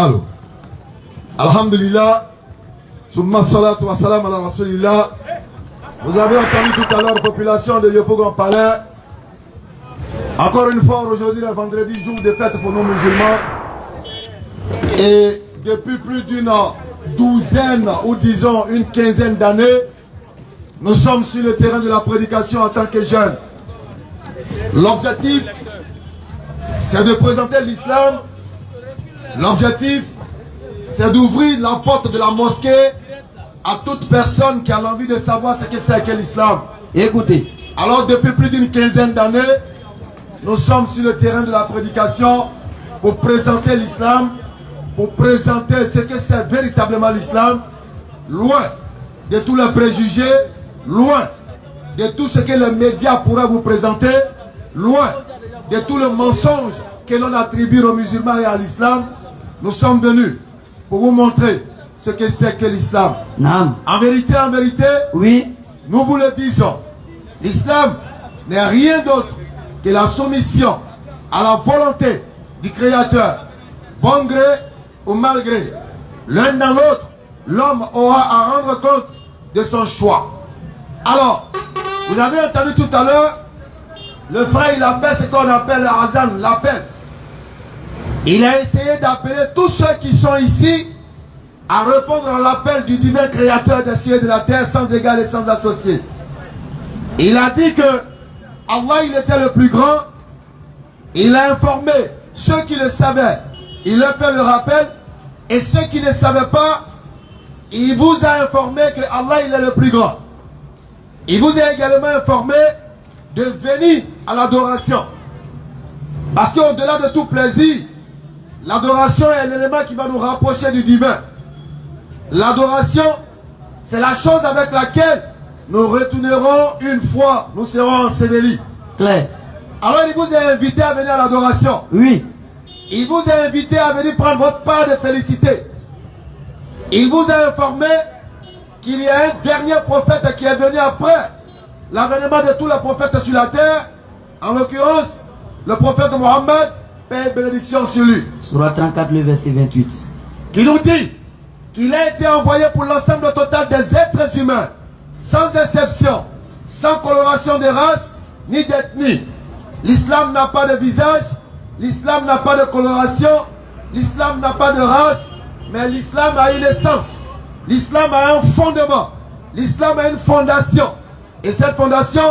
Alors, alhamdulillah, summa salatu wa salam ala rasulillah. Vous avez entendu tout à l'heure la population de Yopougon Palais. Encore une fois, aujourd'hui, le vendredi, jour de fête pour nos musulmans. Et depuis plus d'une douzaine ou disons une quinzaine d'années, nous sommes sur le terrain de la prédication en tant que jeunes. L'objectif, c'est de présenter l'islam. L'objectif, c'est d'ouvrir la porte de la mosquée à toute personne qui a envie de savoir ce que c'est que l'islam. Écoutez. Alors, depuis plus d'une quinzaine d'années, nous sommes sur le terrain de la prédication pour présenter l'islam, pour présenter ce que c'est véritablement l'islam, loin de tous les préjugés, loin de tout ce que les médias pourraient vous présenter, loin de tout le mensonge que l'on attribue aux musulmans et à l'islam. Nous sommes venus pour vous montrer ce que c'est que l'islam. En vérité, oui, nous vous le disons, l'islam n'est rien d'autre que la soumission à la volonté du Créateur, bon gré ou mal gré. L'un dans l'autre, l'homme aura à rendre compte de son choix. Alors, vous avez entendu tout à l'heure, le frère il appelle ce qu'on appelle Azan, l'appel. Il a essayé d'appeler tous ceux qui sont ici à répondre à l'appel du divin Créateur des cieux et de la terre sans égal et sans associé. Il a dit que Allah il était le plus grand. Il a informé ceux qui le savaient. Il leur fait le rappel. Et ceux qui ne savaient pas, il vous a informé que Allah il est le plus grand. Il vous a également informé de venir à l'adoration. Parce qu'au-delà de tout plaisir, l'adoration est l'élément qui va nous rapprocher du divin. L'adoration, c'est la chose avec laquelle nous retournerons une fois, nous serons ensevelis. Claire. Alors il vous a invité à venir à l'adoration. Oui. Il vous a invité à venir prendre votre part de félicité. Il vous a informé qu'il y a un dernier prophète qui est venu après l'avènement de tous les prophètes sur la terre. En l'occurrence, le prophète Mohammed, paix et bénédiction sur lui. Surah 34, le verset 28. Qui nous dit qu'il a été envoyé pour l'ensemble total des êtres humains, sans exception, sans coloration de race ni d'ethnie. L'islam n'a pas de visage, l'islam n'a pas de coloration, l'islam n'a pas de race, mais l'islam a une essence. L'islam a un fondement, l'islam a une fondation. Et cette fondation,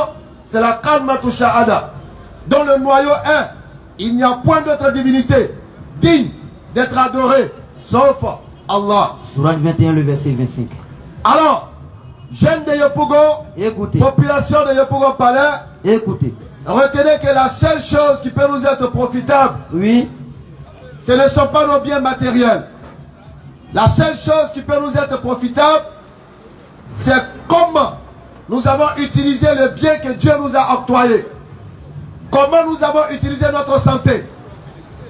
c'est la Kalmatu Shahada, dont le noyau est: il n'y a point d'autre divinité digne d'être adorée sauf Allah. Surah 21, le verset 25. Alors, jeunes de Yopougon, écoutez. Population de Yopougon Palais, écoutez. Retenez que la seule chose qui peut nous être profitable, oui, ce ne sont pas nos biens matériels. La seule chose qui peut nous être profitable, c'est comment nous avons utilisé le bien que Dieu nous a octroyé. Comment nous avons utilisé notre santé.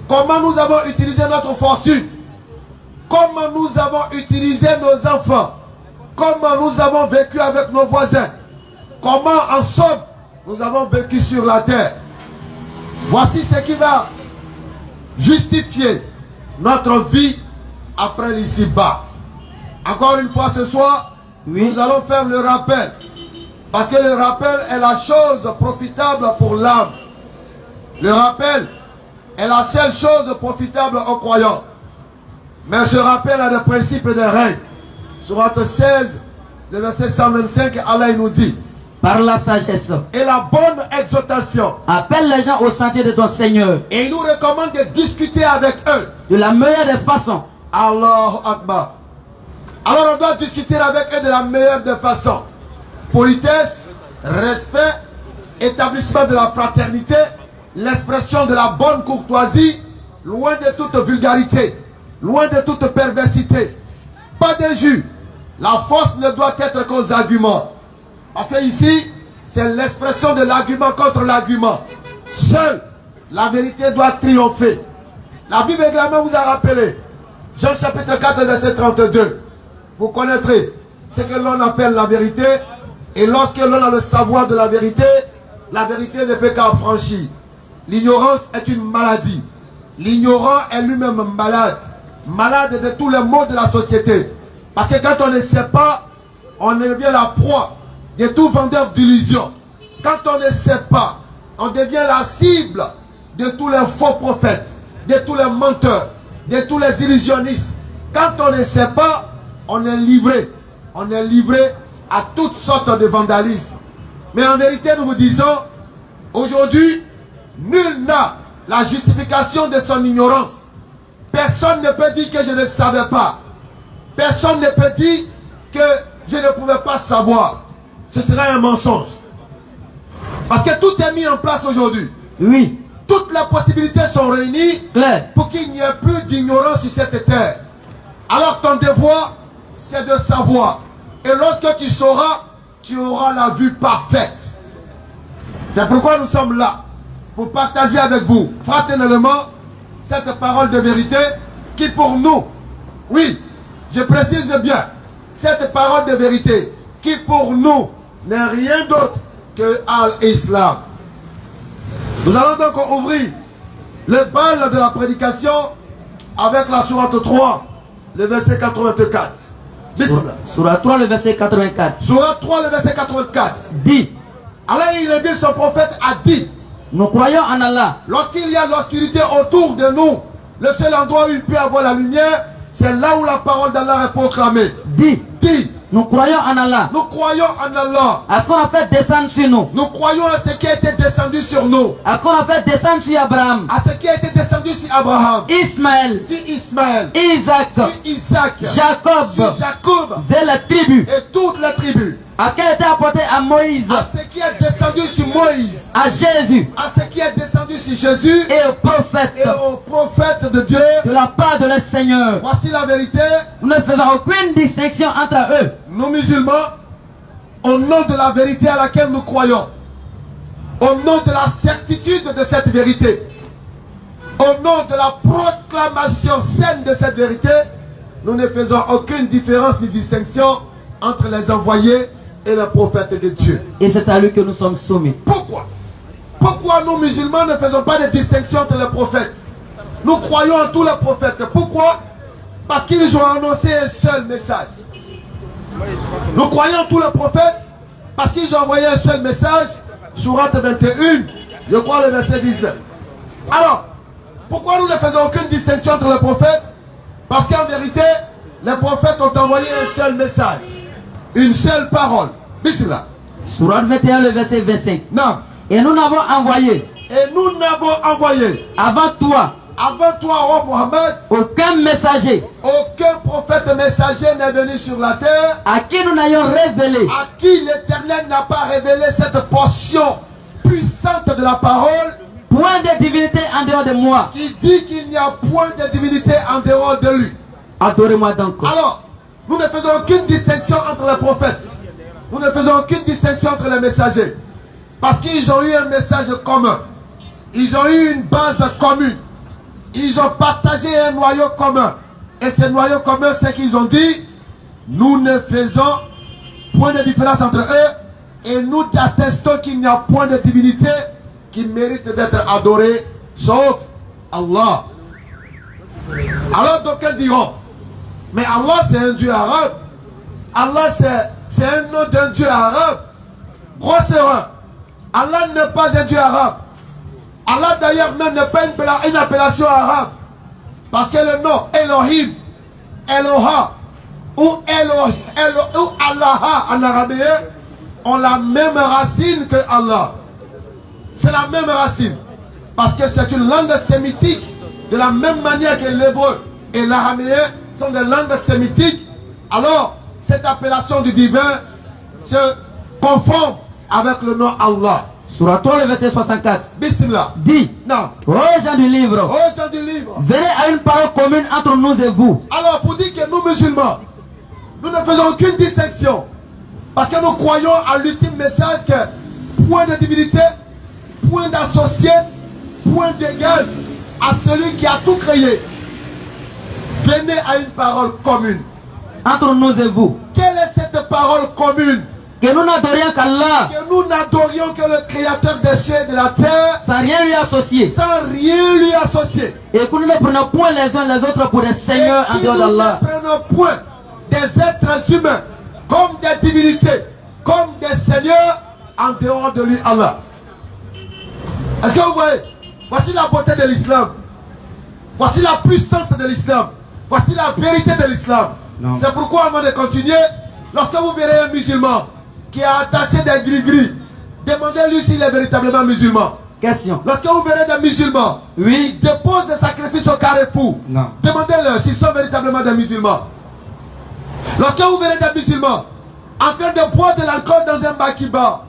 Comment nous avons utilisé notre fortune. Comment nous avons utilisé nos enfants. Comment nous avons vécu avec nos voisins. Comment en somme nous avons vécu sur la terre. Voici ce qui va justifier notre vie après l'ici-bas. Encore une fois ce soir, oui, nous allons faire le rappel. Parce que le rappel est la chose profitable pour l'âme. Le rappel est la seule chose profitable aux croyants. Mais ce rappel a des principes et des règles. Surat 16, le verset 125, Allah nous dit: par la sagesse et la bonne exhortation, appelle les gens au sentier de ton Seigneur. Et il nous recommande de discuter avec eux de la meilleure des façons. Allahu Akbar. Alors on doit discuter avec eux de la meilleure des façons. Politesse, respect, établissement de la fraternité, l'expression de la bonne courtoisie, loin de toute vulgarité, loin de toute perversité. Pas d'injure. La force ne doit être qu'aux arguments. Parce que ici, c'est l'expression de l'argument contre l'argument. Seule la vérité doit triompher. La Bible également vous a rappelé, Jean chapitre 4, verset 32. Vous connaîtrez ce que l'on appelle la vérité. Et lorsque l'on a le savoir de la vérité ne peut qu'affranchir. L'ignorance est une maladie. L'ignorant est lui-même malade. malade de tous les maux de la société. Parce que quand on ne sait pas, on devient la proie de tout vendeur d'illusions. Quand on ne sait pas, on devient la cible de tous les faux prophètes, de tous les menteurs, de tous les illusionnistes. Quand on ne sait pas, on est livré. On est livré à toutes sortes de vandalisme. Mais en vérité, nous vous disons, aujourd'hui, nul n'a la justification de son ignorance. Personne ne peut dire que je ne savais pas. Personne ne peut dire que je ne pouvais pas savoir. Ce serait un mensonge. Parce que tout est mis en place aujourd'hui. Oui. Toutes les possibilités sont réunies Clair. pour qu'il n'y ait plus d'ignorance sur cette terre. Alors ton devoir, c'est de savoir. Et lorsque tu sauras, tu auras la vue parfaite. C'est pourquoi nous sommes là. Pour partager avec vous, fraternellement, cette parole de vérité qui pour nous, oui, je précise bien, cette parole de vérité qui pour nous n'est rien d'autre que Al-Islam. Nous allons donc ouvrir le bal de la prédication avec la sourate 3, le verset 84. Sourate 3, le verset 84. Sourate 3, le verset 84. Dit, Alors il est dit, son prophète a dit, nous croyons en Allah. lorsqu'il y a l'obscurité autour de nous, le seul endroit où il peut avoir la lumière, c'est là où la parole d'Allah est proclamée. Dit, nous croyons en Allah. Nous croyons en Allah. À ce qu'on a fait descendre sur nous. Nous croyons à ce qui a été descendu sur nous. À ce qu'on a fait descendre sur Abraham, À ce qui a été descendu sur Abraham, Ismaël, sur Ismaël, Isaac, sur Isaac, Jacob, sur Jacob c'est la tribu. et toutes les tribus. À ce qui a été apporté à Moïse, À ce qui est descendu sur Moïse, à Jésus à ce qui est descendu sur Jésus et aux prophètes et aux prophètes de Dieu. de la part de leur Seigneur. Voici la vérité. Nous ne faisons aucune distinction entre eux. Nous musulmans, au nom de la vérité à laquelle nous croyons, au nom de la certitude de cette vérité, au nom de la proclamation saine de cette vérité, nous ne faisons aucune différence ni distinction entre les envoyés et les prophètes de Dieu. Et c'est à lui que nous sommes soumis. Pourquoi? Pourquoi nous musulmans ne faisons pas de distinction entre les prophètes? Nous croyons en tous les prophètes. Pourquoi? Parce qu'ils ont annoncé un seul message. Nous croyons en tous les prophètes parce qu'ils ont envoyé un seul message. Sourate 21, je crois le verset 19. Alors, pourquoi nous ne faisons aucune distinction entre les prophètes? Parce qu'en vérité, les prophètes ont envoyé un seul message. Une seule parole. Bismillah. Sourate 21, le verset 25. Non. Et nous n'avons envoyé Et nous n'avons envoyé avant toi avant toi, roi Mohammed, aucun messager aucun prophète messager n'est venu sur la terre à qui nous n'ayons révélé à qui l'Éternel n'a pas révélé cette portion puissante de la parole point de divinité en dehors de moi. qui dit qu'il n'y a point de divinité en dehors de lui. Adorez-moi donc. Alors, nous ne faisons aucune distinction entre les prophètes. Nous ne faisons aucune distinction entre les messagers. Parce qu'ils ont eu un message commun. Ils ont eu une base commune. Ils ont partagé un noyau commun. Et ce noyau commun, c'est qu'ils ont dit, nous ne faisons point de différence entre eux. Et nous attestons qu'il n'y a point de divinité qui mérite d'être adorée, sauf Allah. Alors d'aucuns diront, mais Allah c'est un Dieu arabe. Allah c'est un nom d'un Dieu arabe. Grosseur, Allah n'est pas un Dieu arabe. Allah d'ailleurs même n'est pas une appellation arabe. Parce que le nom Elohim, Eloha ou Allah en arabien ont la même racine que Allah. C'est la même racine. Parce que c'est une langue sémitique. De la même manière que l'hébreu et l'araméen sont des langues sémitiques. Alors, cette appellation du divin se confond avec le nom Allah. Sourate 3, le verset 64. Bismillah. Dit, Non. ô gens du livre, Oh, gens du livre. venez à une parole commune entre nous et vous. Alors, pour dire que nous musulmans, nous ne faisons aucune distinction. Parce que nous croyons à l'ultime message que point de divinité, point d'associé, point d'égal à celui qui a tout créé. Venez à une parole commune. Entre nous et vous. Quelle est cette parole commune? Que nous n'adorions qu'Allah. Que nous n'adorions que le Créateur des cieux et de la terre. Sans rien lui associer. Sans rien lui associer. Et que nous ne prenons point les uns les autres pour des seigneurs en dehors Nous d'Allah. ne prenons point des êtres humains comme des divinités, comme des seigneurs en dehors de lui, Allah. Est-ce que vous voyez? Voici la beauté de l'islam. Voici la puissance de l'islam. Voici la vérité de l'islam. C'est pourquoi, avant de continuer, lorsque vous verrez un musulman qui a attaché des gris-gris, demandez-lui s'il est véritablement musulman. Question. Lorsque vous verrez des musulmans Oui. qui déposent des sacrifices au carrefour, demandez-leur s'ils sont véritablement des musulmans. Lorsque vous verrez des musulmans en train de boire de l'alcool dans un makiba,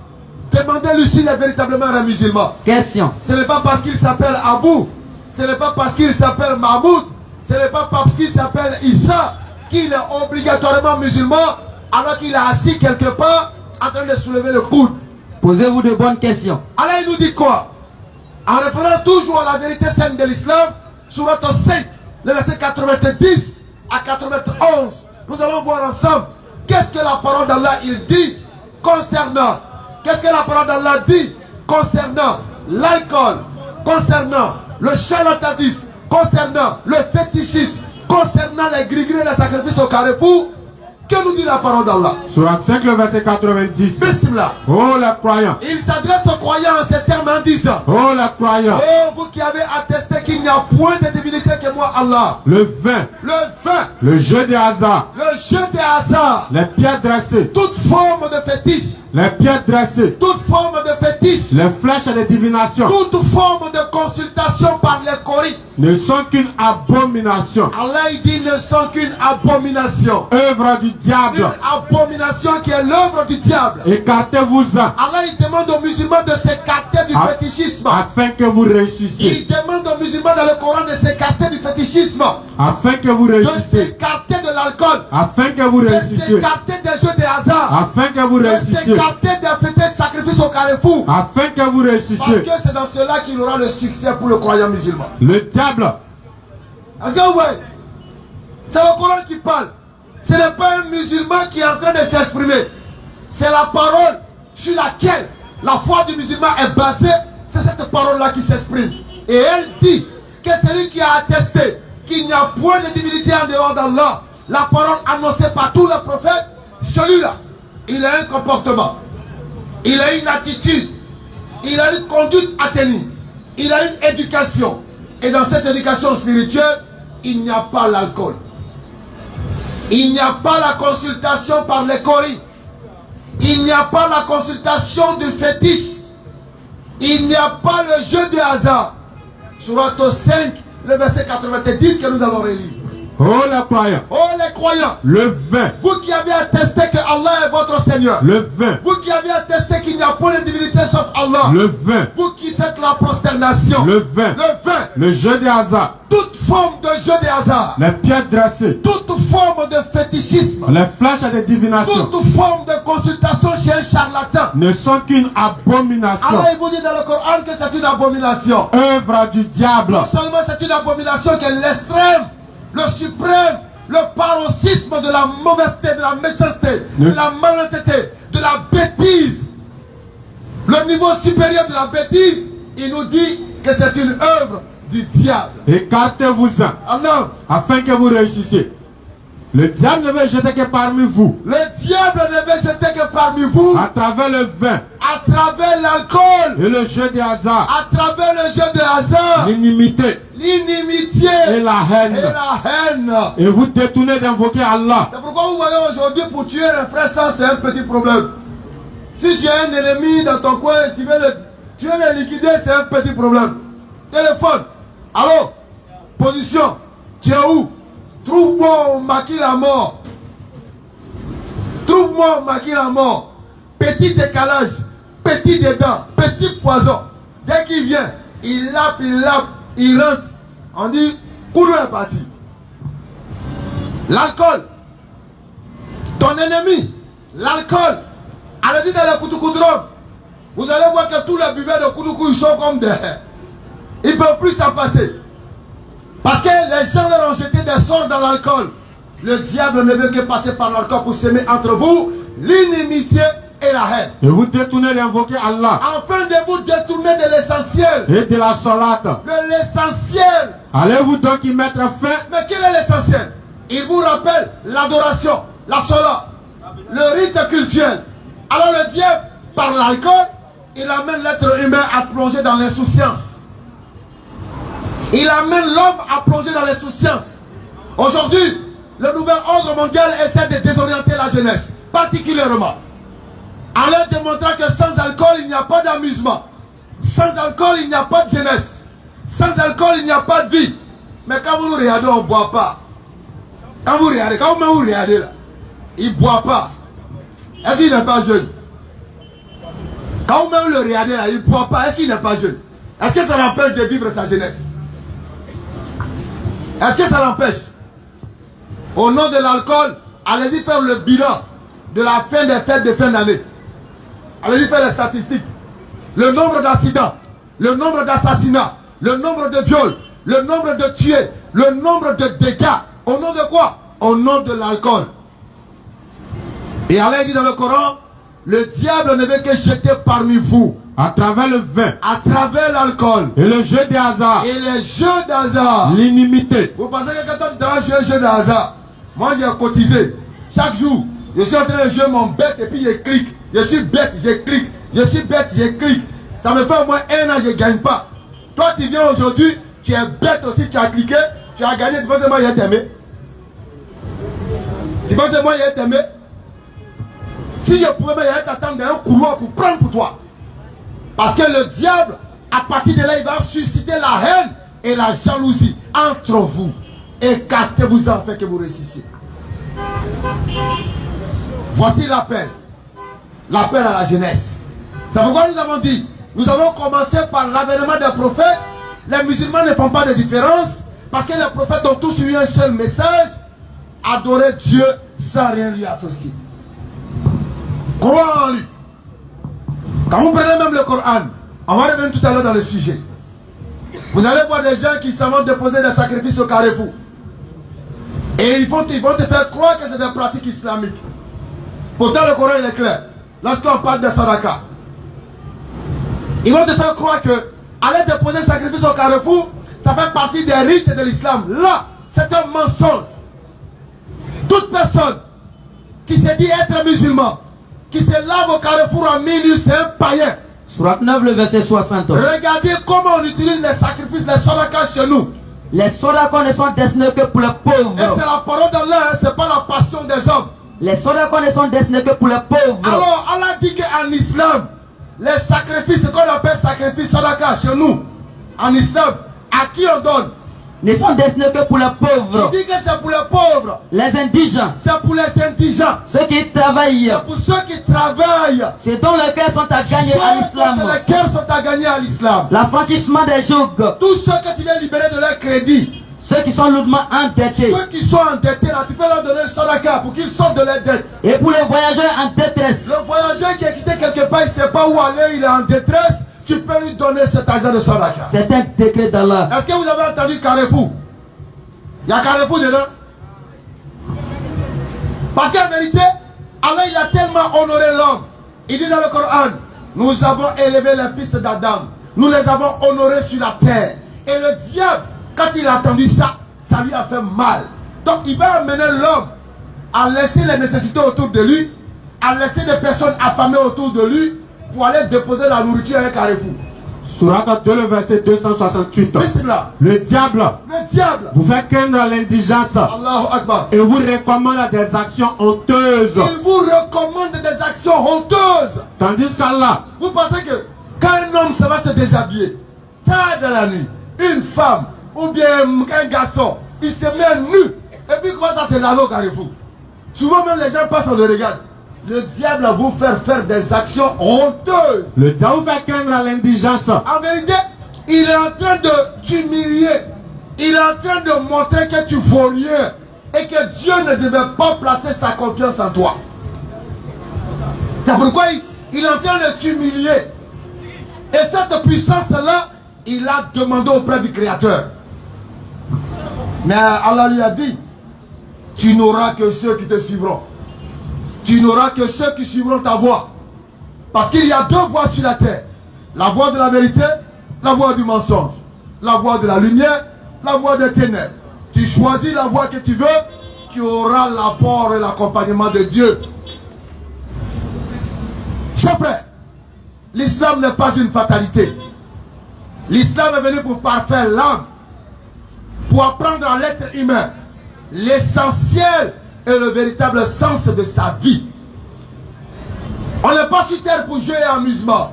demandez-lui s'il est véritablement un musulman. Question. Ce n'est pas parce qu'il s'appelle Abou, ce n'est pas parce qu'il s'appelle Mahmoud, ce n'est pas parce qu'il s'appelle Issa qu'il est obligatoirement musulman alors qu'il est assis quelque part en train de soulever le coude. Posez-vous de bonnes questions. Alors il nous dit quoi? En référence toujours à la vérité sainte de l'islam, sourate 5, le verset 90 à 91, nous allons voir ensemble qu'est-ce que la parole d'Allah il dit concernant, qu'est-ce que la parole d'Allah dit concernant l'alcool, concernant le charlatanisme, concernant le fétichisme, concernant les gris-gris et les sacrifices au carrefour. Que nous dit la parole d'Allah? Surat 5, le verset 90. Bismillah. Oh les croyants. Il s'adresse aux croyants en ces termes en disant: Oh les croyants. oh vous qui avez attesté qu'il n'y a point de divinité que moi, Allah. Le vin, le jeu des hasards, le jeu des hasards, les pierres dressées, toute forme de fétiche, les pierres dressées, toute forme de fétiche, les flèches et les divinations, toute forme de consultation par les coris, ne sont qu'une abomination. Allah il dit ne sont qu'une abomination. Œuvre du diable. Une abomination qui est l'œuvre du diable. Écartez-vous-en. Allah il demande aux musulmans de s'écarter du fétichisme. Afin que vous réussissiez. Il demande aux musulmans dans le Coran de s'écarter du fétichisme. Afin que vous De réussissiez. s'écarter de l'alcool. Afin que vous De réussissiez. s'écarter des jeux de hasard. Afin que vous De réussissiez. s'écarter des fêtes de sacrifice au carrefour. Afin que vous Parce réussissiez. que c'est dans cela qu'il aura le succès pour le croyant musulman. Le diable. Est-ce que vous voyez? C'est le Coran qui parle. Ce n'est pas un musulman qui est en train de s'exprimer. C'est la parole sur laquelle la foi du musulman est basée. C'est cette parole-là qui s'exprime. Et elle dit que celui qui a attesté qu'il n'y a point de divinité en dehors d'Allah, la parole annoncée par tous les prophètes, celui-là, il a un comportement, il a une attitude, il a une conduite à tenir, il a une éducation. Et dans cette éducation spirituelle, il n'y a pas l'alcool. Il n'y a pas la consultation par les coris. Il n'y a pas la consultation du fétiche. Il n'y a pas le jeu de hasard. Surat 5, le verset 90 que nous allons relire. Oh les croyants. Oh les croyants. Le vin. Vous qui avez attesté que Allah est votre Seigneur. Le vin. Vous qui avez attesté qu'il n'y a pas de divinité sauf Allah. Le vin. Vous qui faites la prosternation. Le vin. Le vin. Le jeu des hasards. Toute forme de jeu de hasard. Les pierres dressées. Toute forme de fétichisme. Les flèches et les divinations. Toute forme de consultation chez un charlatan. Ne sont qu'une abomination. Allah il vous dit dans le Coran que c'est une abomination. Œuvre du diable. Non seulement c'est une abomination qui est l'extrême, le suprême, le paroxysme de la mauvaiseté, de la méchanceté, de la malhonnêteté, de la bêtise. Le niveau supérieur de la bêtise, il nous dit que c'est une œuvre du diable. Écartez-vous-en. Allah. Afin que vous réussissiez. Le diable ne veut jeter que parmi vous. Le diable ne veut jeter que parmi vous. À travers le vin. À travers l'alcool. Et le jeu des hasards. À travers le jeu de hasard. L'inimité. L'inimitié. Et la haine. Et la haine. Et vous détournez d'invoquer Allah. C'est pourquoi vous voyez aujourd'hui pour tuer un frère sans c'est un petit problème. Si tu as un ennemi dans ton coin, tu veux le liquider, c'est un petit problème. Téléphone. Allô? Position. Tu es où? Trouve-moi au maquis la mort. Trouve-moi au maquis la mort. Petit décalage, petit dedans, petit poison. Dès qu'il vient, il lappe, il rentre. On dit, Koulou est parti. L'alcool. Ton ennemi, l'alcool. Allez-y dans le Koutoukoudron. Vous allez voir que tous les buveurs de Koutoukou, ils sont comme des... Ils ne peuvent plus s'en passer. Parce que les gens leur ont jeté des sorts dans l'alcool. Le diable ne veut que passer par l'alcool pour s'aimer entre vous. L'inimitié et la haine. Et vous détournez d'invoquer Allah. Afin de vous détourner de l'essentiel. Et de la salate. De l'essentiel. Allez-vous donc y mettre fin? Mais quel est l'essentiel? Il vous rappelle l'adoration, la sola, le rite cultuel. Alors le diable, par l'alcool, il amène l'être humain à plonger dans l'insouciance. Il amène l'homme à plonger dans l'insouciance. Aujourd'hui, le nouvel ordre mondial essaie de désorienter la jeunesse, particulièrement. En leur démontrant que sans alcool, il n'y a pas d'amusement. Sans alcool, il n'y a pas de jeunesse. Sans alcool, il n'y a pas de vie. Mais quand vous nous regardez, on ne boit pas. Quand vous regardez là, il ne boit pas. Est-ce qu'il n'est pas jeune? Quand vous même le regardez là, il ne boit pas. Est-ce qu'il n'est pas jeune? Est-ce que ça l'empêche de vivre sa jeunesse? Est-ce que ça l'empêche? Au nom de l'alcool, allez-y faire le bilan de la fin des fêtes de fin d'année. Allez-y faire les statistiques. Le nombre d'accidents, le nombre d'assassinats, le nombre de viols, le nombre de tués, le nombre de dégâts. Au nom de quoi? Au nom de l'alcool. Et Allah dit dans le Coran, le diable ne veut que jeter parmi vous. À travers le vin. À travers l'alcool. Et le jeu des hasards. Et les jeux d'hasard. L'inimité. Vous pensez que quand tu dois jouer un jeu de hasard, moi j'ai cotisé. Chaque jour, je suis en train de jouer mon bête et puis je clique. Je suis bête, je clique. Je suis bête, je clique. Ça me fait au moins 1 an, je ne gagne pas. Toi, tu viens aujourd'hui, tu es bête aussi, tu as cliqué, tu as gagné. Tu penses que moi, j'ai t'aimé? Tu penses que moi, j'ai t'aimé? Si je pouvais t'attendre dans un couloir pour prendre pour toi. Parce que le diable, à partir de là, il va susciter la haine et la jalousie entre vous. Écartez-vous afin que vous réussissiez. Voici l'appel. L'appel à la jeunesse. C'est pourquoi nous avons dit, nous avons commencé par l'avènement des prophètes. Les musulmans ne font pas de différence parce que les prophètes ont tous eu un seul message: adorer Dieu sans rien lui associer. Croire en lui. Quand vous prenez même le Coran, on va revenir tout à l'heure dans le sujet. Vous allez voir des gens qui s'en vont déposer des sacrifices au carrefour. Et ils vont te faire croire que c'est des pratiques islamiques. Pourtant le Coran il est clair. Lorsqu'on parle de Sadaka, ils vont te faire croire que aller déposer un sacrifice au carrefour, ça fait partie des rites de l'islam. Là, c'est un mensonge. Toute personne qui se dit être musulman, qui se lave au carrefour en minuit, c'est un païen. Sourate 9, le verset 60. Regardez comment on utilise les sacrifices, les sadakas chez nous. Les sadakos ne sont destinés que pour les pauvres. Et c'est la parole d'Allah, c'est pas la passion des hommes. Les sadakos ne sont destinés que pour les pauvres. Alors Allah dit qu'en islam, les sacrifices, ce qu'on appelle sacrifice sadaka chez nous, en islam, à qui on donne? Ne sont destinés que pour les pauvres. Il dit que c'est pour les pauvres. Les indigents. C'est pour les indigents. Ceux qui travaillent. C'est pour ceux qui travaillent. C'est dont les cœurs sont à gagner à l'islam. Les cœurs sont à gagner à l'islam. L'affranchissement des jougs. Tous ceux que tu viens libérer de leur crédit. Ceux qui sont lourdement endettés. Ceux qui sont endettés là, tu peux leur donner un sadaka pour qu'ils sortent de leurs dettes. Et pour les voyageurs en détresse. Le voyageur qui est quitté quelque part, il ne sait pas où aller, il est en détresse. Tu peux lui donner cet argent de sadaka. C'est un décret d'Allah. Est-ce que vous avez entendu Carrefour? Il y a Carrefour dedans. Parce qu'en vérité, Allah il a tellement honoré l'homme. Il dit dans le Coran, nous avons élevé les fils d'Adam. Nous les avons honorés sur la terre. Et le diable, quand il a entendu ça, ça lui a fait mal. Donc il va amener l'homme à laisser les nécessités autour de lui, à laisser des personnes affamées autour de lui pour aller déposer la nourriture à un Carrefour. Sourate 2, le verset 268. Bismillah. Le diable vous fait craindre l'indigence. Allahu Akbar. Et vous recommande des actions honteuses. Il vous recommande des actions honteuses. Tandis qu'Allah, vous pensez que quand un homme ça va se déshabiller tard dans la nuit, une femme ou bien un garçon, il se met nu et puis comment ça se laver au carrefour? Souvent même les gens passent, on le regarde. Le diable va vous faire des actions honteuses. Le diable vous fait craindre l'indigence. En vérité, il est en train de t'humilier. Il est en train de montrer que tu vaux rien et que Dieu ne devait pas placer sa confiance en toi. C'est pourquoi il est en train de t'humilier. Et cette puissance-là, il a demandé auprès du Créateur. Mais Allah lui a dit, tu n'auras que ceux qui te suivront. Tu n'auras que ceux qui suivront ta voie. Parce qu'il y a deux voies sur la terre. La voie de la vérité, la voie du mensonge. La voie de la lumière, la voie des ténèbres. Tu choisis la voie que tu veux, tu auras l'apport et l'accompagnement de Dieu. Chers frères, l'islam n'est pas une fatalité. L'islam est venu pour parfaire l'âme, pour apprendre à l'être humain l'essentiel et le véritable sens de sa vie. On n'est pas sur terre pour jouer et amusement.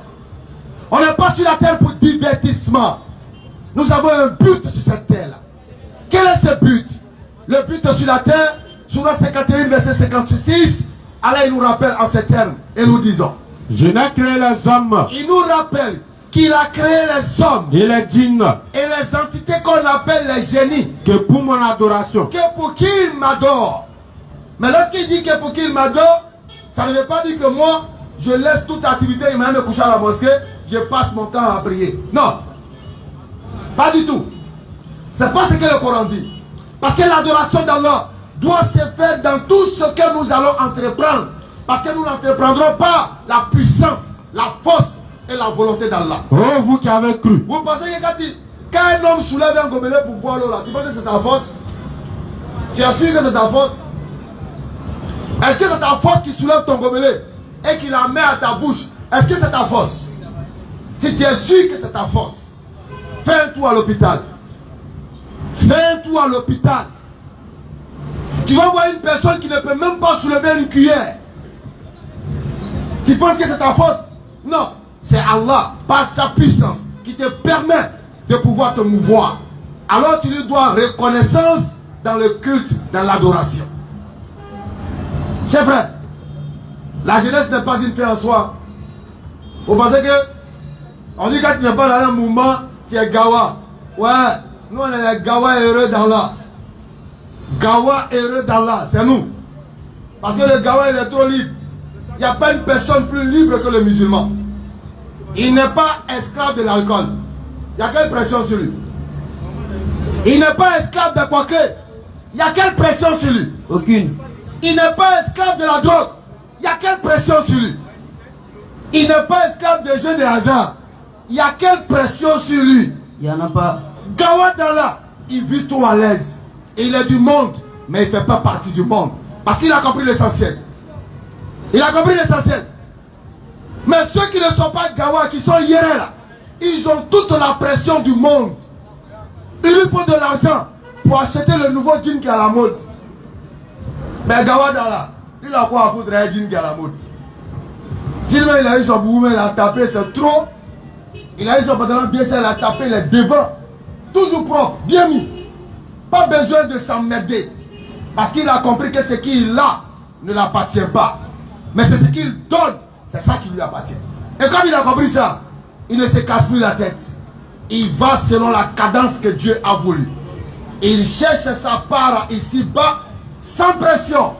On n'est pas sur la terre pour divertissement. Nous avons un but sur cette terre-là. Quel est ce but? Le but sur la terre, Sourate 51, verset 56, Allah il nous rappelle en ces termes, et nous disons, Je n'ai créé les hommes il nous rappelle qu'il a créé les hommes et les djinns et les entités qu'on appelle les génies, que pour mon adoration. que pour qui il m'adore. Mais lorsqu'il dit que pour qui il m'adore, ça ne veut pas dire que moi, je laisse toute activité, il m'a me coucher à la mosquée, je passe mon temps à prier. Non. Pas du tout. C'est pas ce que le Coran dit. Parce que l'adoration d'Allah doit se faire dans tout ce que nous allons entreprendre. Parce que nous n'entreprendrons pas la puissance, la force et la volonté d'Allah. Oh, vous qui avez cru. Vous pensez que quand un homme soulève un gobelet pour boire l'eau là, tu penses que c'est ta force? Tu as su que c'est ta force? Est-ce que c'est ta force qui soulève ton gobelet et qui la met à ta bouche? Est-ce que c'est ta force? Si tu es sûr que c'est ta force, fais un tour à l'hôpital. Fais un tour à l'hôpital. Tu vas voir une personne qui ne peut même pas soulever une cuillère. Tu penses que c'est ta force? Non. C'est Allah, par sa puissance, qui te permet de pouvoir te mouvoir. Alors tu lui dois reconnaissance dans le culte, dans l'adoration. Chers frères, la jeunesse n'est pas une fin en soi. Vous pensez que on dit quand tu n'es pas dans un mouvement, tu es gawa. Ouais, nous on est les gawa heureux d'Allah. Gawa heureux d'Allah, c'est nous. Parce que le gawa il est trop libre. Il n'y a pas une personne plus libre que le musulman. Il n'est pas esclave de l'alcool. Il y a quelle pression sur lui? Il n'est pas esclave de quoi que? Il y a quelle pression sur lui? Aucune. Il n'est pas esclave de la drogue. Il y a quelle pression sur lui? Il n'est pas esclave de jeux de hasard. Il y a quelle pression sur lui? Il n'y en a pas. Gawa d'Allah, il vit tout à l'aise. Il est du monde, mais il ne fait pas partie du monde. Parce qu'il a compris l'essentiel. Il a compris l'essentiel. Mais ceux qui ne sont pas Gawa, qui sont Yéré là, ils ont toute la pression du monde. Il lui faut de l'argent pour acheter le nouveau jean qui est à la mode. Mais Gawa d'Allah, il a quoi à foutre un jean qui est à la mode? S'il a eu son boubou, il a tapé, c'est trop. Il a eu son pantalon bien serré, il a tapé, il est devant. Toujours propre, bien mis. Pas besoin de s'emmerder. Parce qu'il a compris que ce qu'il a ne l'appartient pas. Mais c'est ce qu'il donne, c'est ça qui lui appartient. Et comme il a compris ça, il ne se casse plus la tête. Il va selon la cadence que Dieu a voulu. Il cherche sa part ici-bas sans pression.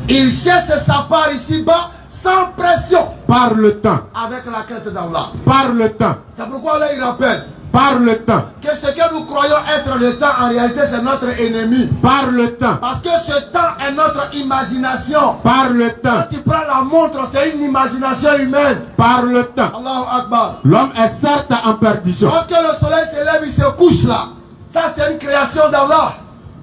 Il cherche sa part ici-bas sans pression. Par le temps. Avec la crainte d'Allah. Par le temps. C'est pourquoi là il rappelle. Par le temps. Que ce que nous croyons être le temps, en réalité, c'est notre ennemi. Par le temps. Parce que ce temps est notre imagination. Par le temps. Quand tu prends la montre, c'est une imagination humaine. Par le temps. Allahu Akbar. L'homme est certes en perdition. Lorsque le soleil se lève, il se couche là. Ça, c'est une création d'Allah.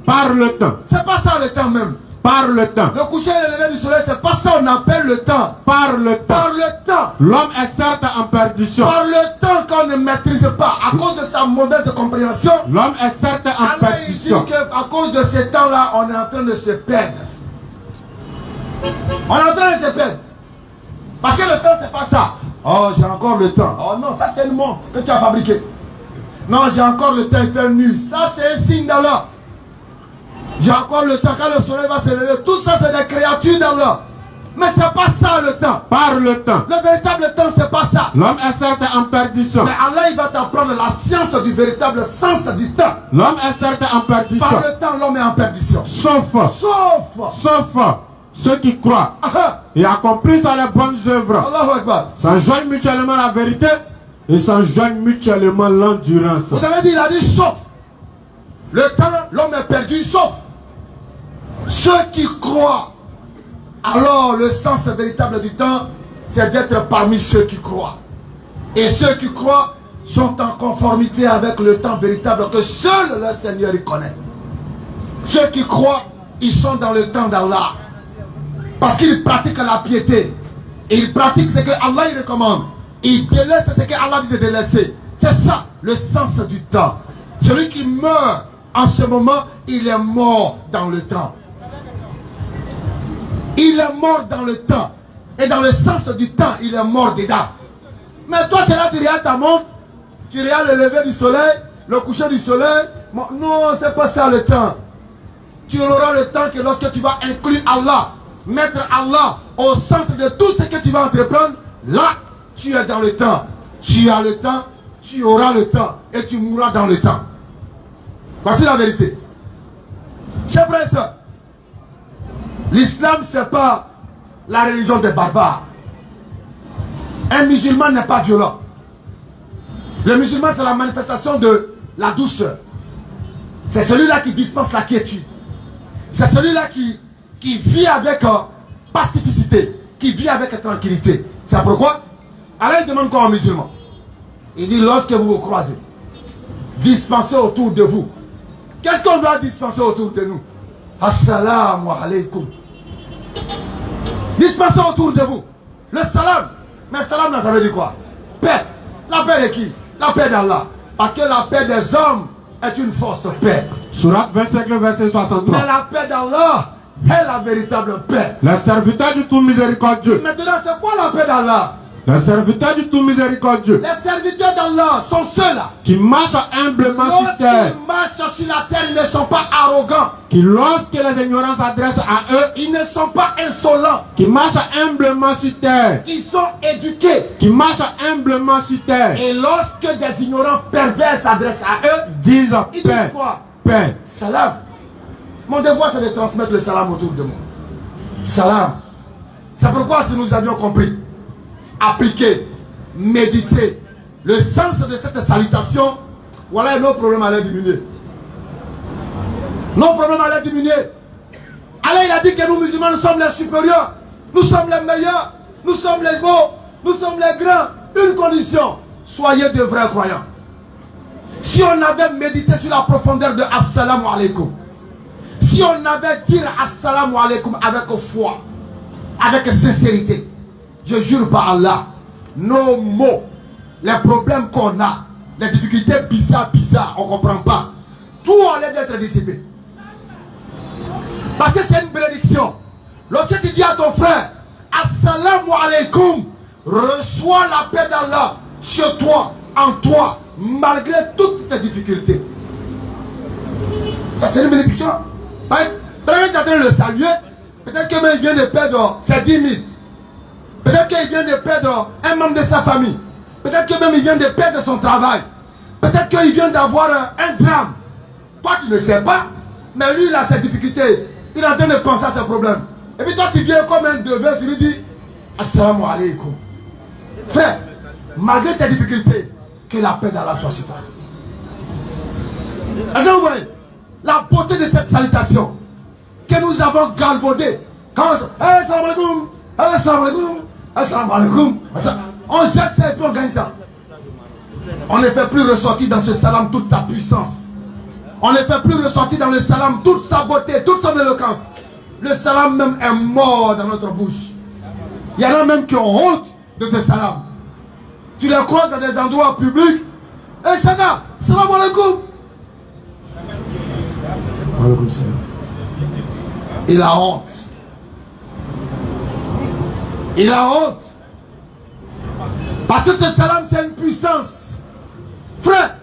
Par le temps. C'est pas ça le temps même. Par le temps. Le coucher et le lever du soleil, c'est pas ça qu'on appelle le temps. Par le temps. Par le temps. L'homme est certes en perdition. Par le temps qu'on ne maîtrise pas, à cause de sa mauvaise compréhension. L'homme est certes en Allah perdition. dit qu'à cause de ce temps-là, on est en train de se perdre. On est en train de se perdre. Parce que le temps, c'est pas ça. Oh, j'ai encore le temps. Oh non, ça c'est une montre que tu as fabriquée. Non, j'ai encore le temps, il fait nuit. Ça c'est un signe d'Allah. J'ai encore le temps, quand le soleil va se lever. Tout ça c'est des créatures d'Allah. Mais c'est pas ça le temps. Par le temps. Le véritable temps, c'est pas ça. L'homme est certes en perdition. Mais Allah, il va t'apprendre la science du véritable sens du temps. L'homme est certes en perdition. Par le temps, l'homme est en perdition. Sauf ceux qui croient et accomplissent les bonnes œuvres. Allahu Akbar. S'enjoignent mutuellement la vérité et s'enjoignent mutuellement l'endurance. Vous avez dit, il a dit sauf. Le temps, l'homme est perdu, sauf ceux qui croient. Alors, le sens véritable du temps, c'est d'être parmi ceux qui croient. Et ceux qui croient sont en conformité avec le temps véritable que seul le Seigneur y connaît. Ceux qui croient, ils sont dans le temps d'Allah. Parce qu'ils pratiquent la piété. Et ils pratiquent ce que Allah il recommande. Ils délaissent ce que Allah dit de délaisser. C'est ça le sens du temps. Celui qui meurt en ce moment, il est mort dans le temps. Il est mort dans le temps. Et dans le sens du temps, il est mort dedans. Mais toi, tu es là, tu regardes ta montre, tu regardes le lever du soleil, le coucher du soleil. Non, c'est pas ça le temps. Tu auras le temps que lorsque tu vas inclure Allah, mettre Allah au centre de tout ce que tu vas entreprendre, là, tu es dans le temps. Tu as le temps, tu auras le temps et tu mourras dans le temps. Voici la vérité. Chers frères et sœurs, l'islam, ce n'est pas la religion des barbares. Un musulman n'est pas violent. Le musulman, c'est la manifestation de la douceur. C'est celui-là qui dispense la quiétude. C'est celui-là qui vit avec pacificité, qui vit avec tranquillité. C'est pourquoi Allah il demande quoi aux musulmans? Il dit, lorsque vous vous croisez, dispensez autour de vous. Qu'est-ce qu'on doit dispenser autour de nous? Assalamu alaikum. Dispensez autour de vous. Le salam. Mais salam, là, ça veut dire quoi? Paix. La paix de qui? La paix d'Allah. Parce que la paix des hommes est une fausse paix. Surat 25, verset 63. Mais la paix d'Allah est la véritable paix. Les serviteurs du tout miséricordieux. Maintenant, c'est quoi la paix d'Allah? Les serviteurs du tout miséricordieux. Les serviteurs d'Allah sont ceux-là Qui marchent humblement sur terre. Lorsqu'ils marchent sur la terre, ils ne sont pas arrogants. Qui lorsque les ignorants s'adressent à eux, Ils ne sont pas insolents. qui marchent humblement sur terre. Ils sont éduqués. Qui marchent humblement sur terre. Et lorsque des ignorants pervers s'adressent à eux, Disent ils paix. disent quoi? Paix. Salam. Mon devoir, c'est de transmettre le salam autour de moi. Salam. C'est pourquoi si nous avions compris, appliquer, méditer le sens de cette salutation, voilà, nos problèmes allaient diminuer. Nos problèmes allaient diminuer. Allah il a dit que nous musulmans, nous sommes les supérieurs, nous sommes les meilleurs, nous sommes les beaux, nous sommes les grands. Une condition, soyez de vrais croyants. Si on avait médité sur la profondeur de Assalamu alaikum, si on avait dit Assalamu alaikum avec foi, avec sincérité, je jure par Allah, nos mots, les problèmes qu'on a, les difficultés bizarres, on ne comprend pas, tout allait être dissipé. Parce que c'est une bénédiction. Lorsque tu dis à ton frère, Assalamu alaikum, reçois la paix d'Allah chez toi, en toi, malgré toutes tes difficultés. Ça c'est une bénédiction. Peut-être que tu es en train de le saluer, peut-être qu'il vient de perdre ses 10 000. Peut-être qu'il vient de perdre un membre de sa famille. Peut-être que même il vient de perdre son travail. Peut-être qu'il vient d'avoir un drame. Toi tu ne sais pas, mais lui il a ses difficultés. Il est en train de penser à ses problèmes. Et puis toi tu viens comme un devin, tu lui dis Assalamu alaikum. Frère, malgré tes difficultés, que la paix d'Allah soit sur toi. Est-ce que vous voyez la beauté de cette salutation que nous avons galvaudée? Quand Assalamu alaikum, Assalamu alaikum, Assalamu alaikum, on jette ça et puis on gagne temps. On ne fait plus ressortir dans ce salam toute sa puissance. On ne fait plus ressortir dans le salam toute sa beauté, toute son éloquence. Le salam même est mort dans notre bouche. Il y en a même qui ont honte de ce salam. Tu les croises dans des endroits publics. Hey Chaka, salam alaikum. Alaikum salam. Il a honte. Il a honte. Parce que ce salam c'est une puissance. Frère,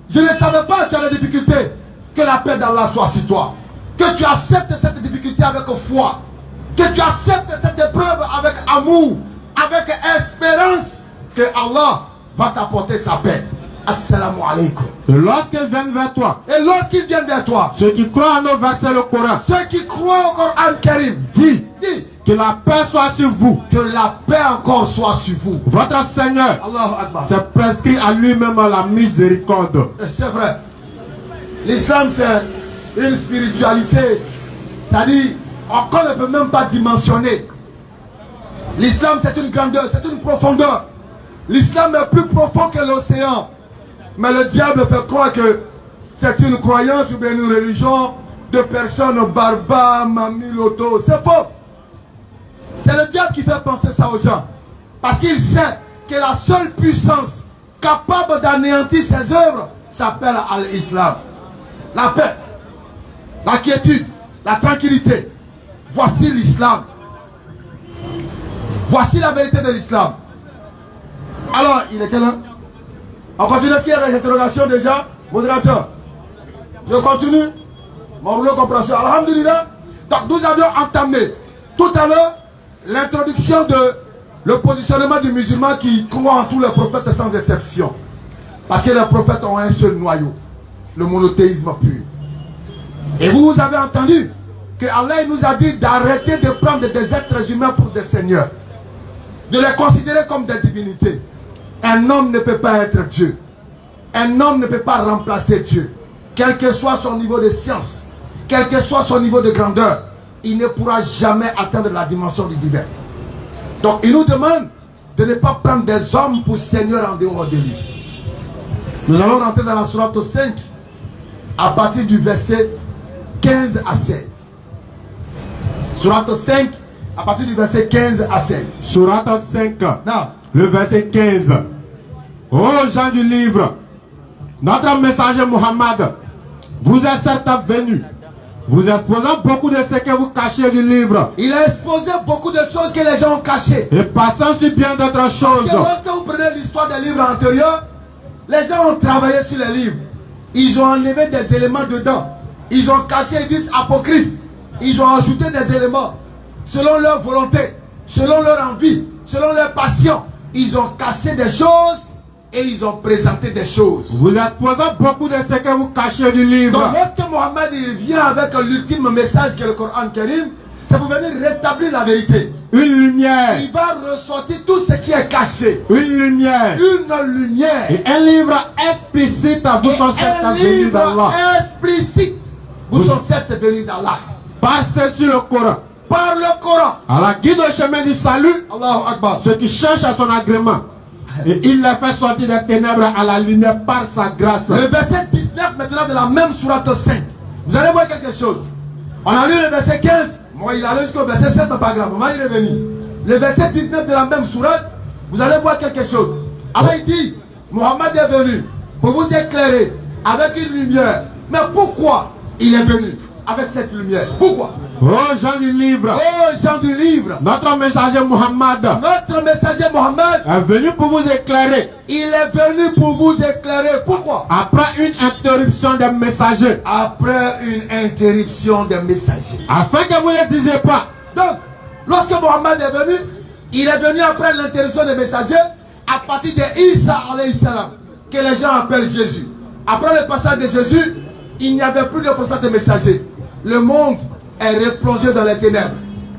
je ne savais pas que tu as des difficultés. Que la paix d'Allah soit sur toi. Que tu acceptes cette difficulté avec foi. Que tu acceptes cette épreuve avec amour, avec espérance que Allah va t'apporter sa paix. Assalamu alaikum. Et lorsqu'ils viennent vers toi, et lorsqu'ils viennent vers toi, ceux qui croient en nos versets le Coran, ceux qui croient au Coran Karim, dis que la paix soit sur vous. Que la paix encore soit sur vous. Votre Seigneur s'est prescrit à lui-même la miséricorde. C'est vrai. L'islam c'est une spiritualité. C'est-à-dire, qu'on ne peut même pas dimensionner. L'islam, c'est une grandeur, c'est une profondeur. L'islam est plus profond que l'océan. Mais le diable fait croire que c'est une croyance ou bien une religion de personnes barbares, mamiloto. C'est faux. C'est le diable qui fait penser ça aux gens. Parce qu'il sait que la seule puissance capable d'anéantir ses œuvres s'appelle l'islam. La paix, la quiétude, la tranquillité. Voici l'islam. Voici la vérité de l'islam. Alors, il est quelle heure? On continue. Est-ce qu'il y a des interrogations déjà? Modérateur. Je continue. Mon rouleau compréhension. Alhamdulillah. Donc, nous avions entamé tout à l'heure l'introduction de le positionnement du musulman qui croit en tous les prophètes sans exception. Parce que les prophètes ont un seul noyau, le monothéisme pur. Et vous avez entendu que Allah nous a dit d'arrêter de prendre des êtres humains pour des seigneurs, de les considérer comme des divinités. Un homme ne peut pas être Dieu. Un homme ne peut pas remplacer Dieu. Quel que soit son niveau de science, quel que soit son niveau de grandeur, il ne pourra jamais atteindre la dimension du divin. Donc il nous demande de ne pas prendre des hommes pour seigneurs en dehors de lui. Nous allons rentrer dans la sourate 5 à partir du verset 15 à 16. Sourate 5 à partir du verset 15 à 16. Sourate 5, Non. le verset 15. Ô gens du livre, notre messager Muhammad vous est certes venu, vous exposant beaucoup de ce que vous cachez du livre. Il a exposé beaucoup de choses que les gens ont cachées. Et passant sur bien d'autres choses. Parce que lorsque vous prenez l'histoire des livres antérieurs, les gens ont travaillé sur les livres. Ils ont enlevé des éléments dedans. Ils ont caché, ils disent apocryphes. Ils ont ajouté des éléments selon leur volonté, selon leur envie, selon leur passion. Ils ont caché des choses et ils ont présenté des choses. Vous exposant beaucoup de ce que vous cachez du livre. Donc lorsque Mohammed il vient avec l'ultime message que le Coran Karim, c'est pour venir rétablir la vérité. Une lumière. Il va ressortir tout ce qui est caché. Une lumière. Une lumière. Et un livre explicite à vous sont certes un venus livre d'Allah. explicite vous sont certes venus d'Allah. Passez sur le Coran. Par le Coran. Allah guide au chemin du salut Allahu Akbar. ceux qui cherchent à son agrément. Et il les fait sortir des ténèbres à la lumière par sa grâce. Le verset 19 maintenant de la même sourate 5. Vous allez voir quelque chose. On a lu le verset 15. Moi il allait jusqu'au verset 7, mais pas grave. Moi il est venu. Le verset 19 de la même sourate. Vous allez voir quelque chose. Allah il dit, Mohammed est venu pour vous éclairer avec une lumière. Mais pourquoi il est venu avec cette lumière? Pourquoi? Oh gens du livre. Oh gens du livre. Notre messager Muhammad Notre messager Mohammed est venu pour vous éclairer. il est venu pour vous éclairer. Pourquoi? Après une interruption des messagers. Après une interruption des messagers. Afin que vous ne disiez pas. Donc, lorsque Mohammed est venu, il est venu après l'interruption des messagers, à partir de Isa alayhi salam, que les gens appellent Jésus. Après le passage de Jésus, il n'y avait plus de prophète et messager. Le monde est replongé dans les ténèbres,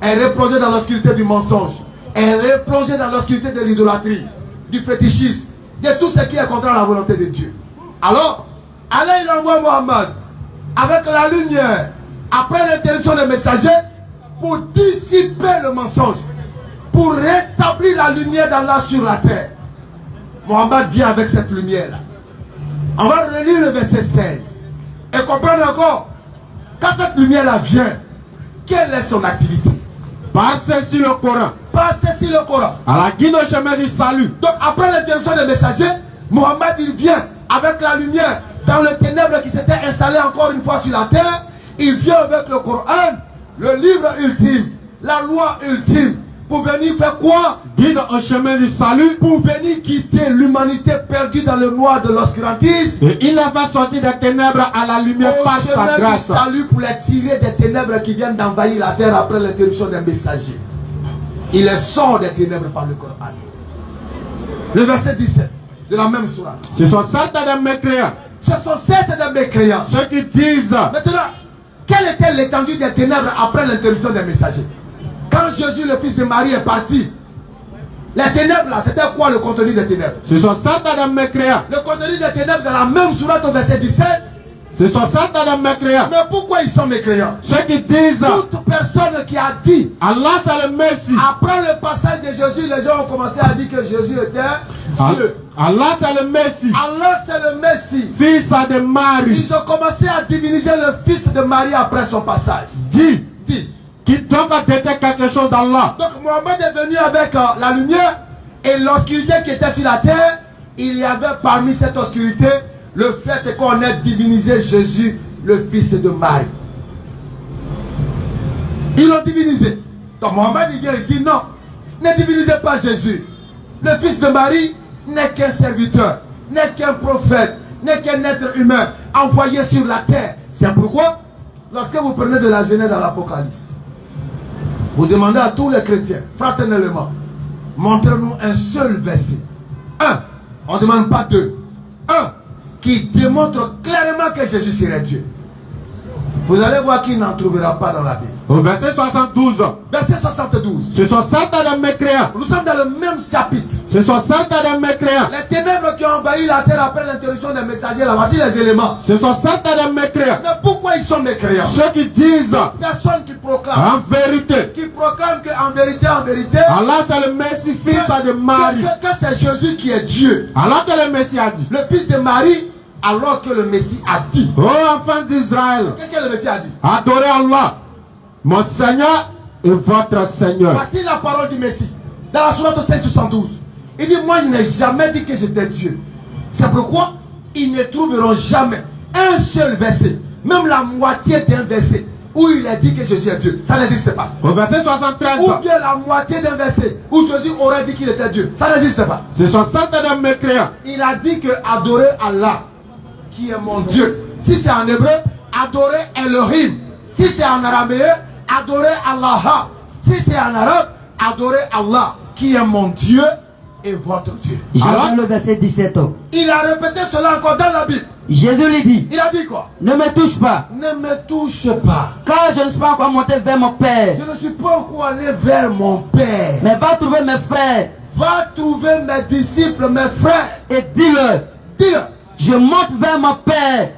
est replongé dans l'obscurité du mensonge, est replongé dans l'obscurité de l'idolâtrie, du fétichisme, de tout ce qui est contre la volonté de Dieu. Alors, Allah il envoie Mohammed avec la lumière, après l'interruption des messagers, pour dissiper le mensonge, pour rétablir la lumière d'Allah sur la terre. Mohammed vient avec cette lumière-là. On va relire le verset 16 et comprendre encore, quand cette lumière-là vient, quelle est son activité? Passez sur le Coran. Passer sur le Coran. À la guide au chemin du salut. Donc après l'interruption des messagers, Mohammed il vient avec la lumière dans le ténèbre qui s'était installé encore une fois sur la terre. Il vient avec le Coran, le livre ultime, la loi ultime, pour venir faire quoi? Guide au chemin du salut. Pour venir quitter l'humanité perdue dans le noir de l'obscurantisme. Et il les fait sortir des ténèbres à la lumière Au par chemin sa du grâce. salut pour les tirer des ténèbres qui viennent d'envahir la terre après l'interruption des messagers. Il les sort des ténèbres par le Coran. Le verset 17 de la même sourate. Ce sont certains des mécréants. Ce sont certes des mécréants. Ceux qui disent. Maintenant, quelle était l'étendue des ténèbres après l'interruption des messagers? Quand Jésus, le fils de Marie, est parti, les ténèbres là, c'était quoi le contenu des ténèbres? Ce sont certains des mécréants. Le contenu des ténèbres dans la même sourate au verset 17. Ce sont certains des mécréants. Mais pourquoi ils sont mécréants? Ceux qui disent. Toute personne personne qui a dit. Allah c'est le Messie. Après le passage de Jésus, les gens ont commencé à dire que Jésus était Dieu. Allah c'est le Messie. Allah c'est le Messie. Fils de Marie. Ils ont commencé à diviniser le fils de Marie après son passage. Dit. Qui donc a détecté quelque chose d'Allah. Donc Mohammed est venu avec la lumière et l'obscurité qui était sur la terre. Il y avait parmi cette obscurité le fait qu'on ait divinisé Jésus, le fils de Marie. Ils l'ont divinisé. Donc Mohammed il vient et dit non, ne divinisez pas Jésus. Le fils de Marie n'est qu'un serviteur, n'est qu'un prophète, n'est qu'un être humain envoyé sur la terre. C'est pourquoi, lorsque vous prenez de la Genèse à l'Apocalypse, vous demandez à tous les chrétiens, fraternellement, montrez-nous un seul verset. Un, on ne demande pas deux. Un, qui démontre clairement que Jésus serait Dieu. Vous allez voir qu'il n'en trouvera pas dans la Bible. Au verset 72. Verset 72. Ce sont certains des mécréants. Nous sommes dans le même chapitre. Ce sont certains des mécréants. Les ténèbres qui ont envahi la terre après l'interruption des messagers, là, voici les éléments. Ce sont certains des mécréants. Mais pourquoi ils sont mécréants? Ceux qui disent Personne qui proclame. en vérité. Qui proclame qu'en vérité, Allah c'est le Messie, fils de Marie. Que c'est Jésus qui est Dieu. Alors que le Messie a dit. Le fils de Marie, alors que le Messie a dit. Oh enfants d'Israël. Qu'est-ce que le Messie a dit? Adorez Allah, mon Seigneur et votre Seigneur. Voici la parole du Messie. Dans la sourate 572. Il dit, moi je n'ai jamais dit que j'étais Dieu. C'est pourquoi ils ne trouveront jamais un seul verset, même la moitié d'un verset, où il a dit que Jésus est Dieu. Ça n'existe pas. Au verset 73. Ou bien la moitié d'un verset, où Jésus aurait dit qu'il était Dieu. Ça n'existe pas. Ce sont certains mécréants. Il a dit que adorer Allah, qui est mon Dieu. Si c'est en hébreu, adorer Elohim. Si c'est en araméen, adorer Allah. Si c'est en arabe, adorer Allah, qui est mon Dieu et votre Dieu. Alors le verset 17. Il a répété cela encore dans la Bible. Jésus lui dit, il a dit quoi? Ne me touche pas. Ne me touche pas. Car je ne suis pas encore monté vers mon Père. Je ne suis pas encore allé vers mon Père. Mais va trouver mes frères. Va trouver mes disciples, mes frères. Et dis-leur. Dis-leur. Je monte vers mon Père.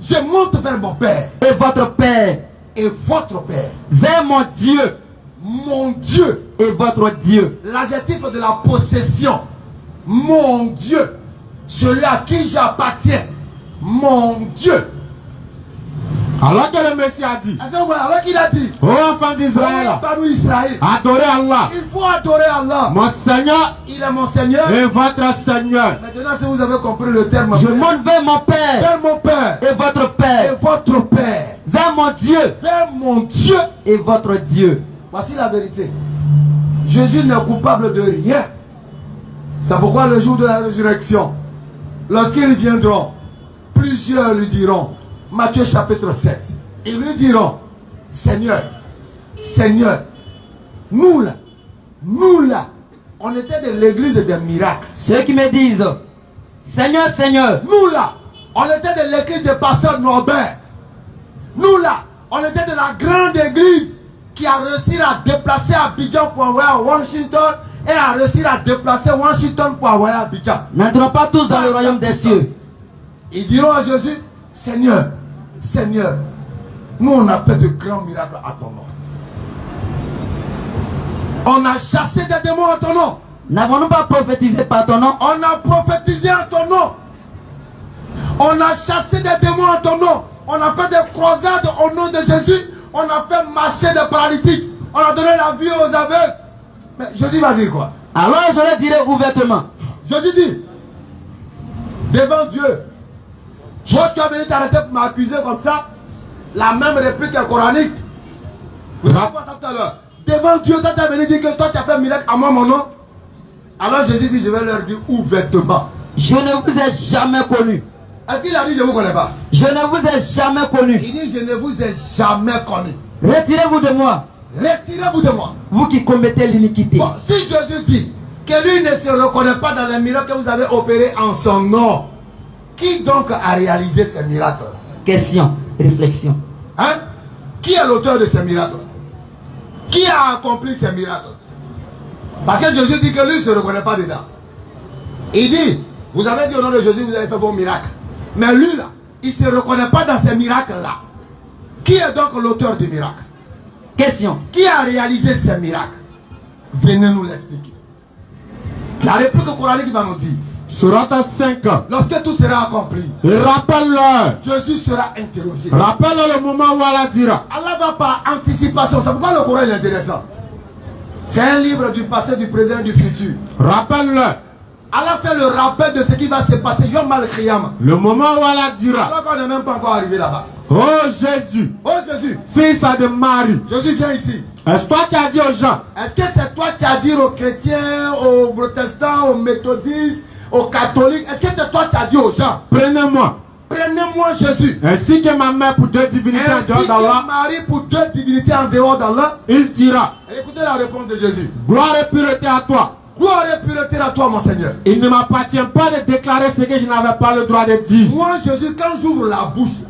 Je monte vers mon Père. Et votre Père. Et votre Père. Vers mon Dieu. Mon Dieu. Et votre Dieu. L'adjectif de la possession. Mon Dieu. Celui à qui j'appartiens. Mon Dieu. Alors que le Messie a dit. Alors qu'il a dit. Oh enfants d'Israël. Adorez Allah. Il faut adorer Allah. Mon Seigneur. Il est mon Seigneur. Et votre Seigneur. Maintenant si vous avez compris le terme. Je monte vers mon Père. Vers mon Père. Et votre Père. Et votre Père. Vers mon Dieu. Vers mon Dieu. Et votre Dieu. Voici la vérité. Jésus n'est coupable de rien. C'est pourquoi le jour de la résurrection, lorsqu'ils viendront, plusieurs lui diront, Matthieu chapitre 7, ils lui diront, Seigneur, Seigneur, nous là, on était de l'église des miracles. Ceux qui me disent, Seigneur, Seigneur, nous là, on était de l'église de pasteur Norbert. Nous là, on était de la grande église qui a réussi à déplacer Abidjan pour envoyer à Washington et a réussi à déplacer Washington pour envoyer à Abidjan. N'entrons pas tous dans le royaume des cieux. Ils diront à Jésus, Seigneur, Seigneur, nous on a fait de grands miracles à ton nom. On a chassé des démons à ton nom. N'avons-nous pas prophétisé par ton nom? On a prophétisé à ton nom. On a chassé des démons à ton nom. On a fait des croisades au nom de Jésus. On a fait marcher des paralytiques. On a donné la vie aux aveugles. Mais Jésus va dire quoi? Alors je le dirai ouvertement. Jésus dit, devant Dieu, toi tu as venu t'arrêter pour m'accuser comme ça. La même réplique est coranique. Vous avez pas ça tout à l'heure. Devant Dieu, toi tu as venu dire que toi tu as fait un miracle à moi mon nom. Alors Jésus dit, je vais leur dire ouvertement. Je ne vous ai jamais connu. Est-ce qu'il a dit je ne vous connais pas? Je ne vous ai jamais connu. Il dit je ne vous ai jamais connu. Retirez-vous de moi. Retirez-vous de moi. Vous qui commettez l'iniquité. Bon, si Jésus dit que lui ne se reconnaît pas dans les miracles que vous avez opérés en son nom, qui donc a réalisé ces miracles? Question, réflexion. Hein? Qui est l'auteur de ces miracles? Qui a accompli ces miracles? Parce que Jésus dit que lui ne se reconnaît pas dedans. Il dit, vous avez dit au nom de Jésus, vous avez fait vos miracles. Mais lui là, il ne se reconnaît pas dans ces miracles-là. Qui est donc l'auteur du miracle? Question. Qui a réalisé ces miracles? Venez nous l'expliquer. La réplique coranique va nous dire. Surat 5. Lorsque tout sera accompli, Rappelle-le. Jésus sera interrogé. Rappelle-le le moment où Allah dira. Allah va par anticipation. C'est pourquoi le Coran est intéressant. C'est un livre du passé, du présent et du futur. Rappelle-le. Allah fait le rappel de ce qui va se passer. Yom al-Qiyamah. Le moment où Allah dira. Alors qu'on n'est même pas encore arrivé là-bas. Oh Jésus. Oh Jésus. Fils de Marie. Jésus vient ici. Est-ce toi qui as dit aux gens? Est-ce que c'est toi qui as dit aux chrétiens, aux protestants, aux méthodistes, aux catholiques? Est-ce que c'est toi qui as dit aux gens? Prenez-moi. Prenez-moi Jésus. Ainsi que ma mère pour deux divinités en Ainsi dehors que d'Allah. Marie pour deux divinités en dehors d'Allah. Il dira. Écoutez la réponse de Jésus. Gloire et pureté à toi. Gloire et pureté à toi, mon Seigneur. Il ne m'appartient pas de déclarer ce que je n'avais pas le droit de dire. Moi, Jésus, quand j'ouvre la bouche,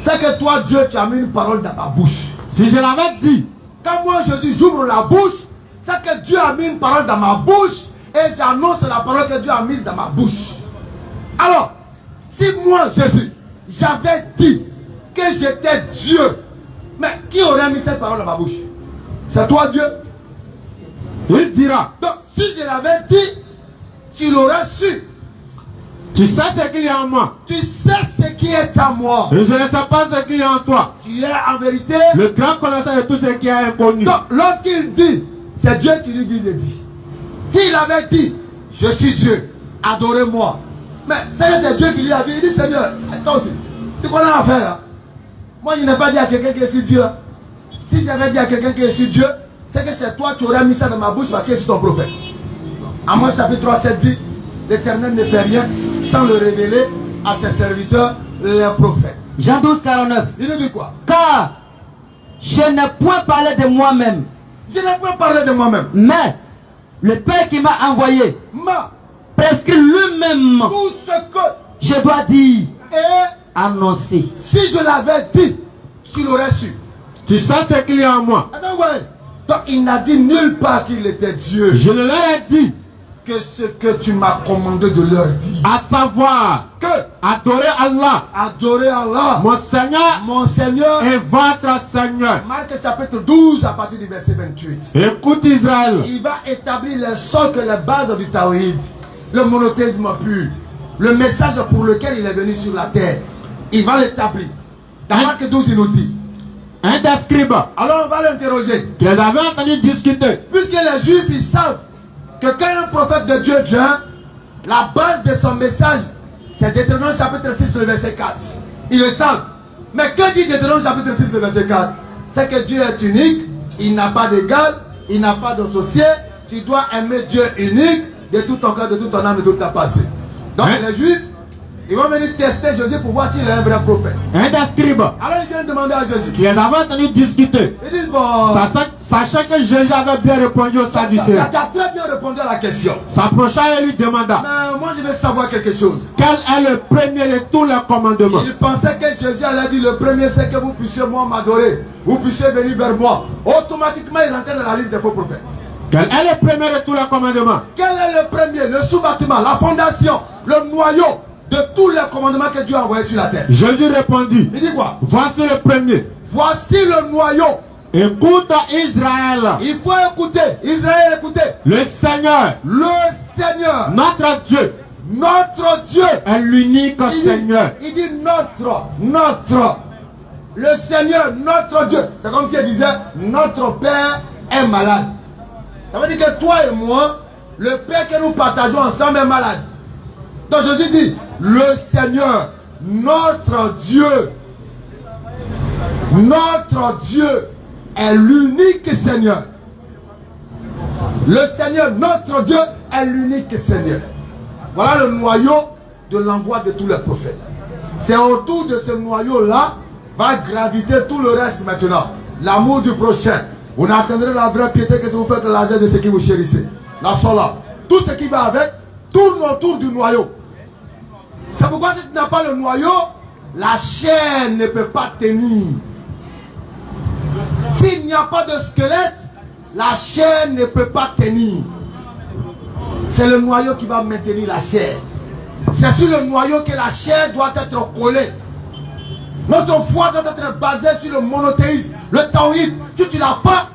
c'est que toi, Dieu, tu as mis une parole dans ma bouche. Si je l'avais dit, quand moi, Jésus, j'ouvre la bouche, c'est que Dieu a mis une parole dans ma bouche et j'annonce la parole que Dieu a mise dans ma bouche. Alors, si moi, Jésus, j'avais dit que j'étais Dieu, mais qui aurait mis cette parole dans ma bouche? C'est toi, Dieu. il dira. Donc, si je l'avais dit, tu l'aurais su. Tu sais ce qu'il y a en moi. Tu sais ce qui est à moi. Et je ne sais pas ce qu'il y a en toi. Tu es en vérité le grand connaisseur de tout ce qui est inconnu. Donc, lorsqu'il dit, c'est Dieu qui lui dit de dire. S'il avait dit, je suis Dieu, adorez-moi. Mais c'est Dieu qui lui a dit, il dit, Seigneur, toi aussi, tu connais l'affaire. Hein? Moi, je n'ai pas dit à quelqu'un que je suis Dieu. Si j'avais dit à quelqu'un que je suis Dieu, c'est que c'est toi qui aurais mis ça dans ma bouche parce que je suis ton prophète. Amos chapitre 3, 7 dit, l'Éternel ne fait rien sans le révéler à ses serviteurs, les prophètes. Jean 12, 49. Il nous dit quoi? Car je n'ai point parlé de moi-même. Je n'ai point parlé de moi-même. Mais le Père qui m'a envoyé m'a prescrit lui-même tout ce que je dois dire et annoncer. Si je l'avais dit, tu l'aurais su. Tu sais ce qu'il y a en moi. Donc il n'a dit nulle part qu'il était Dieu. Je ne leur ai dit que ce que tu m'as commandé de leur dire. À savoir que adorer Allah. Adorer Allah. Mon Seigneur et votre Seigneur. Marc chapitre 12 à partir du verset 28. Écoute Israël. Il va établir les socles, les bases du Tawhid. Le monothéisme pur. Le message pour lequel il est venu sur la terre. Il va l'établir. Dans Marc 12 il nous dit. Un des scribes. Alors on va l'interroger. Qu'ils avaient entendu discuter. Puisque les Juifs ils savent que quand un prophète de Dieu vient, la base de son message, c'est Deutéronome chapitre 6, le verset 4. Ils le savent. Mais que dit Deutéronome chapitre 6, le verset 4? C'est que Dieu est unique, il n'a pas d'égal, il n'a pas d'associé. Tu dois aimer Dieu unique de tout ton cœur, de toute ton âme, de toute ta pensée. Donc les Juifs, ils vont venir tester Jésus pour voir s'il est un vrai prophète. Un des scribes. Alors ils viennent demander à Jésus. Qu'ils avaient entendu discuter. Ils disent bon. Sachant que Jésus avait bien répondu au Sadducéens. Il a très bien répondu à la question. S'approcha et lui demanda. Mais moi je veux savoir quelque chose. Quel est le premier de tous les commandements? Il pensait que Jésus allait dire le premier c'est que vous puissiez moi m'adorer. Vous puissiez venir vers moi. Automatiquement il rentrait dans la liste des faux prophètes. Quel est le premier de tous les commandements? Quel est le premier? Le sous-bâtiment, la fondation, le noyau de tous les commandements que Dieu a envoyés sur la terre. Jésus répondit. Il dit quoi? Voici le premier. Voici le noyau. Écoute Israël. Il faut écouter. Israël, écoutez. Le Seigneur. Le Seigneur. Notre Dieu. Notre Dieu. Est l'unique Seigneur. Il dit notre. Le Seigneur, notre Dieu. C'est comme si il disait notre Père est malade. Ça veut dire que toi et moi, le Père que nous partageons ensemble est malade. Donc Jésus dit, le Seigneur, notre Dieu est l'unique Seigneur. Le Seigneur, notre Dieu, est l'unique Seigneur. Voilà le noyau de l'envoi de tous les prophètes. C'est autour de ce noyau-là va graviter tout le reste maintenant. L'amour du prochain. Vous n'atteindrez la vraie piété que si vous faites l'argent de ce qui vous chérissez. La sola. Tout ce qui va avec tourne autour du noyau. C'est pourquoi si tu n'as pas le noyau, la chair ne peut pas tenir. S'il n'y a pas de squelette, la chair ne peut pas tenir. C'est le noyau qui va maintenir la chair. C'est sur le noyau que la chair doit être collée. Notre foi doit être basée sur le monothéisme, le tawhid. Si tu l'as pas,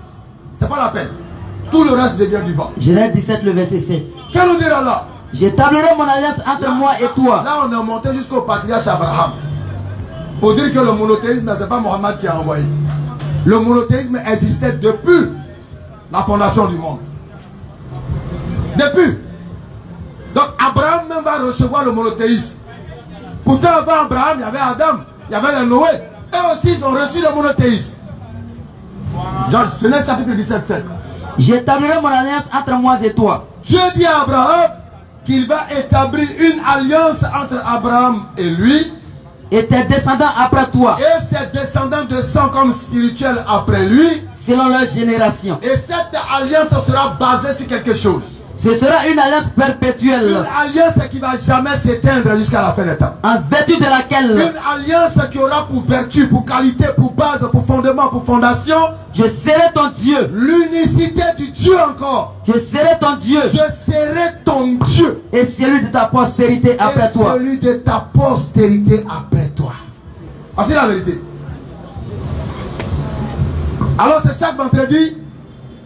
c'est pas la peine. Tout le reste devient du vent. Genèse 17, le verset 7. Quel nous dit là? J'établirai mon alliance entre moi et toi. Là, on est monté jusqu'au patriarche Abraham. Pour dire que le monothéisme, ce n'est pas Mohammed qui a envoyé. Le monothéisme existait depuis la fondation du monde. Depuis. Donc Abraham même va recevoir le monothéisme. Pourtant avant Abraham, il y avait Adam, il y avait le Noé. Eux aussi, ils ont reçu le monothéisme. Genèse chapitre 17, 7. J'établirai mon alliance entre moi et toi. Dieu dit à Abraham qu'il va établir une alliance entre Abraham et lui. Et tes descendants après toi. Et ses descendants de sang comme spirituels après lui. Selon leur génération. Et cette alliance sera basée sur quelque chose. Ce sera une alliance perpétuelle. Une alliance qui ne va jamais s'éteindre jusqu'à la fin des temps. En vertu de laquelle. Une alliance qui aura pour vertu, pour qualité, pour base, pour fondement, pour fondation. Je serai ton Dieu. L'unicité du Dieu encore. Je serai ton Dieu. Je serai ton Dieu. Et celui de ta postérité après toi. Et celui de ta postérité après toi. Ah, c'est la vérité. Alors c'est chaque vendredi,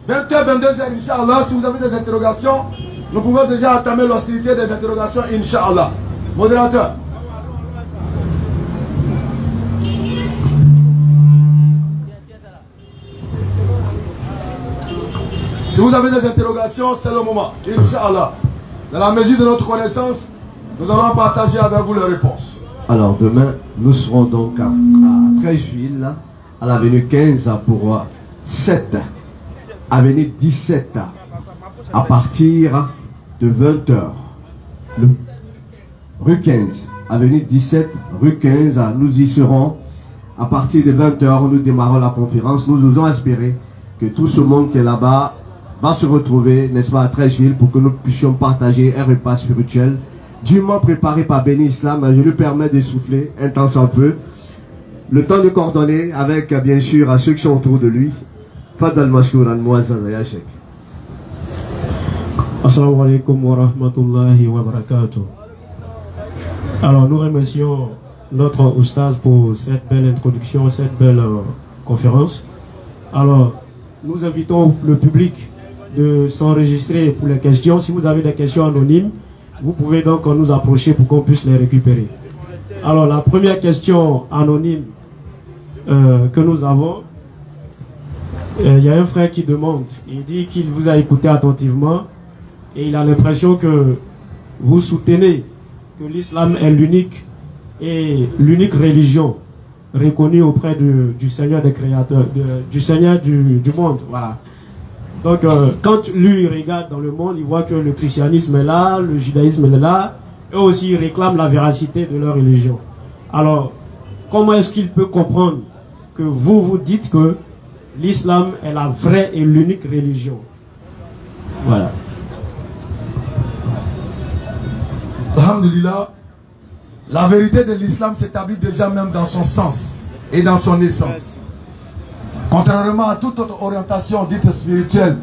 20h, 22h, Inch'Allah. Si vous avez des interrogations, nous pouvons déjà entamer l'hostilité des interrogations, Inch'Allah. Modérateur. Si vous avez des interrogations, c'est le moment. Inch'Allah. Dans la mesure de notre connaissance, nous allons partager avec vous les réponses. Alors demain, nous serons donc à Trècheville, à l'avenue 15 pour 7, avenue 17, à partir de 20h. Rue 15, avenue 17, rue 15, nous y serons. À partir de 20h, nous démarrons la conférence. Nous osons espérer que tout ce monde qui est là-bas va se retrouver, n'est-ce pas, à Trècheville pour que nous puissions partager un repas spirituel dûment préparé par Béni Islam. Je lui permets de souffler un temps sans peu. Le temps de coordonner avec, bien sûr, à ceux qui sont autour de lui. Fadal Mashkouran Mouazzaz Yashek. Assalamu alaikum wa rahmatullahi wa barakatuh. Alors, nous remercions notre oustaz pour cette belle introduction, cette belle conférence. Alors, nous invitons le public de s'enregistrer pour les questions. Si vous avez des questions anonymes, vous pouvez donc nous approcher pour qu'on puisse les récupérer. Alors, la première question anonyme que nous avons, il y a un frère qui demande, il dit qu'il vous a écouté attentivement et il a l'impression que vous soutenez que l'islam est l'unique religion reconnue auprès du Seigneur des créateurs, du Seigneur du monde. Voilà. Donc, quand lui regarde dans le monde, il voit que le christianisme est là, le judaïsme est là, eux aussi ils réclament la véracité de leur religion. Alors, comment est-ce qu'il peut comprendre que vous dites que l'islam est la vraie et l'unique religion? Voilà. Alhamdulillah, la vérité de l'islam s'établit déjà même dans son sens et dans son essence. Contrairement à toute autre orientation dite spirituelle.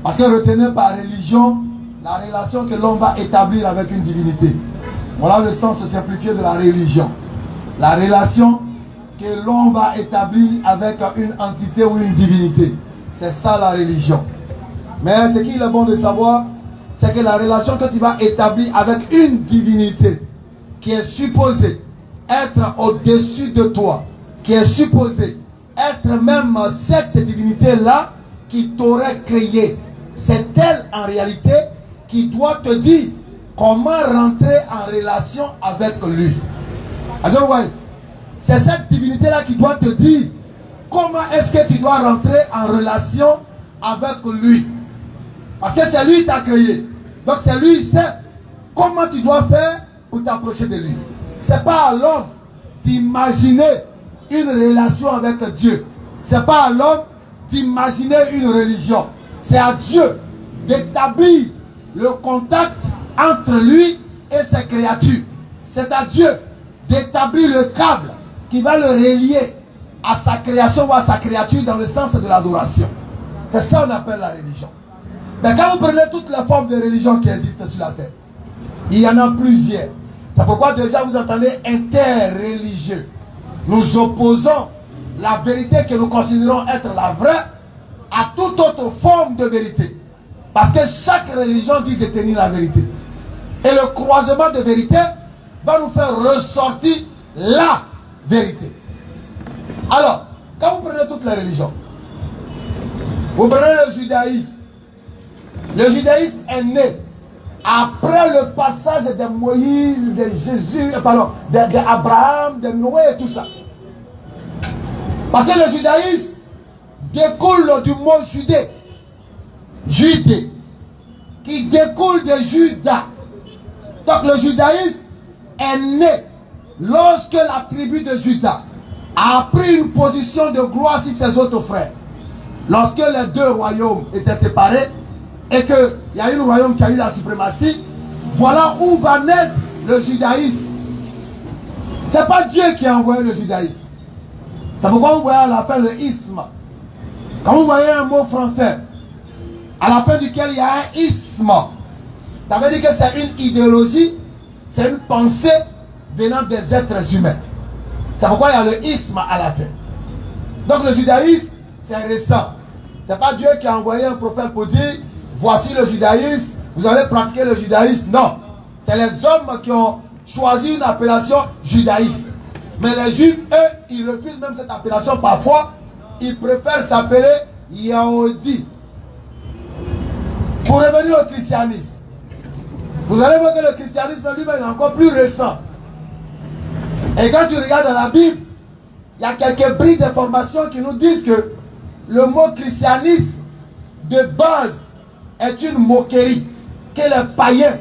Parce que retenez par religion la relation que l'homme va établir avec une divinité. Voilà le sens simplifié de la religion. La relation que l'homme va établir avec une entité ou une divinité. C'est ça la religion. Mais ce qu'il est bon de savoir, c'est que la relation que tu vas établir avec une divinité qui est supposée être au-dessus de toi, qui est supposée être même cette divinité-là qui t'aurait créé, c'est elle en réalité qui doit te dire comment rentrer en relation avec lui. C'est cette divinité-là qui doit te dire comment est-ce que tu dois rentrer en relation avec lui. Parce que c'est lui qui t'a créé. Donc c'est lui qui sait comment tu dois faire pour t'approcher de lui. C'est pas à l'homme d'imaginer une relation avec Dieu. C'est pas à l'homme d'imaginer une religion. C'est à Dieu d'établir le contact entre lui et ses créatures. C'est à Dieu d'établir le câble qui va le relier à sa création ou à sa créature dans le sens de l'adoration. C'est ça qu'on appelle la religion. Mais quand vous prenez toutes les formes de religion qui existent sur la terre, il y en a plusieurs. C'est pourquoi déjà vous entendez interreligieux. nous opposons la vérité que nous considérons être la vraie à toute autre forme de vérité. Parce que chaque religion dit détenir la vérité. Et le croisement de vérité va nous faire ressortir la vérité. Alors, quand vous prenez toutes les religions, vous prenez le judaïsme. Le judaïsme est né après le passage de Moïse, de Jésus, pardon, d'Abraham, de Noé et tout ça. Parce que le judaïsme découle du mot judée, Judée, qui découle de Juda. Donc le judaïsme est né lorsque la tribu de Juda a pris une position de gloire sur ses autres frères. Lorsque les deux royaumes étaient séparés et qu'il y a un royaume qui a eu la suprématie, voilà où va naître le judaïsme. Ce n'est pas Dieu qui a envoyé le judaïsme. C'est pourquoi vous voyez à la fin le isme. Quand vous voyez un mot français, à la fin duquel il y a un isme, ça veut dire que c'est une idéologie, c'est une pensée venant des êtres humains. C'est pourquoi il y a le isme à la fin. Donc le judaïsme, c'est récent. Ce n'est pas Dieu qui a envoyé un prophète pour dire, voici le judaïsme, vous allez pratiquer le judaïsme. Non. C'est les hommes qui ont choisi une appellation judaïsme. Mais les juifs, eux, ils refusent même cette appellation parfois. Ils préfèrent s'appeler Yahudi. Pour revenir au christianisme, vous allez voir que le christianisme lui-même est encore plus récent. Et quand tu regardes dans la Bible, il y a quelques brides d'informations qui nous disent que le mot christianisme de base est une moquerie que les païens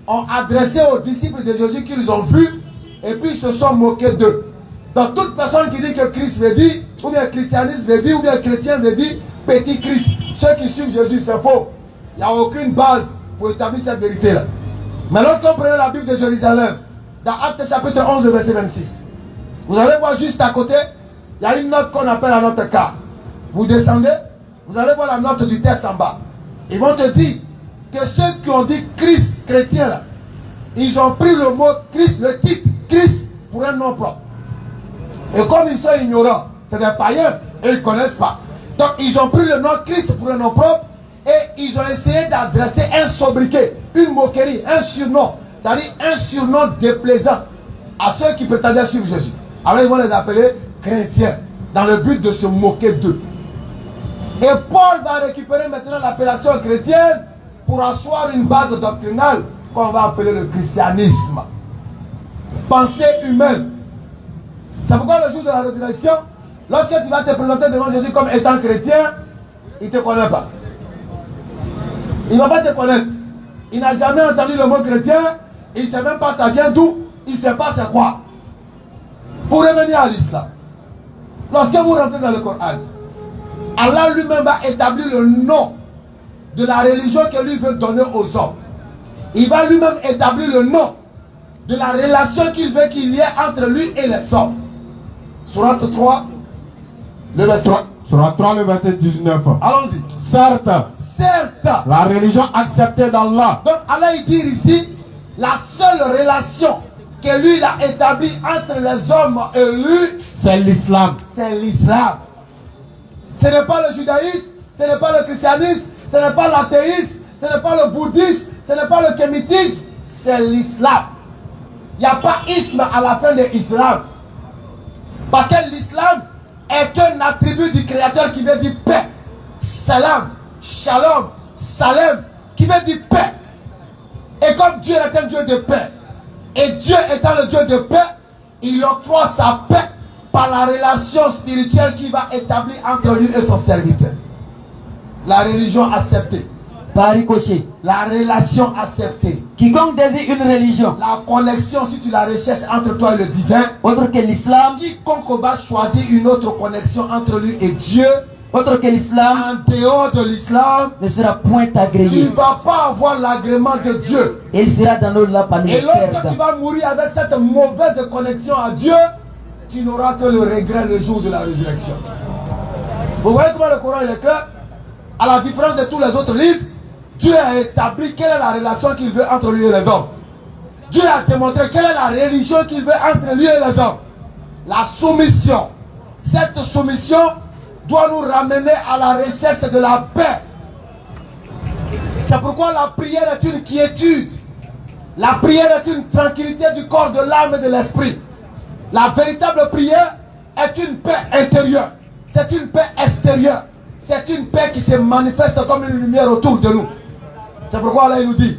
ont adressée aux disciples de Jésus qu'ils ont vus et puis ils se sont moqués d'eux. Donc toute personne qui dit que Christ veut dire, ou bien christianisme veut dire, ou bien chrétien veut dire petit Christ, ceux qui suivent Jésus, c'est faux. Il n'y a aucune base pour établir cette vérité-là. Mais lorsqu'on prenait la Bible de Jérusalem, dans Actes chapitre 11, verset 26, vous allez voir juste à côté, il y a une note qu'on appelle la note K. Vous descendez, vous allez voir la note du texte en bas. Ils vont te dire que ceux qui ont dit Christ, chrétien, là, ils ont pris le mot Christ, le titre Christ, pour un nom propre. Et comme ils sont ignorants, c'est des païens, et ils ne connaissent pas. Donc ils ont pris le nom Christ pour un nom propre, et ils ont essayé d'adresser un sobriquet, une moquerie, un surnom, c'est-à-dire un surnom déplaisant à ceux qui prétendaient suivre Jésus. Alors ils vont les appeler chrétiens, dans le but de se moquer d'eux. Et Paul va récupérer maintenant l'appellation chrétienne pour asseoir une base doctrinale qu'on va appeler le christianisme. Pensée humaine. C'est pourquoi le jour de la résurrection, lorsque tu vas te présenter devant Jésus comme étant chrétien, il ne te connaît pas. Il ne va pas te connaître. Il n'a jamais entendu le mot chrétien, il ne sait même pas ça vient d'où, il ne sait pas c'est quoi. Pour revenir à l'islam, lorsque vous rentrez dans le Coran, Allah lui-même va établir le nom de la religion que lui veut donner aux hommes. Il va lui-même établir le nom de la relation qu'il veut qu'il y ait entre lui et les hommes. Surat 3, le verset. Surat 3, le verset 19. Allons-y. Certes, la religion acceptée d'Allah. Donc Allah il dit ici, la seule relation que lui il a établie entre les hommes et lui, c'est l'islam. C'est l'islam. Ce n'est pas le judaïsme, ce n'est pas le christianisme, ce n'est pas l'athéisme, ce n'est pas le bouddhisme, ce n'est pas le kémitisme, c'est l'islam. Il n'y a pas isme à la fin de l'islam. Parce que l'islam est un attribut du Créateur qui veut dire paix, salam, shalom, salem, qui veut dire paix. Et comme Dieu est un Dieu de paix, et Dieu étant le Dieu de paix, il octroie sa paix par la relation spirituelle qu'il va établir entre lui et son serviteur. La religion acceptée. Par ricochet. La relation acceptée. Quiconque désire une religion, la connexion, si tu la recherches entre toi et le divin, autre que l'islam, quiconque va choisir une autre connexion entre lui et Dieu, autre que l'islam, en dehors de l'islam, ne sera point agréé. Il ne va pas avoir l'agrément de Dieu. Et il sera dans l'eau parmi les Et lorsque tu vas mourir avec cette mauvaise connexion à Dieu, tu n'auras que le regret le jour de la résurrection. Vous voyez comment le Coran est clair? À la différence de tous les autres livres, Dieu a établi quelle est la relation qu'il veut entre lui et les hommes. Dieu a démontré quelle est la religion qu'il veut entre lui et les hommes. la soumission. Cette soumission doit nous ramener à la recherche de la paix. C'est pourquoi la prière est une quiétude. La prière est une tranquillité du corps, de l'âme et de l'esprit. La véritable prière est une paix intérieure. C'est une paix extérieure. C'est une paix qui se manifeste comme une lumière autour de nous. C'est pourquoi là il nous dit,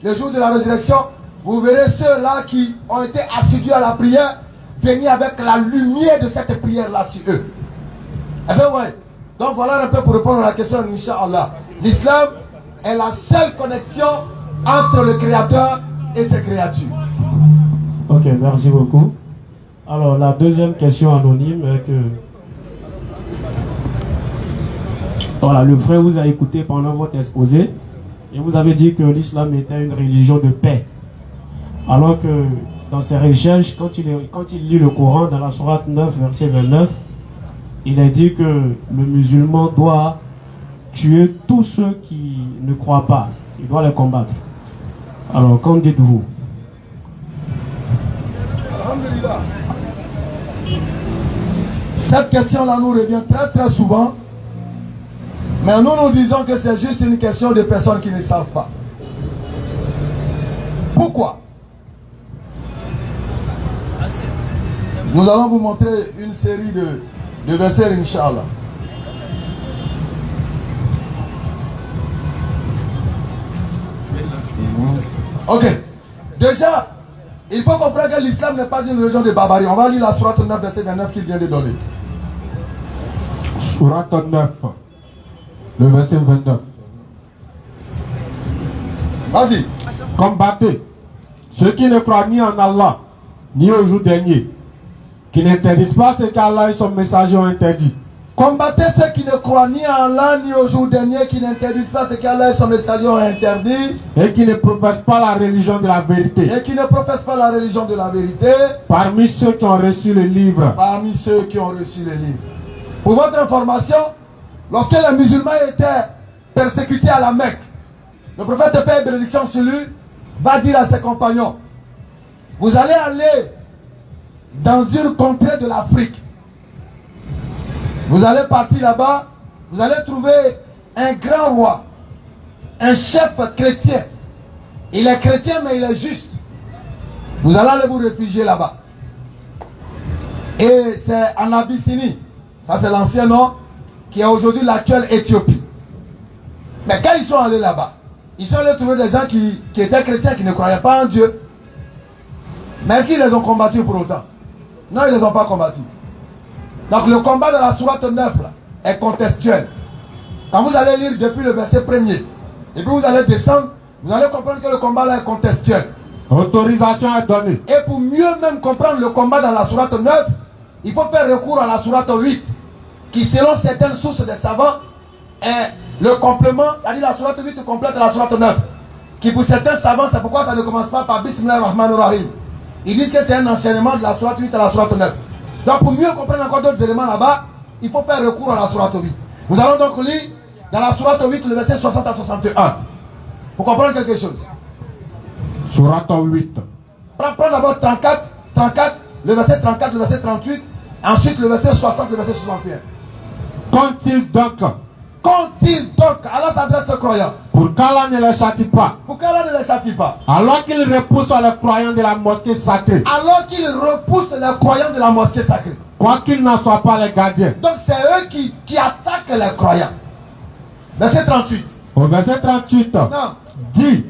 le jour de la résurrection, vous verrez ceux-là qui ont été assidus à la prière venir avec la lumière de cette prière-là sur eux. Est-ce que vous voyez? Donc voilà un peu pour répondre à la question, Inch'Allah. L'islam est la seule connexion entre le Créateur et ses créatures. Ok, merci beaucoup. Alors, la deuxième question anonyme est que... Voilà, le frère vous a écouté pendant votre exposé et vous avez dit que l'islam était une religion de paix. Alors que dans ses recherches, quand il lit le Coran dans la sourate 9, verset 29, il est dit que le musulman doit tuer tous ceux qui ne croient pas. Il doit les combattre. Alors, qu'en dites-vous? Alhamdulillah. Cette question-là nous revient très très souvent. Mais nous disons que c'est juste une question de personnes qui ne savent pas. Pourquoi? Nous allons vous montrer une série de versets, Inch'Allah. Ok. Déjà, il faut comprendre que l'islam n'est pas une religion de barbarie. On va lire la sourate 9, verset 29 qu'il vient de donner. Sourate 9, le verset 29. Vas-y. Combattez ceux qui ne croient ni en Allah, ni au jour dernier, qui n'interdisent pas ce qu'Allah et son messager ont interdit. Combattez ceux qui ne croient ni en Allah ni au jour dernier, qui n'interdisent pas ce qu'Allah et son messager ont interdit. Et qui ne professent pas la religion de la vérité. Et qui ne professent pas la religion de la vérité. Parmi ceux qui ont reçu le livre. Parmi ceux qui ont reçu le livre. Pour votre information, lorsque les musulmans étaient persécutés à la Mecque, le prophète de paix et bénédiction sur lui va dire à ses compagnons, vous allez aller dans une contrée de l'Afrique. Vous allez partir là-bas, vous allez trouver un grand roi, un chef chrétien. Il est chrétien mais il est juste. Vous allez aller vous réfugier là-bas. Et c'est en Abyssinie, ça c'est l'ancien nom, qui est aujourd'hui l'actuelle Éthiopie. Mais quand ils sont allés là-bas, ils sont allés trouver des gens qui étaient chrétiens, qui ne croyaient pas en Dieu. Mais est-ce qu'ils les ont combattus pour autant? Non, ils ne les ont pas combattus. Donc le combat de la sourate 9 là, est contextuel. Quand vous allez lire depuis le verset 1er, et puis vous allez descendre, vous allez comprendre que le combat là est contextuel. Autorisation est donnée. Et pour mieux même comprendre le combat dans la sourate 9, il faut faire recours à la sourate 8, qui selon certaines sources des savants est le complément, c'est-à-dire la sourate 8 complète la sourate 9. Qui pour certains savants, c'est pourquoi ça ne commence pas par Bismillah ar-Rahman ar-Rahim. Ils disent que c'est un enchaînement de la sourate 8 à la sourate 9. Donc pour mieux comprendre encore d'autres éléments là-bas, il faut faire recours à la sourate 8. Nous allons donc lire dans la sourate 8 le verset 60 à 61. Pour comprendre quelque chose. Sourate 8. Prends d'abord 34, le verset 34, le verset 38, ensuite le verset 60, le verset 61. Qu'ont-ils donc? Qu'ont-ils donc? Allah s'adresse aux croyants. Pour qu'Allah ne les châtie pas. Pour qu'Allah ne les châtie pas. Alors qu'ils repoussent les croyants de la mosquée sacrée. Alors qu'ils repoussent les croyants de la mosquée sacrée. Quoi qu'ils n'en soient pas les gardiens. Donc c'est eux qui attaquent les croyants. Verset 38. Au verset 38. Non. Dis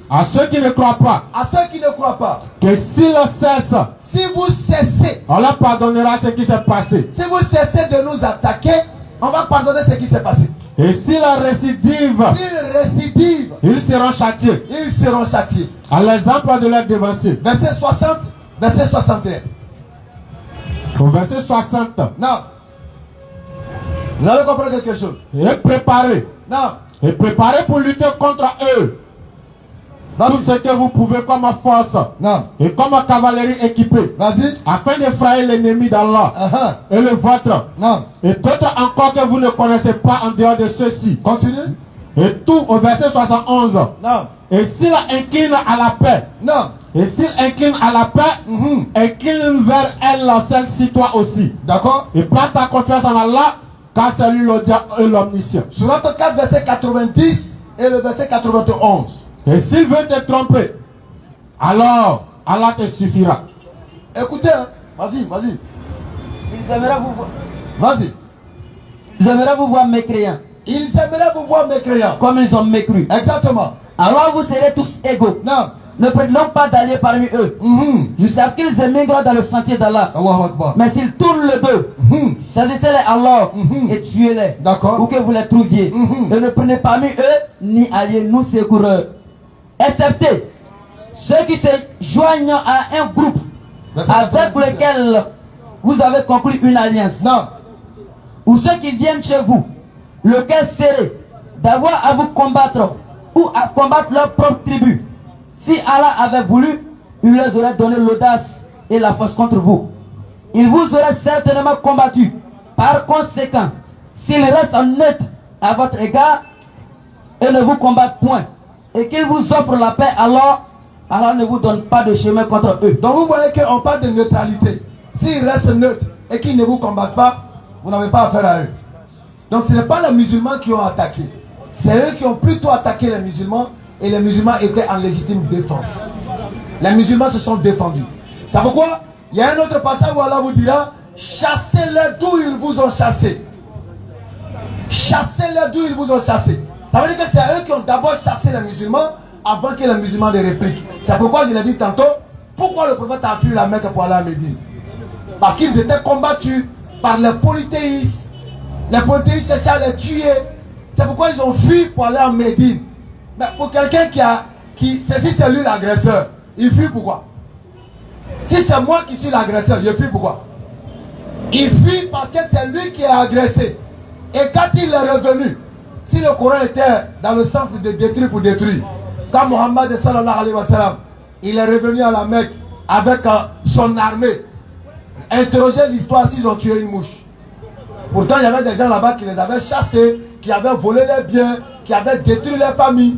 à ceux qui ne croient pas. À ceux qui ne croient pas. Que s'ils cessent. Si vous cessez. On leur pardonnera ce qui s'est passé. Si vous cessez de nous attaquer, on va pardonner ce qui s'est passé. Et s'ils récidivent. S'ils récidivent. Ils seront châtiés. Ils seront châtiés. À l'exemple de leurs devanciers. Verset 60, verset 61. Au verset 60. Non. Vous allez comprendre quelque chose. Et préparez. Non. Et préparez pour lutter contre eux. Tout ce que vous pouvez comme force. Non. Et comme cavalerie équipée. Vas-y. Afin d'effrayer l'ennemi d'Allah. Et le vôtre. Non. Et d'autres encore que vous ne connaissez pas en dehors de ceux-ci. Continue. Et tout au verset 71. Non. Et s'il incline à la paix. Non. Et s'il incline à la paix, incline vers elle celle-ci toi aussi. D'accord? Et place ta confiance en Allah, car c'est lui l'audience et l'omniscient. Sourate 4, verset 90 et le verset 91. Et s'il veut te tromper, alors Allah te suffira. Écoutez, hein. Vas-y. Ils aimeraient vous voir. Vas-y. Ils aimeraient vous voir mécréants. Ils aimeraient vous voir mécréants. Comme ils ont mécru. Exactement. Alors vous serez tous égaux. Non. Ne prenons pas d'alliés parmi eux. Jusqu'à ce qu'ils émigrent dans le sentier d'Allah. Allahu Akbar. Mais s'ils tournent le dos, saisissez-les alors et tuez-les. D'accord. Où que vous les trouviez. Et ne prenez parmi eux ni alliés, ni secoureurs. Excepté ceux qui se joignent à un groupe avec lequel vous avez conclu une alliance. Non. Ou ceux qui viennent chez vous, le cœur serré, d'avoir à vous combattre ou à combattre leur propre tribu. Si Allah avait voulu, il leur aurait donné l'audace et la force contre vous. Il vous aurait certainement combattu. Par conséquent, s'ils restent en neutre à votre égard et ne vous combattent point, et qu'ils vous offrent la paix, alors Allah ne vous donne pas de chemin contre eux. Donc vous voyez qu'on parle de neutralité. S'ils restent neutres et qu'ils ne vous combattent pas, vous n'avez pas affaire à eux. Donc ce n'est pas les musulmans qui ont attaqué. C'est eux qui ont plutôt attaqué les musulmans et les musulmans étaient en légitime défense. Les musulmans se sont défendus. C'est pourquoi il y a un autre passage où Allah vous dira: chassez-les d'où ils vous ont chassé. Chassez-les d'où ils vous ont chassé. Ça veut dire que c'est eux qui ont d'abord chassé les musulmans avant que les musulmans les répliquent. C'est pourquoi je l'ai dit tantôt, pourquoi le prophète a fui la Mecque pour aller à Médine? Parce qu'ils étaient combattus par les polythéistes. Les polythéistes cherchaient à les tuer. C'est pourquoi ils ont fui pour aller en Médine. Mais pour quelqu'un si c'est lui l'agresseur, il fuit pourquoi? Si c'est moi qui suis l'agresseur, je fuis pourquoi? Il fuit parce que c'est lui qui est agressé. Et quand il est revenu, si le Coran était dans le sens de détruire pour détruire, quand Mohammed sallallahu alayhi wa sallam, il est revenu à la Mecque avec son armée, interroger l'histoire s'ils ont tué une mouche. Pourtant, il y avait des gens là-bas qui les avaient chassés, qui avaient volé les biens, qui avaient détruit les familles.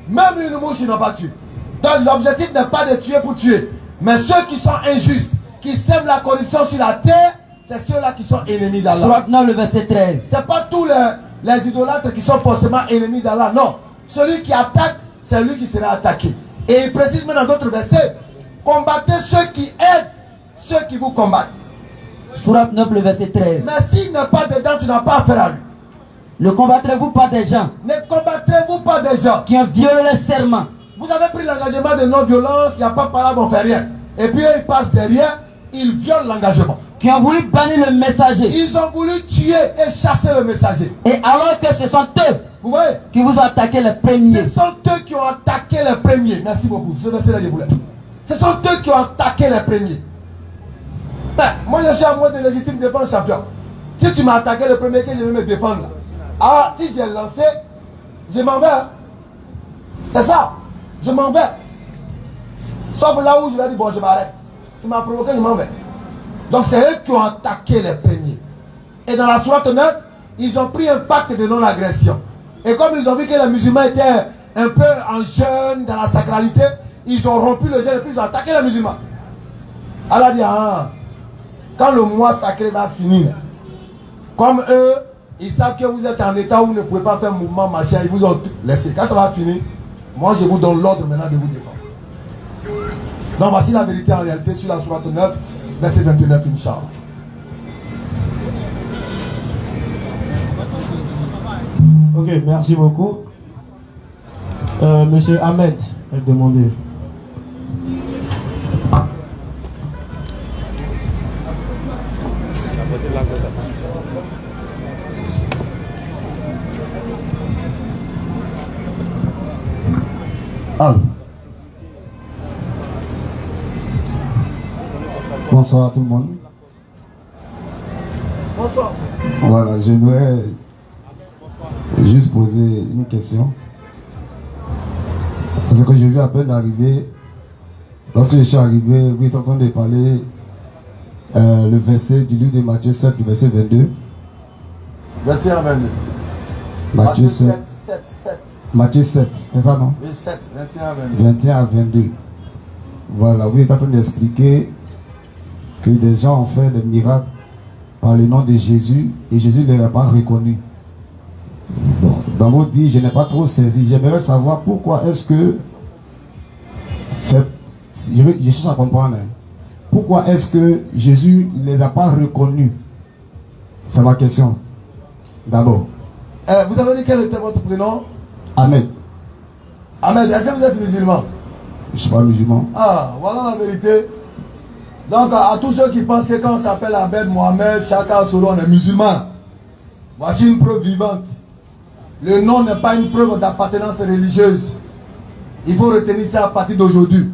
Même une mouche, ils n'ont pas tué. Donc l'objectif n'est pas de tuer pour tuer. Mais ceux qui sont injustes, qui sèment la corruption sur la terre, c'est ceux-là qui sont ennemis d'Allah. Surat 9, le verset 13. Ce n'est pas tous les idolâtres qui sont forcément ennemis d'Allah. Non. Celui qui attaque, c'est lui qui sera attaqué. Et il précise même dans d'autres versets: combattez ceux qui aident ceux qui vous combattent. Surat 9, le verset 13. Mais s'il n'est pas dedans, tu n'as pas affaire à lui. Ne combattrez-vous pas des gens Ne combattrez-vous pas des gens qui ont violé les serments? Vous avez pris l'engagement de non-violence, il n'y a pas parlé, on ne fait rien. Et puis ils passent derrière, ils violent l'engagement. Qui ont voulu bannir le messager. Ils ont voulu tuer et chasser le messager. Et alors que ce sont eux Vous voyez, qui vous ont attaqué les premiers. ce sont eux qui ont attaqué les premiers. Merci beaucoup. Ce verset-là, je voulais. Ce sont eux qui ont attaqué les premiers. Ben, moi, je suis à moi de légitime défense, champion. Si tu m'as attaqué le premier, que je vais me défendre. Ah, si j'ai lancé, je m'en vais. C'est ça. Je m'en vais. Sauf là où je vais dire, bon, je m'arrête. Tu m'as provoqué, je m'en vais. Donc c'est eux qui ont attaqué les premiers. Et dans la sourate 9, ils ont pris un pacte de non-agression. Et comme ils ont vu que les musulmans étaient un peu en jeûne dans la sacralité, ils ont rompu le jeûne et puis ils ont attaqué les musulmans. Allah dit, ah, quand le mois sacré va finir, comme eux, ils savent que vous êtes en état où vous ne pouvez pas faire un mouvement, machin, ils vous ont laissé. Quand ça va finir, moi je vous donne l'ordre maintenant de vous défendre. Donc voici la vérité en réalité sur la sourate 9, verset 29, Inch'Allah. Ok, merci beaucoup. Monsieur Ahmed a demandé. Ah. Bonsoir à tout le monde. Bonsoir. Voilà, je voudrais juste poser une question. Parce que je viens à peine d'arriver. Lorsque je suis arrivé, vous êtes en train de parler le verset du livre de Matthieu 7, le verset 22. 21 à 22. Matthieu 7. 7. Matthieu 7, c'est ça non? Oui, 7, 21 à 22. 21 à 22. Voilà, vous êtes en train d'expliquer que des gens ont fait des miracles par le nom de Jésus et Jésus ne les a pas reconnus. Bon, dans vos dits, je n'ai pas trop saisi. J'aimerais savoir pourquoi est-ce que je cherche à comprendre. Pourquoi est-ce que Jésus ne les a pas reconnus? C'est ma question. D'abord. Vous avez dit quel était votre prénom? Ahmed. Ahmed, est-ce que vous êtes musulman? Je ne suis pas musulman. Ah, voilà la vérité. Donc, à tous ceux qui pensent que quand on s'appelle Ahmed, Mohamed, Chaka, Solo, on est musulman. Voici une preuve vivante. Le nom n'est pas une preuve d'appartenance religieuse. Il faut retenir ça à partir d'aujourd'hui.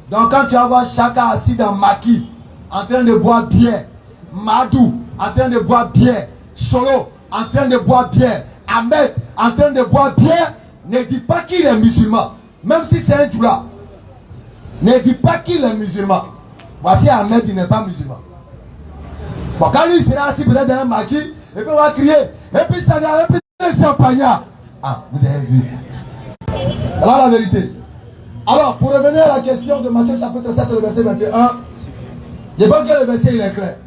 Donc, quand tu vas voir Chaka assis dans Maki, en train de boire bière, Madou, en train de boire bière, Solo, en train de boire bière, Ahmed, en train de boire bière, ne dis pas qu'il est musulman. Même si c'est un djoula. Ne dis pas qu'il est musulman. Voici Ahmed, il n'est pas musulman. Bon, quand lui sera assis peut-être dans un maquis, et puis on va crier, et puis ça va, et puis le champagnat. Ah, vous avez vu. Voilà la vérité. Alors, pour revenir à la question de Matthieu chapitre 7, le verset 21, je pense que le verset il est clair.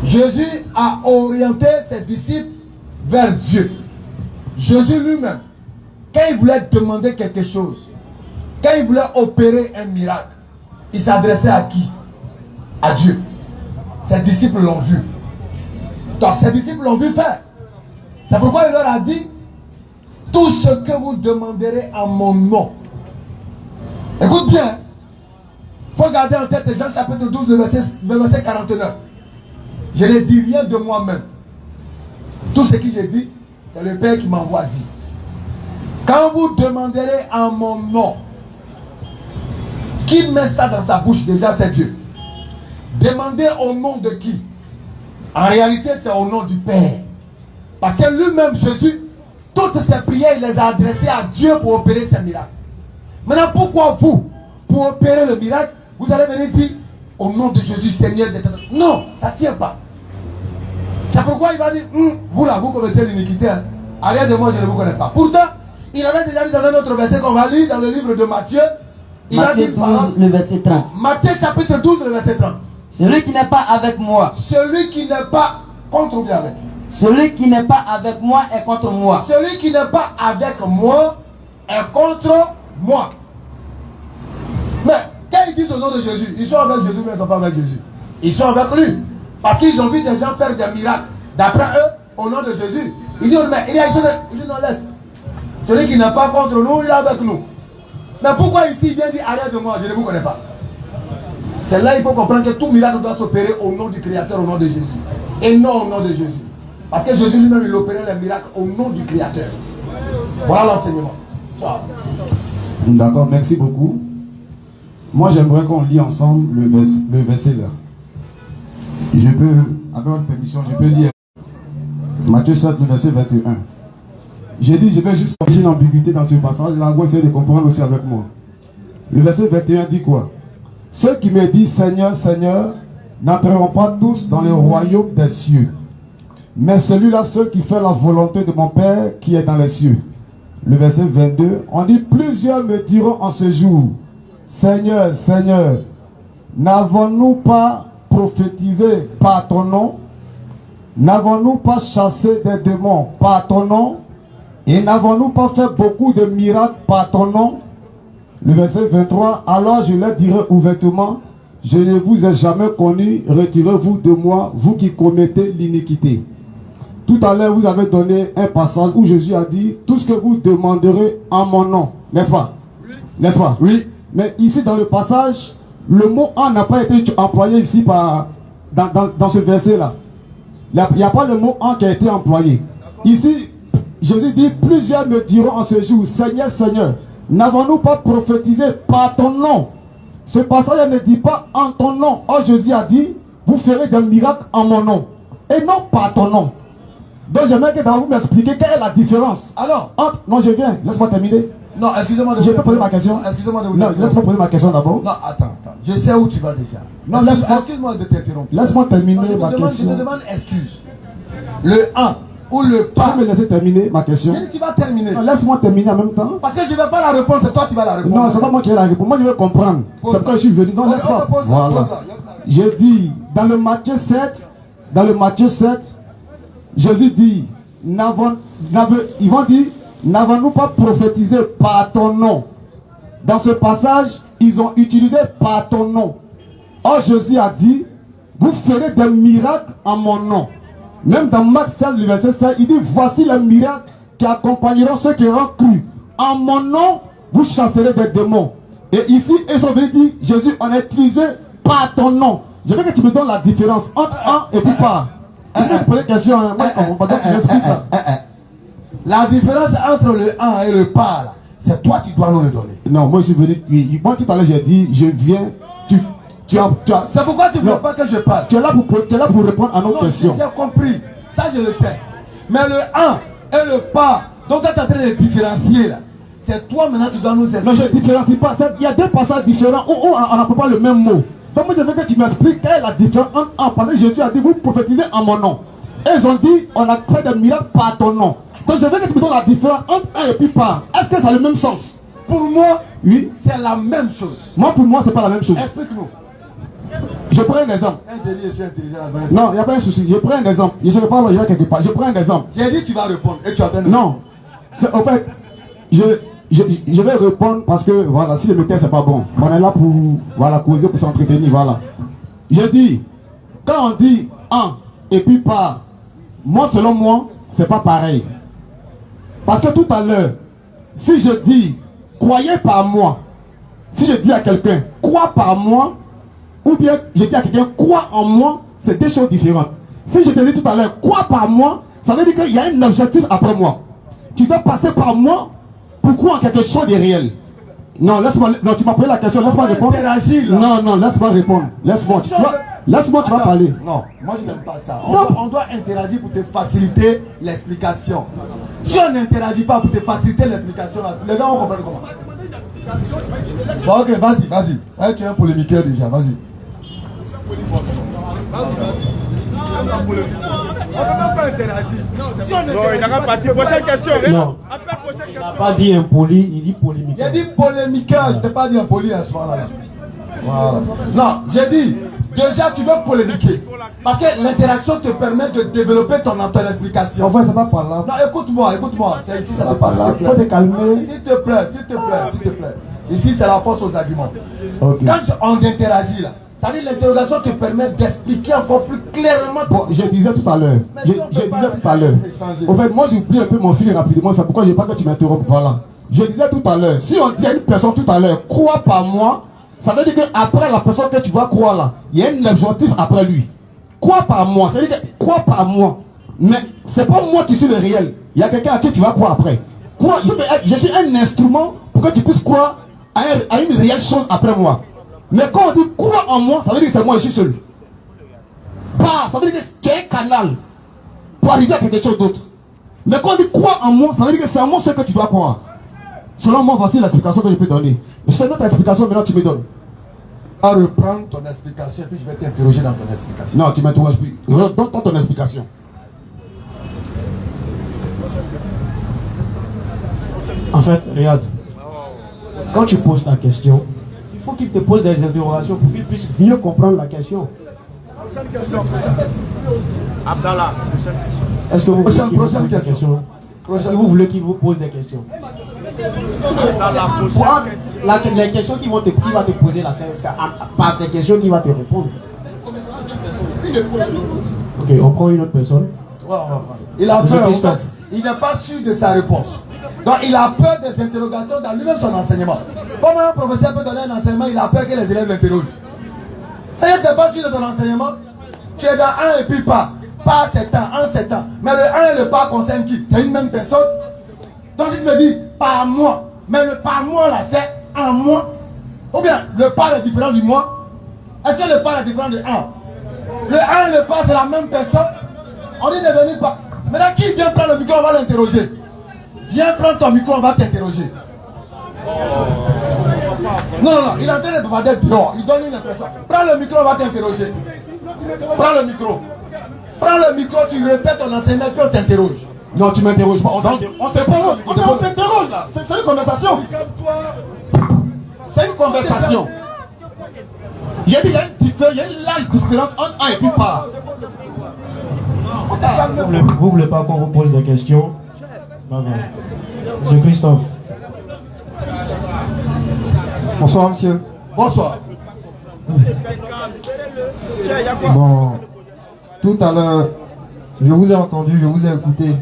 Jésus a orienté ses disciples vers Dieu. Jésus lui-même, quand il voulait demander quelque chose, quand il voulait opérer un miracle, il s'adressait à qui? À Dieu. Ses disciples l'ont vu. Donc ses disciples l'ont vu faire. C'est pourquoi il leur a dit, tout ce que vous demanderez en mon nom. Écoute bien. Il faut garder en tête Jean chapitre 12, le verset 49. Je ne dis rien de moi-même. Tout ce que j'ai dit, c'est le Père qui m'envoie dit. Quand vous demanderez en mon nom, qui met ça dans sa bouche déjà, c'est Dieu. Demandez au nom de qui? En réalité, c'est au nom du Père. Parce que lui-même, Jésus, toutes ses prières, il les a adressées à Dieu pour opérer ces miracles. Maintenant, pourquoi vous, pour opérer le miracle, vous allez venir dire au nom de Jésus, Seigneur des... Non, ça ne tient pas. C'est pourquoi il va dire, vous là, vous commettez l'iniquité. Hein. Arrière de moi, je ne vous connais pas. Pourtant, il avait déjà dit dans un autre verset qu'on va lire dans le livre de Matthieu. Matthieu 12, le verset 30. Matthieu chapitre 12, le verset 30. Celui qui n'est pas avec moi. Celui qui n'est pas contre ou bien avec. Celui qui n'est pas avec moi est contre moi. Celui qui n'est pas avec moi est contre moi. Mais quand ils disent au nom de Jésus, ils sont avec Jésus, mais ils ne sont pas avec Jésus. Ils sont avec lui. Parce qu'ils ont vu des gens faire des miracles. D'après eux, au nom de Jésus. Ils disent, mais il dit non, laisse. Celui qui n'est pas contre nous, il est avec nous. Mais pourquoi ici il vient dire arrête de moi, je ne vous connais pas. C'est là il faut comprendre que tout miracle doit s'opérer au nom du Créateur, au nom de Jésus. Et non au nom de Jésus. Parce que Jésus lui-même il opérait les miracles au nom du Créateur. Voilà l'enseignement. D'accord, merci beaucoup. Moi j'aimerais qu'on lit ensemble le verset là. Je peux, avec votre permission, je peux lire Matthieu 7, le verset 21. J'ai dit, je vais juste corriger l'ambiguïté dans ce passage, là, vous essayez de comprendre aussi avec moi. Le verset 21 dit quoi? Ceux qui me disent Seigneur, Seigneur, n'entreront pas tous dans le royaume des cieux, mais celui-là, seul qui fait la volonté de mon Père qui est dans les cieux. Le verset 22, on dit, plusieurs me diront en ce jour, Seigneur, Seigneur, n'avons-nous pas prophétisé par ton nom? N'avons-nous pas chassé des démons par ton nom? Et n'avons-nous pas fait beaucoup de miracles par ton nom? Le verset 23, alors je leur dirai ouvertement, je ne vous ai jamais connu, retirez-vous de moi, vous qui commettez l'iniquité. Tout à l'heure, vous avez donné un passage où Jésus a dit, tout ce que vous demanderez en mon nom, n'est-ce pas? Oui. N'est-ce pas? Oui. Mais ici, dans le passage, le mot « en » n'a pas été employé ici dans ce verset-là. Il n'y a pas le mot « en » qui a été employé. Ici, Jésus dit, plusieurs me diront en ce jour, Seigneur, Seigneur, n'avons-nous pas prophétisé par ton nom? Ce passage ne dit pas en ton nom. Or, Jésus a dit, vous ferez des miracles en mon nom. Et non par ton nom. Donc, j'aimerais que vous m'expliquiez quelle est la différence. Alors, non, je viens, laisse-moi terminer. Non, excusez-moi de vous. Je peux poser ma question? Excusez-moi de vous. Non, laisse-moi poser ma question d'abord. Non, attends. Je sais où tu vas déjà. Non, excuse-moi de t'interrompre. Laisse-moi terminer ma question. Je te demande excuse. Le 1, ou le Tu pas. peux me laisser terminer ma question? J'ai dit, tu vas terminer. Non, laisse-moi terminer en même temps. Parce que je ne vais pas la répondre, c'est toi qui vas la répondre. Non, c'est pas moi qui ai la réponse. Moi, je veux comprendre. Pose. C'est pourquoi je suis venu. Non, Ok, laisse on pas. te pose, Voilà. pose-la. J'ai dit, dans le Matthieu 7, Jésus dit, ils vont dire, n'avons-nous pas prophétisé par ton nom? Dans ce passage, ils ont utilisé par ton nom. Or, Jésus a dit, vous ferez des miracles en mon nom. Même dans Marc 16, le verset 7, il dit, voici les miracles qui accompagneront ceux qui auront cru. En mon nom, vous chasserez des démons. Et ici, ils ont dit, Jésus, on a utilisé par ton nom. Je veux que tu me donnes la différence entre un et puis par. Est-ce que tu poses une question? Moi, je comprends pas, donc tu m'expliques ça. La différence entre le 1 et le pas, là, c'est toi qui dois nous le donner. Non, moi, je suis venu. Moi, tout à l'heure, j'ai dit, je viens. C'est pourquoi tu ne veux pas que je parle. Tu es là pour répondre à nos Non, questions. j'ai compris. Ça, je le sais. Mais le 1 et le pas, donc tu es en train de différencier là. C'est toi maintenant tu dois nous expliquer. Non, je ne différencie pas. Il y a deux passages différents où on n'a pas le même mot. Donc moi je veux que tu m'expliques quelle est la différence entre un. Parce que Jésus a dit, vous prophétisez en mon nom. Et ils ont dit, on a fait des miracles par ton nom. Donc je veux que tu me donnes la différence entre un et puis par. Est-ce que ça a le même sens? Pour moi, Oui. c'est la même chose. Moi, pour moi, c'est pas la même chose. Explique-nous. Je prends un exemple. Je suis intelligent. Non, il n'y a pas un souci. Je prends un exemple. Je ne vais pas aller quelque part. Je prends un exemple. J'ai dit tu vas répondre et tu as donné. Non. En fait, je vais répondre parce que, voilà, si le métier c'est pas bon, on est là pour, voilà, causer, pour s'entretenir, voilà. Je dis, quand on dit un et puis par, moi, selon moi, c'est pas pareil. Parce que tout à l'heure, si je dis, croyez par moi, si je dis à quelqu'un, crois par moi, ou bien je dis à quelqu'un, crois en moi, c'est deux choses différentes. Si je te dis tout à l'heure, crois par moi, ça veut dire qu'il y a un objectif après moi. Tu dois passer par moi pour croire en quelque chose de réel. Non, laisse-moi, non, tu m'as posé la question, laisse-moi répondre. Interagir, là. Non, non, laisse-moi répondre. Laisse-moi, tu vas parler. Non, moi je n'aime pas ça. On doit interagir pour te faciliter l'explication. Si on n'interagit pas pour te faciliter l'explication, là, les gens vont comprendre comment. Bon, ok, vas-y. Tu es un polémiqueur déjà, vas-y. On ne peut même pas interagir. Si on il n'a pas parti. Prochaine question. Non. Il n'a pas dit impoli, il dit polémique. J'ai dit polémiqueur, je ne t'ai pas dit impoli à ce moment-là. Voilà. Non, j'ai dit, déjà tu dois polémiquer. Parce que l'interaction te permet de développer ton explication. En fait, c'est pas par là. Non, écoute-moi. C'est ici, ça se passe. Il faut te calmer. S'il te plaît. Ici, c'est la force aux arguments. Ok. Quand on interagit là, ça veut dire l'interrogation te permet d'expliquer encore plus clairement. Bon, je disais tout à l'heure. En fait, moi j'oublie un peu mon fil rapidement, c'est pourquoi je n'ai pas que tu m'interrompes. Voilà. Je disais tout à l'heure, si on dit à une personne tout à l'heure, crois par moi, ça veut dire qu'après la personne que tu vas croire là, il y a un objectif après lui. Crois par moi, ça veut dire que crois par moi. Mais c'est pas moi qui suis le réel. Il y a quelqu'un à qui tu vas croire après. Je suis un instrument pour que tu puisses croire à une réelle chose après moi. Mais quand on dit crois en moi, ça veut dire que c'est moi, je suis seul. Pas, ça veut dire que tu es un canal pour arriver à quelque chose d'autre. Mais quand on dit crois en moi, ça veut dire que c'est en moi ce que tu dois croire. Selon moi, voici l'explication que je peux donner. Mais c'est notre explication, maintenant tu me donnes. Je vais reprendre ton explication et puis je vais t'interroger dans ton explication. Non, tu m'interroges plus. Donne ton explication. En fait, regarde, quand tu poses ta question, il faut qu'il te pose des interrogations pour qu'il puisse mieux comprendre la question. Abdallah. Est-ce que vous voulez qu'il vous pose Prochaine des question. questions? Est-ce que vous voulez qu'il vous pose des questions? Les questions qu'il va te poser là, c'est par ces questions qu'il va te répondre. Ok, on prend une autre personne. Il a peur, en Christophe. fait. Il n'est pas sûr de sa réponse. Donc il a peur des interrogations dans lui-même son enseignement. Comment un professeur peut donner un enseignement, il a peur que les élèves l'interrogent. Ça y est, tu n'es pas sûr de ton enseignement. Tu es dans un et puis pas. Pas 7 ans, 7 ans. Mais le 1 et le pas concerne qui? C'est une même personne. Donc si tu me dis par moi, mais le par moi là c'est en moi. Ou bien le pas est différent du moi. Est-ce que le pas est différent du 1? Le 1 et le pas c'est la même personne. On dit de venir pas. Maintenant qui vient prendre le micro, on va l'interroger. Viens prendre ton micro, on va t'interroger. Non, il est en train de bavarder dehors. Il donne une impression. Prends le micro, on va t'interroger. Prends le micro. Prends le micro, tu répètes ton enseignement, puis on t'interroge. Non, tu m'interroges pas. On s'interroge là. C'est une conversation. C'est une conversation. Il y a une large différence entre un et puis pas. Vous voulez pas qu'on vous pose des questions? Monsieur Christophe. Bonsoir, monsieur. Bonsoir. Bon, tout à l'heure, je vous ai entendu, je vous ai écouté.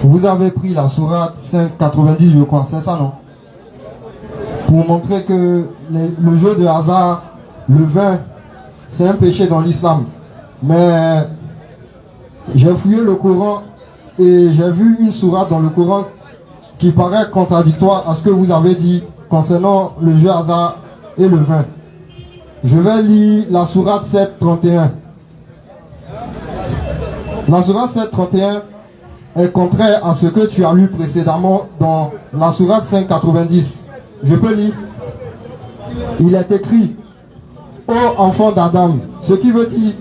Vous avez pris la sourate 590, je crois, c'est ça, non? Pour montrer que le jeu de hasard, le vin, c'est un péché dans l'islam. Mais j'ai fouillé le Coran et j'ai vu une sourate dans le Coran qui paraît contradictoire à ce que vous avez dit concernant le jeu hasard et le vin. Je vais lire la sourate 7.31. La sourate 7.31 est contraire à ce que tu as lu précédemment dans la sourate 5.90. Je peux lire. Il est écrit: ô enfants d'Adam, ce qui veut dire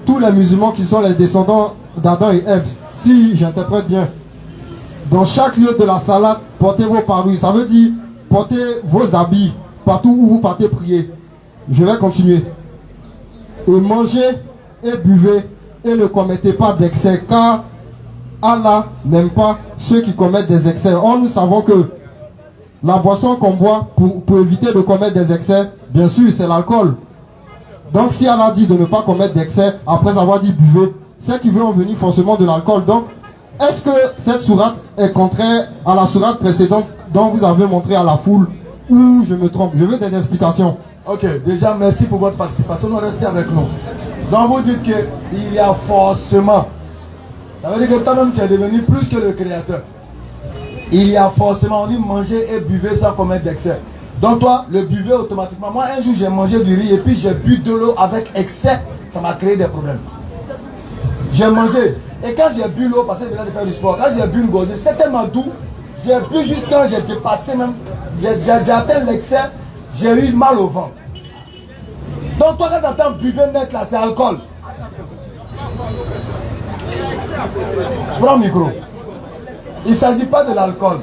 tous les musulmans qui sont les descendants d'Adam et Ève, si j'interprète bien. Dans chaque lieu de la salade, portez vos parures. Ça veut dire portez vos habits partout où vous partez prier. Je vais continuer. Et mangez et buvez et ne commettez pas d'excès, car Allah n'aime pas ceux qui commettent des excès. Or, nous savons que la boisson qu'on boit pour éviter de commettre des excès, bien sûr, c'est l'alcool. Donc, si Allah dit de ne pas commettre d'excès, après avoir dit buvez, c'est qu'il veut en venir forcément de l'alcool. Donc, est-ce que cette sourate est contraire à la sourate précédente dont vous avez montré à la foule, ou je me trompe? Je veux des explications. Ok, déjà merci pour votre participation. Nous restez avec nous. Donc vous dites qu'il y a forcément, ça veut dire que toi-même tu es devenu plus que le créateur. Il y a forcément, on dit manger et buvez sans commettre d'excès. Donc toi, le buvez automatiquement. Moi un jour j'ai mangé du riz et puis j'ai bu de l'eau avec excès, ça m'a créé des problèmes. J'ai mangé et quand j'ai bu l'eau, parce que je venais de faire du sport, quand j'ai bu une gorgée, c'était tellement doux, j'ai bu jusqu'à j'ai dépassé même, j'ai atteint l'excès, j'ai eu mal au ventre. Donc toi quand tu entends buvez net là, c'est alcool. Prends le micro. Il ne s'agit pas de l'alcool.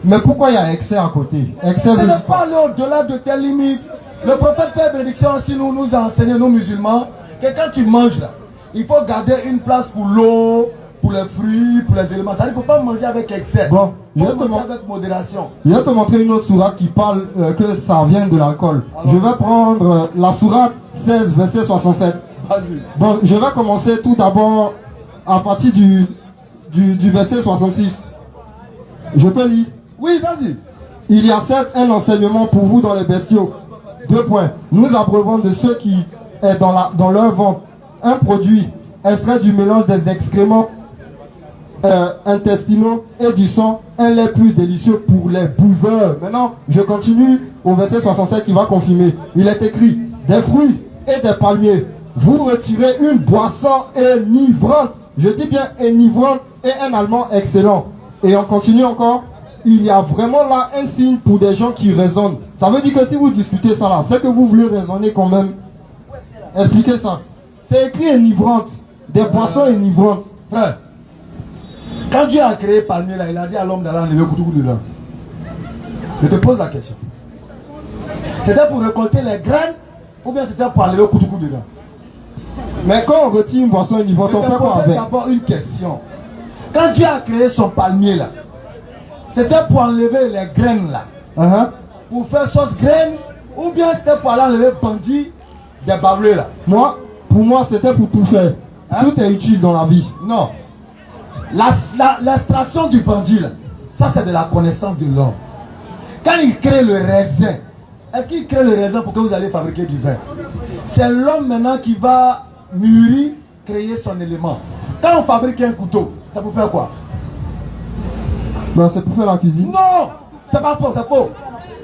Mais pourquoi il y a excès à côté? Excès C'est de pas aller au-delà de tes limites. Le prophète Père Bénédiction aussi nous a enseigné, nous musulmans, que quand tu manges là, il faut garder une place pour l'eau, pour les fruits, pour les éléments. Ça, il ne faut pas manger avec excès. Bon, je vais manger avec modération. Je vais te montrer une autre sourate qui parle que ça vient de l'alcool. Je vais prendre la sourate 16, verset 67. Vas-y. Bon, je vais commencer tout d'abord à partir du verset 66. Je peux lire? Oui, vas-y. Il y a certes un enseignement pour vous dans les bestiaux. 2 points. Nous abreuvons de ceux qui est dans leur ventre un produit extrait du mélange des excréments intestinaux et du sang, un lait plus délicieux pour les buveurs. Maintenant, je continue au verset 67 qui va confirmer. Il est écrit: des fruits et des palmiers, vous retirez une boisson enivrante. Je dis bien enivrante, et un allemand excellent. Et on continue encore. Il y a vraiment là un signe pour des gens qui raisonnent. Ça veut dire que si vous discutez ça là, c'est que vous voulez raisonner quand même. Expliquez ça. C'est écrit enivrante, des boissons enivrantes. Frère, quand Dieu a créé palmier là, il a dit à l'homme d'aller enlever Koutougou dedans. Je te pose la question. C'était pour récolter les graines ou bien c'était pour enlever Koutougou dedans? Mais quand on retire une boisson enivrante, on fait quoi avec? D'abord une question. Quand Dieu a créé son palmier là, c'était pour enlever les graines là, pour faire sauce graine, ou bien c'était pour aller enlever bandit des bavlés là? Pour moi, c'était pour tout faire. Tout est utile dans la vie. Non. L'extraction du bandit là, ça c'est de la connaissance de l'homme. Quand il crée le raisin, est-ce qu'il crée le raisin pour que vous allez fabriquer du vin? C'est l'homme maintenant qui va mûrir, créer son élément. Quand on fabrique un couteau, ça pour faire quoi? Ben, c'est pour faire la cuisine. Non, c'est pas faux, c'est faux.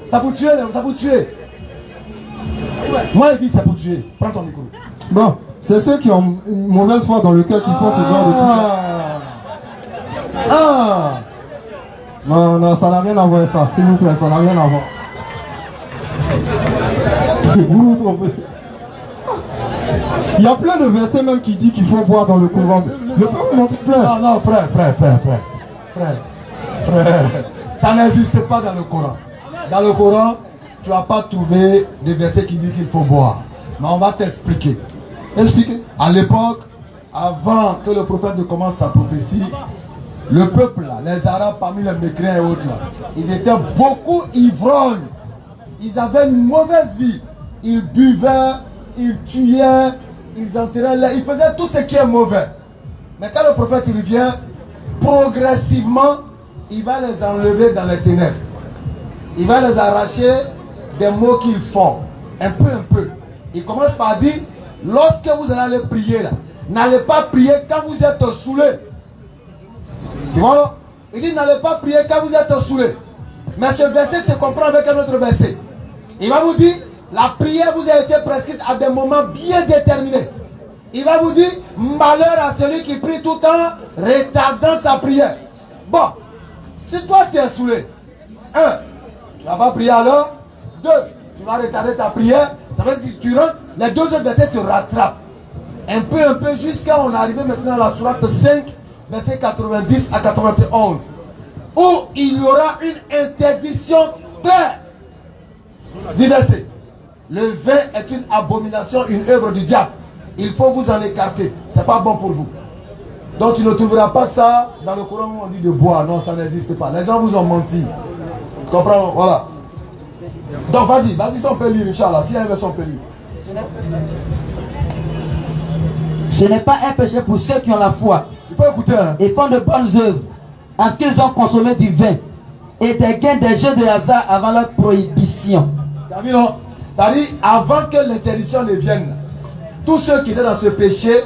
Ça pour tuer, ça pour tuer. Moi je dis c'est pour tuer. Prends ton micro. Bon, c'est ceux qui ont une mauvaise foi dans le cœur qui font ce genre de trucs. Non, non, ça n'a rien à voir ça, s'il vous plaît, ça n'a rien à voir. Vous vous trompez. Il y a plein de versets même qui disent qu'il faut boire dans le Coran. Je peux vous montrer plein. Non, non, frère. Ça n'existe pas dans le Coran. Dans le Coran, tu ne vas pas trouver des versets qui disent qu'il faut boire. Mais on va t'expliquer. Expliquez. À l'époque, avant que le prophète ne commence sa prophétie, le peuple là, les Arabes parmi les mécréants et autres là, ils étaient beaucoup ivrognes. Ils avaient une mauvaise vie. Ils buvaient, ils tuaient, ils enterraient, ils faisaient tout ce qui est mauvais. Mais quand le prophète il vient, progressivement, il va les enlever dans les ténèbres. Il va les arracher des mots qu'ils font. Un peu. Il commence par dire, lorsque vous allez prier là, n'allez pas prier quand vous êtes saoulé. Tu vois là? Il dit, n'allez pas prier quand vous êtes saoulé. Mais ce verset se comprend avec un autre verset. Il va vous dire, la prière vous a été prescrite à des moments bien déterminés. Il va vous dire, malheur à celui qui prie tout le temps, retardant sa prière. Bon, si toi tu es saoulé, 1, tu ne vas pas prier alors. 2, tu vas retarder ta prière. Ça veut dire que tu rentres, les deux autres versets te rattrapent. Un peu, jusqu'à on est arrivé maintenant à la sourate 5, verset 90 à 91. Où il y aura une interdiction claire du verset. Le vin est une abomination, une œuvre du diable. Il faut vous en écarter. Ce n'est pas bon pour vous. Donc tu ne trouveras pas ça dans le Coran où on dit de boire. Non, ça n'existe pas. Les gens vous ont menti. Tu comprends? Voilà. Donc vas-y, si on peut lire, Inch'Allah. Si y a un verset, on peut lire. Ce n'est pas un péché pour ceux qui ont la foi. Il faut écouter. Hein? Et font de bonnes œuvres. En ce qu'ils ont consommé du vin et des gains des jeux de hasard avant leur prohibition. T'as vu, non? Ça dit, avant que l'interdiction ne vienne, tous ceux qui étaient dans ce péché,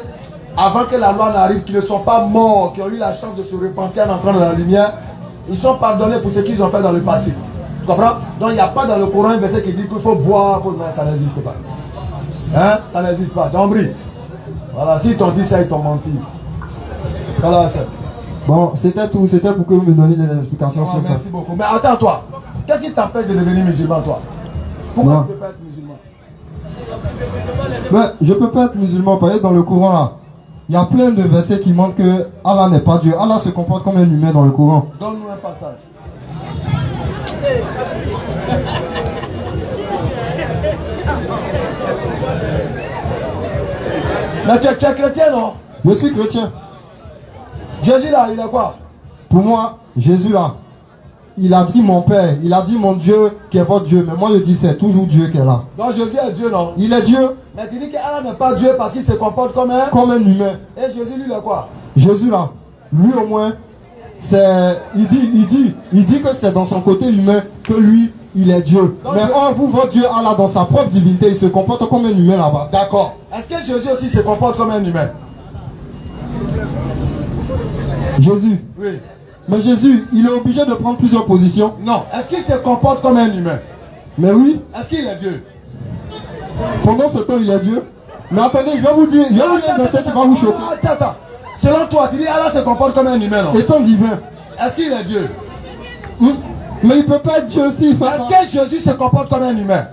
avant que la loi n'arrive, qui ne sont pas morts, qui ont eu la chance de se repentir en entrant dans la lumière, ils sont pardonnés pour ce qu'ils ont fait dans le passé. Tu comprends? Donc il n'y a pas dans le Coran un verset qui dit qu'il faut boire. Non, ça n'existe pas. Hein? Ça n'existe pas. D'Ambri. Voilà, si t'ont dit ça, ils t'ont menti. Voilà, ça. Bon, c'était tout. C'était pour que vous me donniez des explications sur ça. Merci beaucoup. Mais attends, toi, qu'est-ce qui t'empêche de devenir musulman, toi? Pourquoi tu ne peux pas être musulman? Je ne peux pas être musulman, parce que dans le Coran là, il y a plein de versets qui montrent que Allah n'est pas Dieu. Allah se comporte comme un humain dans le Coran. Donne-nous un passage. Mais tu es chrétien, non? Je suis chrétien. Jésus là, il est quoi? Pour moi, Jésus là, il a dit mon Père, il a dit mon Dieu qui est votre Dieu. Mais moi je dis c'est toujours Dieu qui est là. Donc Jésus est Dieu, non? Il est Dieu. Mais tu dis qu'Allah n'est pas Dieu parce qu'il se comporte comme un humain. Et Jésus lui, il est quoi? Jésus là, lui au moins, il dit que c'est dans son côté humain que lui, il est Dieu. Donc, mais vous, votre Dieu, Allah, dans sa propre divinité, il se comporte comme un humain là-bas. D'accord. Est-ce que Jésus aussi se comporte comme un humain? Jésus? Oui. Mais Jésus, il est obligé de prendre plusieurs positions. Non. Est-ce qu'il se comporte comme un humain? Mais oui. Est-ce qu'il est Dieu? Pendant ce temps, il est Dieu. Mais attendez, je vais vous dire un verset qui va vous choquer. Attends. Selon toi, tu dis Allah se comporte comme un humain, non? Étant divin. Est-ce qu'il est Dieu? Mais il ne peut pas être Dieu aussi. Est-ce que Jésus se comporte comme un humain?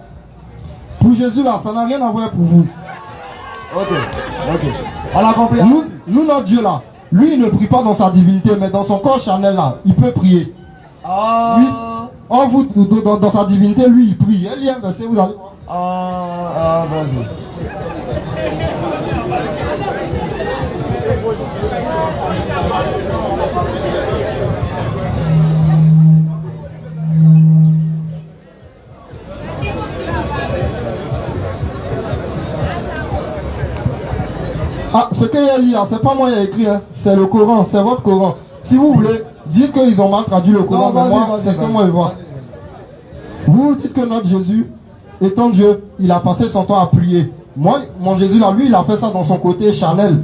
Pour Jésus là, ça n'a rien à voir pour vous. Ok. On a compris. Nous, notre Dieu là, lui, il ne prie pas dans sa divinité, mais dans son corps charnel là, il peut prier. Ah. Oui. Dans sa divinité, lui, il prie. Il y a un verset, vous allez voir. Vas-y. Ce qu'il y a là, c'est pas moi qui ai écrit, hein. C'est le Coran, c'est votre Coran. Si vous voulez, dites qu'ils ont mal traduit le Coran, mais moi, c'est ce que moi je vois. Vous dites que notre Jésus, étant Dieu, il a passé son temps à prier. Moi, mon Jésus là, lui, il a fait ça dans son côté charnel.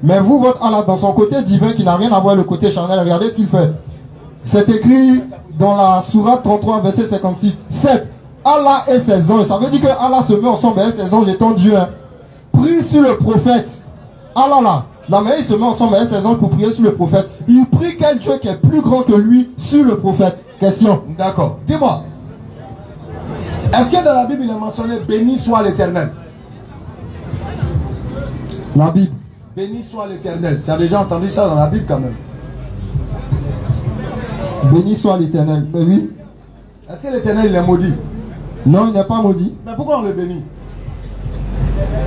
Mais vous, votre Allah, dans son côté divin qui n'a rien à voir avec le côté charnel, regardez ce qu'il fait. C'est écrit dans la sourate 33, verset 56. 7. Allah et ses anges. Ça veut dire que Allah se met ensemble avec ses anges étant Dieu. Hein. Prie sur le prophète. Allah là, mais il se met ensemble avec ses anges pour prier sur le prophète. Il prie quel Dieu qui est plus grand que lui sur le prophète. Question. D'accord. Dis-moi. Est-ce que dans la Bible il est mentionné béni soit l'Éternel? La Bible. Béni soit l'Éternel. Tu as déjà entendu ça dans la Bible quand même. Béni soit l'Éternel. Mais oui. Est-ce que l'Éternel il est maudit? Non, il n'est pas maudit. Mais pourquoi on le bénit?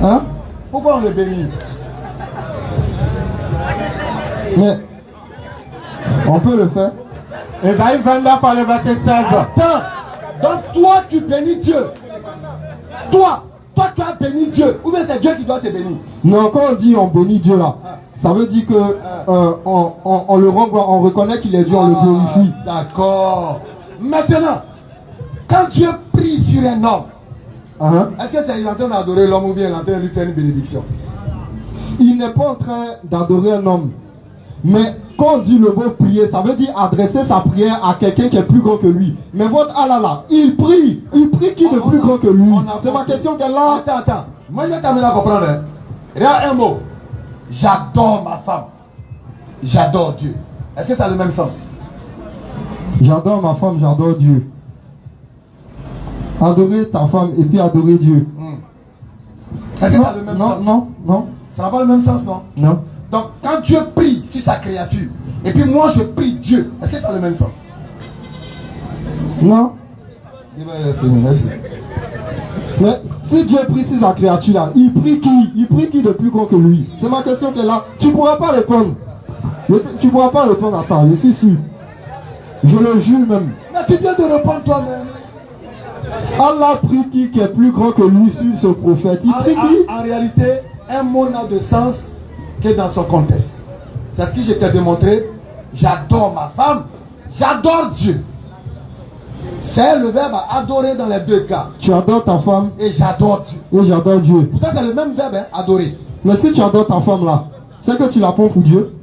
Hein? Pourquoi on le bénit? Mais on peut le faire. Ésaïe 29 par le verset 16. Attends. Donc toi tu bénis Dieu. Toi tu as béni Dieu. Ou bien c'est Dieu qui doit te bénir? Non, quand on dit on bénit Dieu là, ça veut dire que on le renvoie, on reconnaît qu'il est Dieu, on le glorifie. D'accord. Maintenant, quand Dieu prie sur un homme, est-ce que c'est il est en train d'adorer l'homme ou bien il est en train de lui faire une bénédiction? Il n'est pas en train d'adorer un homme. Mais quand on dit le mot prier, ça veut dire adresser sa prière à quelqu'un qui est plus grand que lui. Mais votre Allah là, il prie qui est plus grand que lui? C'est ma question qu'elle a. Attends. Moi je vais t'amener à comprendre. Hein. Regarde un mot. J'adore ma femme. J'adore Dieu. Est-ce que ça a le même sens? J'adore ma femme, j'adore Dieu. Adorer ta femme et puis adorer Dieu. Est-ce que ça a le même sens? Non. Ça n'a pas le même sens, non? Non. Donc quand Dieu prie sur sa créature, et puis moi je prie Dieu, est-ce que ça a le même sens? Non. Merci. Mais si Dieu prie sur sa créature là, il prie qui? Il prie qui de plus grand que lui? C'est ma question qu'elle a. Tu ne pourras pas répondre. Tu ne pourras pas répondre à ça, je suis sûr. Je le jure même. Mais tu viens de répondre toi-même. Allah prie qui est plus grand que lui sur ce prophète? Il prie qui? En réalité, un mot n'a de sens que dans son contexte. C'est ce que je t'ai démontré. J'adore ma femme, j'adore Dieu. C'est le verbe adorer dans les deux cas. Tu adores ta femme et j'adore Dieu. Et j'adore Dieu. Pourtant c'est le même verbe, hein, adorer. Mais si tu adores ta femme là, c'est que tu la prends pour Dieu?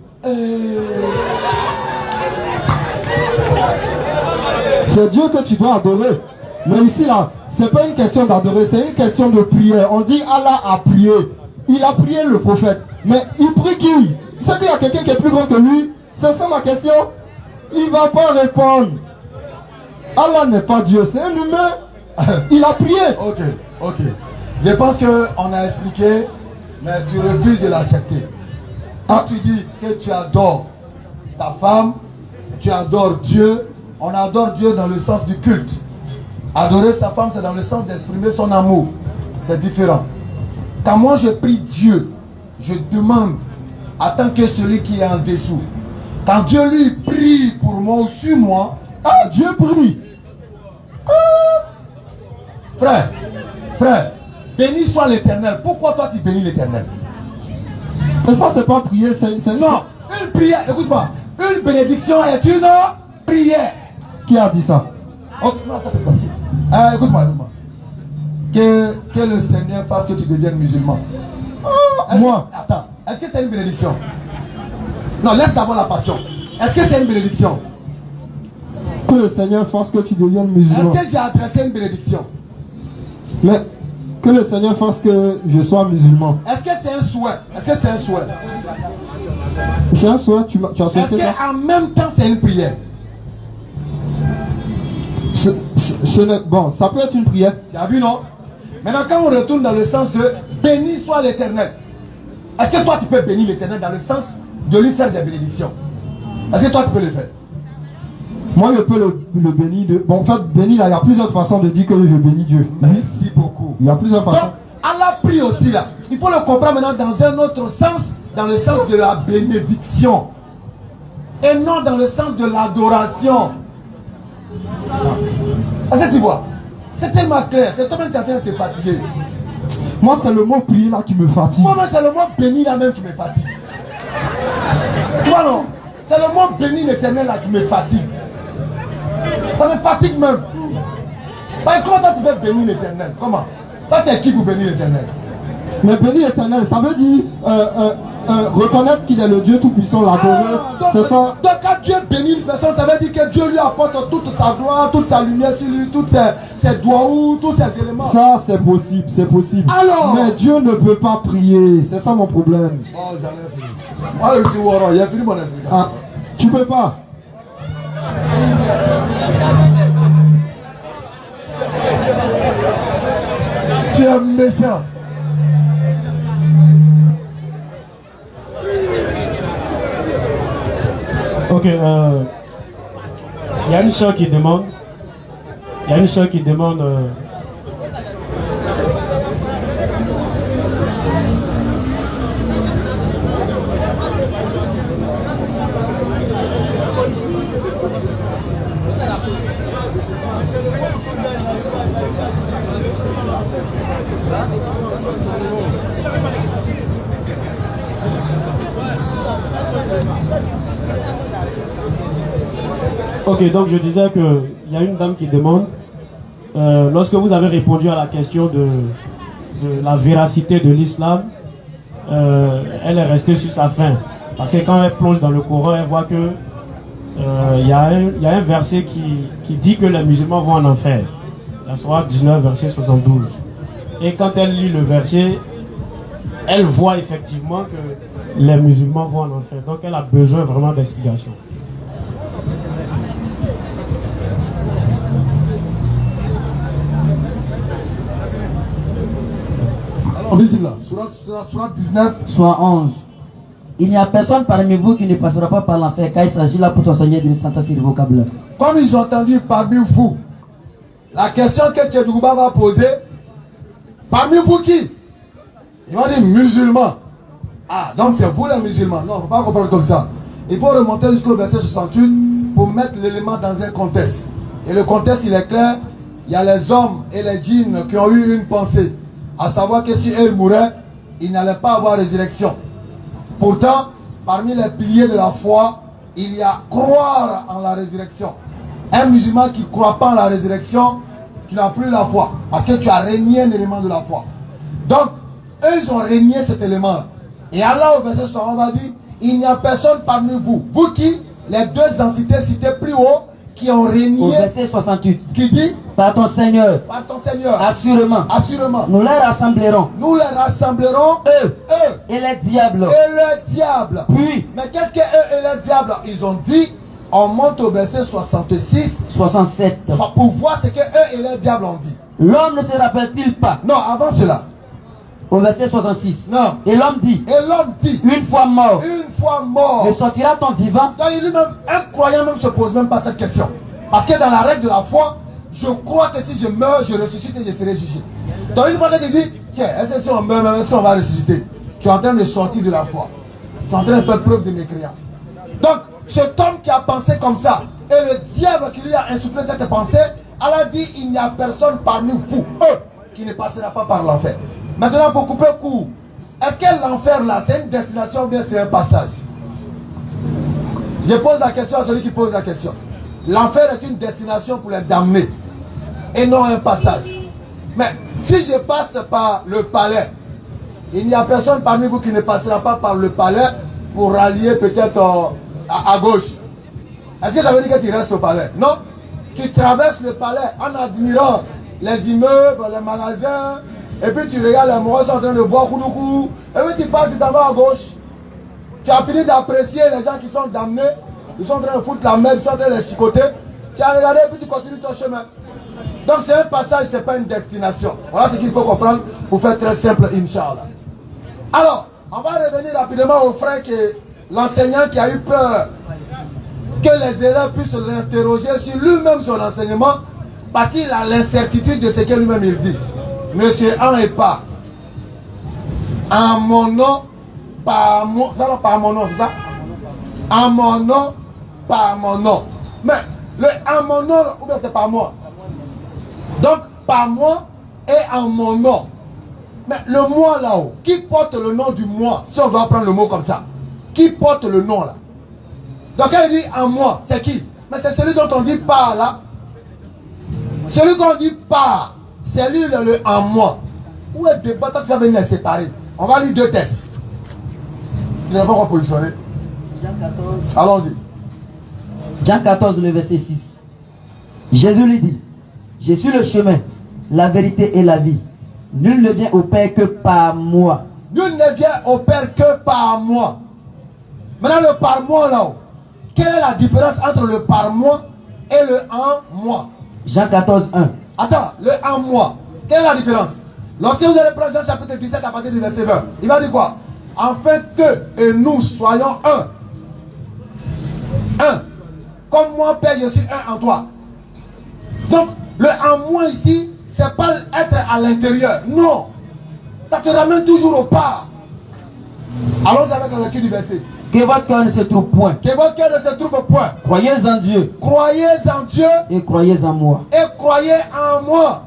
C'est Dieu que tu dois adorer. Mais ici là, c'est pas une question d'adorer, c'est une question de prière. On dit Allah a prié. Il a prié le prophète. Mais il prie qui? C'est qu'il y a quelqu'un qui est plus grand que lui? C'est ça ma question? Il va pas répondre. Allah n'est pas Dieu, c'est un humain. Il a prié. Ok. Je pense qu'on a expliqué, mais tu refuses de l'accepter. Quand tu dis que tu adores ta femme, tu adores Dieu, on adore Dieu dans le sens du culte. Adorer sa femme, c'est dans le sens d'exprimer son amour. C'est différent. Quand moi je prie Dieu, je demande en tant que celui qui est en dessous. Quand Dieu lui prie pour moi ou sur moi, Dieu prie. Frère, béni soit l'Éternel. Pourquoi toi tu bénis l'Éternel? Mais ça c'est pas prier, c'est... Non, une prière, écoute-moi. Une bénédiction est une prière. Qui a dit ça? Écoute-moi. Que le Seigneur fasse que tu deviennes musulman. Moi. Attends, est-ce que c'est une bénédiction? Non, laisse d'abord la passion. Est-ce que c'est une bénédiction? Que le Seigneur fasse que tu deviennes musulman. Est-ce que j'ai adressé une bénédiction? Mais que le Seigneur fasse que je sois musulman. Est-ce que c'est un souhait? Est-ce que c'est un souhait? C'est un souhait, tu as souhaité ça? Est-ce qu'en même temps c'est une prière? Bon, ça peut être une prière. Tu as vu, non? Maintenant, quand on retourne dans le sens de béni soit l'Éternel, est-ce que toi tu peux bénir l'Éternel dans le sens de lui faire des bénédictions? Est-ce que toi tu peux le faire? Moi je peux le bénir de... Bon, en fait, bénir là, il y a plusieurs façons de dire que je bénis Dieu. Merci beaucoup. Il y a plusieurs façons. Donc, Allah prie aussi là. Il faut le comprendre maintenant dans un autre sens, dans le sens de la bénédiction. Et non dans le sens de l'adoration. Est-ce que tu vois? C'est tellement clair. C'est toi-même qui es en train de te fatiguer. Moi, c'est le mot prier là qui me fatigue. Moi-même, c'est le mot béni là même qui me fatigue. Tu vois, non? C'est le mot béni l'Éternel là qui me fatigue. Ça me fatigue même. Comment toi tu veux bénir l'Éternel? Comment? Toi, tu es qui pour bénir l'Éternel? Mais bénir l'Éternel, ça veut dire reconnaître qu'il est le Dieu Tout-Puissant, l'adorer. C'est ça. Donc quand Dieu bénit une personne, ça veut dire que Dieu lui apporte toute sa gloire, toute sa lumière sur lui, tous ses doigts ou tous ses éléments. Ça, c'est possible, c'est possible. Alors, mais Dieu ne peut pas prier. C'est ça mon problème. Oh, j'en ai fini. Moi, je suis Waro, il n'y a plus mon explication. Ah, tu peux pas. Tu es méchant. Ok, il y a une soeur qui demande. Il y a une soeur qui demande. Ok, donc je disais qu'il y a une dame qui demande, lorsque vous avez répondu à la question de la véracité de l'islam, elle est restée sur sa faim. Parce que quand elle plonge dans le Coran, elle voit que il y a un verset qui dit que les musulmans vont en enfer. La sourate 19, verset 72. Et quand elle lit le verset, elle voit effectivement que les musulmans vont en enfer. Donc elle a besoin vraiment d'explication. Alors, bismillah, surat 19, Soit 11. Il n'y a personne parmi vous qui ne passera pas par l'enfer, car il s'agit là pour t'enseigner d'une sentence irrévocable. comme ils ont entendu parmi vous, la question que Kedouba va poser, parmi vous qui? Ils vont dire musulmans. Ah, donc c'est vous les musulmans. Non, il ne faut pas comprendre comme ça. Il faut remonter jusqu'au verset 68 pour mettre l'élément dans un contexte. Et le contexte, il est clair. Il y a les hommes et les djinns qui ont eu une pensée. À savoir que si eux mouraient, ils n'allaient pas avoir résurrection. Pourtant, parmi les piliers de la foi, il y a croire en la résurrection. Un musulman qui ne croit pas en la résurrection, tu n'as plus la foi. Parce que tu as régné un élément de la foi. Donc, eux, ils ont régné cet élément-là. Et Allah, au verset 60, va dire, il n'y a personne parmi vous. Vous qui, les deux entités citées plus haut, qui ont régné. Au verset 68. Qui dit, par ton Seigneur, assurément, nous les rassemblerons, eux et les diables. Puis, mais qu'est-ce que eux et les diables? Ils ont dit, on monte au verset 66, 67. pour voir ce que eux et les diables ont dit. L'homme ne se rappelle-t-il pas? Non, avant cela. Au verset 66. Non. Et l'homme dit, une fois mort, ne sortira-t-on vivant? Donc lui-même, un croyant même se pose même pas cette question. Parce que dans la règle de la foi, je crois que si je meurs, je ressuscite et je serai jugé. Donc une fois que tu dis, tiens, est-ce que si on meurt, même est-ce qu'on va ressusciter? Tu es en train de sortir de la foi. Tu es en train de faire preuve de mécréance. Donc, cet homme qui a pensé comme ça, et le diable qui lui a insufflé cette pensée, Allah dit, il n'y a personne parmi vous, eux, qui ne passera pas par l'enfer. Maintenant, pour couper court, est-ce que l'enfer là, c'est une destination ou bien c'est un passage? Je pose la question à celui qui pose la question. L'enfer est une destination pour les damnés et non un passage. Mais si je passe par le palais, il n'y a personne parmi vous qui ne passera pas par le palais pour rallier peut-être à gauche. Est-ce que ça veut dire que tu restes au palais? Non. Tu traverses le palais en admirant les immeubles, les magasins, et puis tu regardes les morts en train de boire kouloukou, et puis tu passes, tu t'en vas à gauche. Tu as fini d'apprécier les gens qui sont damnés, ils sont en train de foutre la merde, ils sont en train de les chicoter. Tu as regardé et puis tu continues ton chemin. Donc c'est un passage, ce n'est pas une destination. Voilà ce qu'il faut comprendre pour faire très simple, Inch'Allah. Alors, on va revenir rapidement au frère que l'enseignant qui a eu peur que les élèves puissent l'interroger sur lui-même son enseignement parce qu'il a l'incertitude de ce que lui-même il dit. Monsieur en et pas. En mon nom, par mon, ça non, par mon nom, c'est ça? En mon nom, par mon nom. Mais le en mon nom, ou bien c'est par moi? Donc, par moi et en mon nom. Mais le moi là-haut, qui porte le nom du moi? Si on doit prendre le mot comme ça. Qui porte le nom là? Donc quand il dit en moi, c'est qui? Mais c'est celui dont on dit par là. Celui qu'on dit par, c'est lui le en moi. Où est le débat? Tu vas venir les séparer. On va lire deux textes. Tu n'as pas repositionné. Jean 14. Allons-y. Jean 14, le verset 6. Jésus lui dit, je suis le chemin, la vérité et la vie. Nul ne vient au Père que par moi. Nul ne vient au Père que par moi. Maintenant, le par moi là-haut. Quelle est la différence entre le par moi et le en moi? Jean 14, 1. Attends, le en moi. Quelle est la différence? Lorsque vous allez prendre Jean chapitre 17 à partir du verset 20, il va dire quoi? Afin que et nous soyons un. Un. Comme moi, Père, je suis un en toi. Donc, le en moi ici, c'est pas être à l'intérieur. Non. Ça te ramène toujours au pas. Allons avec la lecture du verset. Que votre cœur ne se trouve point. Que votre cœur ne se trouve point. Croyez en Dieu. Croyez en Dieu. Et croyez en moi. Et croyez en moi.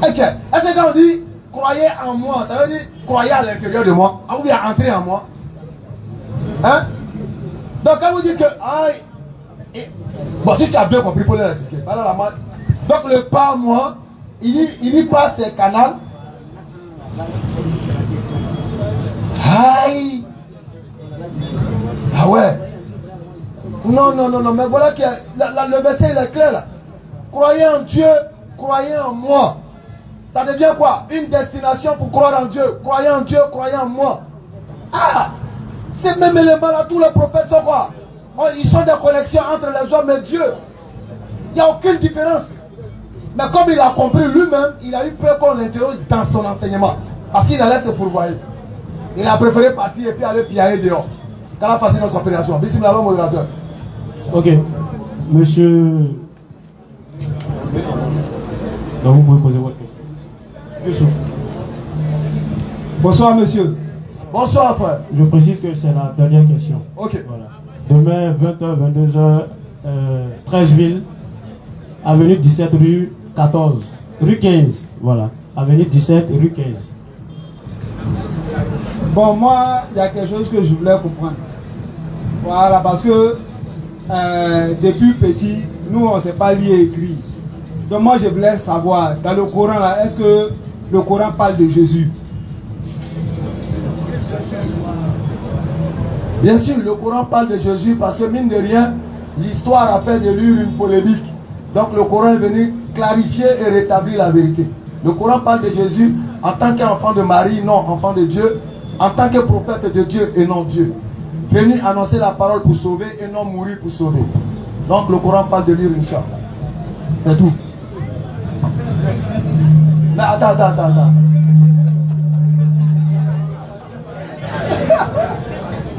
Ok. Est-ce que quand on dit croyez en moi, ça veut dire croyez à l'intérieur de moi, ou bien entrer en moi? Hein? Donc quand vous dites que bon, si tu as bien compris, il faut le respecter. Donc le pas moi, il dit pas ses canaux. Aïe. Ah ouais. Non, mais voilà que le verset il est clair là. Croyez en Dieu, croyez en moi. Ça devient quoi? Une destination pour croire en Dieu. Croyez en Dieu, croyez en moi. Ah! Ces mêmes éléments-là, tous les prophètes sont quoi? Ils sont des connexions entre les hommes et Dieu. Il n'y a aucune différence. Mais comme il a compris lui-même, il a eu peur qu'on l'interroge dans son enseignement. Parce qu'il allait se fourvoyer. Il a préféré partir et puis aller piailler dehors. Quand on a passé notre compréhension. Bismillah, modérateur. Ok. Monsieur. Donc vous pouvez poser votre question. Bonsoir, monsieur. Bonsoir, frère. Je précise que c'est la dernière question. Ok. Voilà. Demain, 20h, 22h, 13 000, avenue 17, rue 14, rue 15. Voilà. Avenue 17, rue 15. Bon, moi, il y a quelque chose que je voulais comprendre. Voilà, parce que depuis petit, nous, on ne sait pas lire et écrire. Donc moi, je voulais savoir, dans le Coran, là, est-ce que le Coran parle de Jésus? Bien sûr, le Coran parle de Jésus parce que mine de rien, l'histoire a fait de lui une polémique. Donc le Coran est venu clarifier et rétablir la vérité. Le Coran parle de Jésus en tant qu'enfant de Marie, non enfant de Dieu, en tant que prophète de Dieu et non Dieu. Venu annoncer la parole pour sauver et non mourir pour sauver. Donc le Coran parle de lui une chose. C'est tout. Mais attends.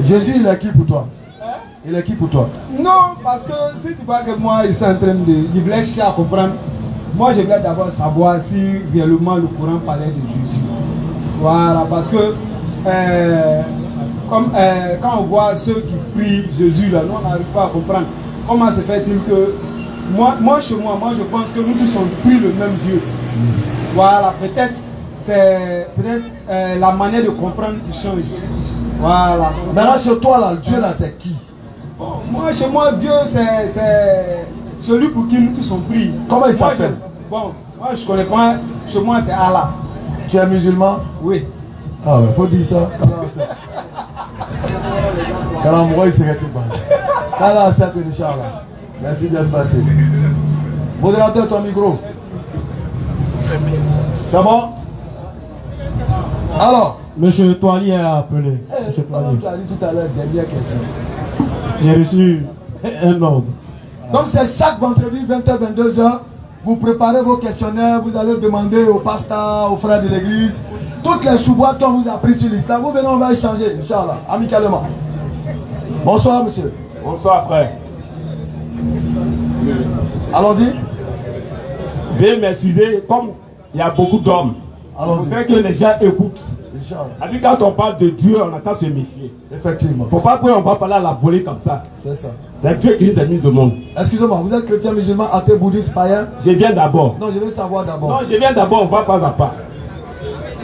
Jésus, il est qui pour toi? Il est qui pour toi? Non, parce que si tu vois que moi, je suis en train de... Je voulais chercher à comprendre. Moi, je voulais d'abord savoir si réellement le Coran parlait de Jésus. Voilà, parce que quand on voit ceux qui prient Jésus, là, nous, on n'arrive pas à comprendre. Comment se fait-il que... Moi, chez moi, je pense que nous tous on prie le même Dieu. Voilà, peut-être c'est la manière de comprendre qui change. Voilà. Maintenant, chez toi, là, Dieu, là, c'est qui? Bon, moi, chez moi, Dieu, c'est celui pour qui nous tous on prie. Comment il s'appelle? Bon, moi, je connais pas. Chez moi, c'est Allah. Tu es musulman? Oui. Ah ouais, faut dire ça. Quand il serait tout bon. Kala, c'est Inch'Allah. Merci d'être passé. Modérateur, ton micro. C'est bon? Alors? Monsieur Toali a appelé. Monsieur Toali. Tu as dit tout à l'heure, dernière question. J'ai reçu un ordre. Donc c'est chaque vendredi 20h, 22h, vous préparez vos questionnaires, vous allez demander au pasteur, aux frères de l'église, toutes les choubois qu'on vous a appris sur l'islam. Vous venez, on va échanger, Inch'Allah, amicalement. Bonsoir, monsieur. Bonsoir, frère. Allons-y. Veuillez m'excuser, comme il y a beaucoup d'hommes, il faudrait que les gens écoutent. C'est-à-dire, quand on parle de Dieu, on attend se méfier. Effectivement. Il ne faut pas qu'on va parler à la volée comme ça. C'est ça. C'est Dieu qui nous a mis au monde. Excusez-moi, vous êtes chrétien, musulman, athée, bouddhiste, païen? Je viens d'abord. Non, je veux savoir d'abord. Non, je viens d'abord, on va pas à pas.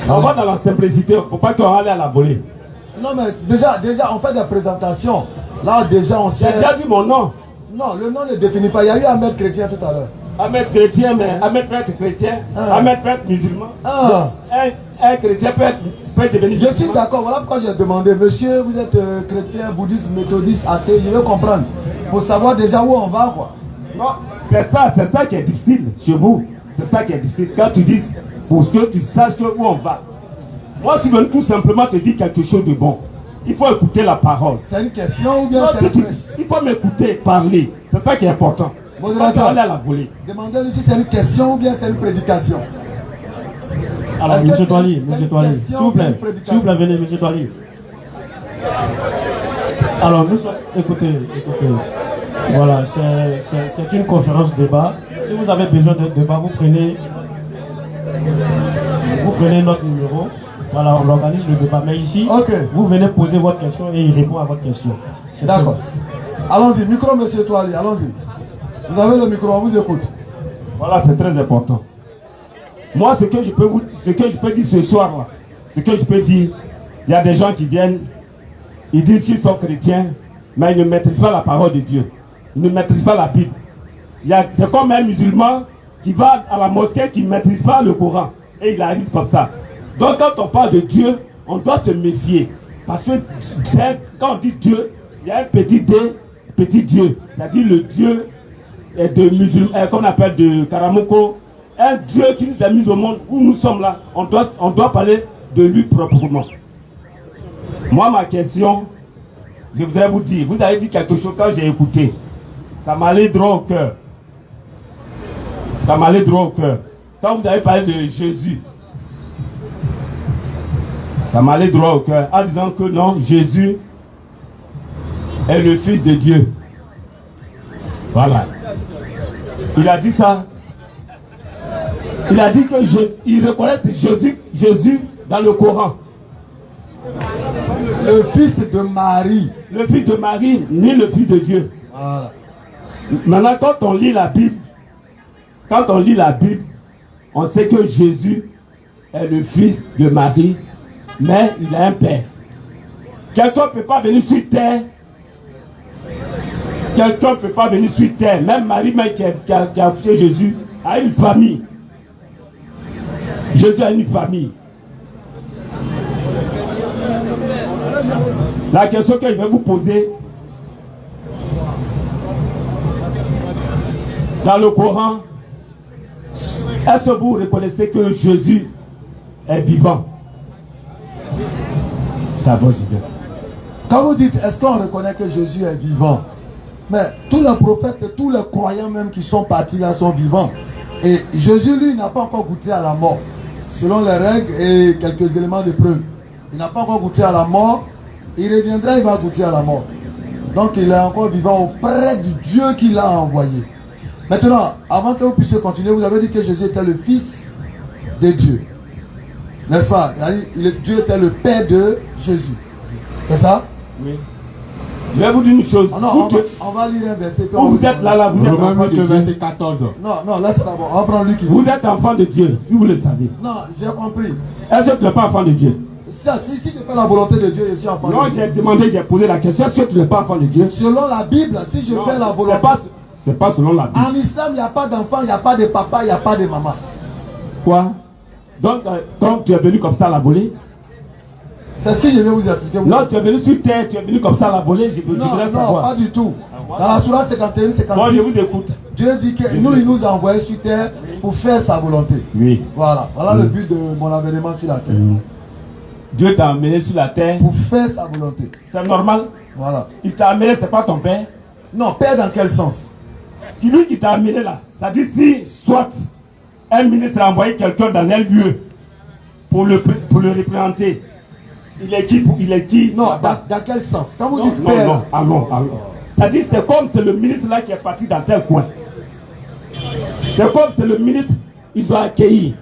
On va dans la simplicité, il ne faut pas qu'on aille à la volée. Non, mais déjà, on fait des présentations. Là, déjà, on sait. J'ai déjà dit mon nom. Non, le nom ne définit pas. Il y a eu Ahmed chrétien tout à l'heure. Ahmed chrétien, mais Ahmed peut être chrétien, Ahmed peut être musulman. Un chrétien peut devenir musulman. Je suis d'accord, voilà pourquoi j'ai demandé. Monsieur, vous êtes chrétien, bouddhiste, méthodiste, athée, je veux comprendre. Pour savoir déjà où on va, quoi. Non, c'est ça qui est difficile chez vous. C'est ça qui est difficile. Quand tu dis, pour que tu saches où on va. Moi, je veux tout simplement te dire quelque chose de bon. Il faut écouter la parole. C'est une question ou bien c'est une prêche? Il faut m'écouter, parler. C'est ça qui est important. Modérateur, aller à la volée. Demandez-lui si c'est une question ou bien c'est une prédication. Alors, monsieur Toali, s'il vous plaît, venez, monsieur Toali. Alors, nous sommes, écoutez. Voilà, c'est une conférence débat. Si vous avez besoin de débat, vous prenez notre numéro. Voilà, on organise le débat. Mais ici, vous venez poser votre question et il répond à votre question. D'accord. Allons-y, micro, monsieur Toali, allons-y. Vous avez le micro, on vous écoute. Voilà, c'est très important. Moi, ce que je peux dire ce soir-là, ce que je peux dire, il y a des gens qui viennent, ils disent qu'ils sont chrétiens, mais ils ne maîtrisent pas la parole de Dieu. Ils ne maîtrisent pas la Bible. C'est comme un musulman qui va à la mosquée, qui ne maîtrise pas le Coran. Et il arrive comme ça. Donc quand on parle de Dieu, on doit se méfier. Parce que quand on dit Dieu, il y a un petit D, petit Dieu. C'est-à-dire le Dieu de musulman, qu'on appelle de Karamoko. Un Dieu qui nous a mis au monde où nous sommes là. On doit parler de lui proprement. Moi, ma question, je voudrais vous dire, vous avez dit quelque chose quand j'ai écouté. Ça m'allait droit au cœur. Ça m'allait droit au cœur. Quand vous avez parlé de Jésus, ça m'allait droit au cœur en disant que non, Jésus est le Fils de Dieu. Voilà. Il a dit ça. Il a dit que il reconnaît Jésus dans le Coran. Le fils de Marie. Le fils de Marie, ni le fils de Dieu. Voilà. Maintenant, quand on lit la Bible, on sait que Jésus est le fils de Marie, mais il a un père. Quelqu'un ne peut pas venir sur terre. Quelqu'un ne peut pas venir sur terre. Même Marie, même qui a accouché Jésus, a une famille. Jésus a une famille. La question que je vais vous poser, dans le Coran, est-ce que vous reconnaissez que Jésus est vivant? D'abord, je viens. Quand vous dites, est-ce qu'on reconnaît que Jésus est vivant? Mais tous les prophètes, tous les croyants même qui sont partis là sont vivants. Et Jésus, lui, n'a pas encore goûté à la mort. Selon les règles et quelques éléments de preuve. Il n'a pas encore goûté à la mort. Il reviendra, il va goûter à la mort. Donc il est encore vivant auprès du Dieu qui l'a envoyé. Maintenant, avant que vous puissiez continuer, vous avez dit que Jésus était le Fils de Dieu. N'est-ce pas? Dieu était le Père de Jésus. C'est ça? Oui. Je vais vous dire une chose. Non, on va lire un verset. Vous êtes là, vous êtes enfant de Dieu. Verset 14. Non, laisse d'abord. On va prendre Luc ici. Vous êtes enfant de Dieu, si vous le savez. Non, j'ai compris. Est-ce que tu n'es pas enfant de Dieu? Si tu fais la volonté de Dieu, je suis enfant de Dieu. Non, j'ai demandé, j'ai posé la question. Est-ce que tu n'es pas enfant de Dieu? Selon la Bible, si je fais la volonté. C'est pas selon la Bible. En islam, il n'y a pas d'enfant, il n'y a pas de papa, il n'y a pas de maman. Quoi? Donc, quand tu es venu comme ça à la volée? C'est ce que je vais vous expliquer. Non, tu es venu sur terre, tu es venu comme ça à la volée, je voudrais savoir. Non, pas du tout. Dans la sourate 51, 56, moi, je vous écoute. Dieu dit que il nous a envoyés sur terre pour faire sa volonté. Oui. Voilà le but de mon avènement sur la terre. Dieu t'a amené sur la terre pour faire sa volonté. C'est normal. Voilà. Il t'a amené, c'est pas ton père? Non, père dans quel sens? Lui qui t'a amené là, ça dit si soit un ministre a envoyé quelqu'un dans un lieu pour le représenter, il est qui? Non, dans quel sens? Quand vous dites père... Non, allons. Ça dit c'est comme c'est le ministre là qui est parti dans tel coin. C'est comme c'est le ministre, il doit accueillir.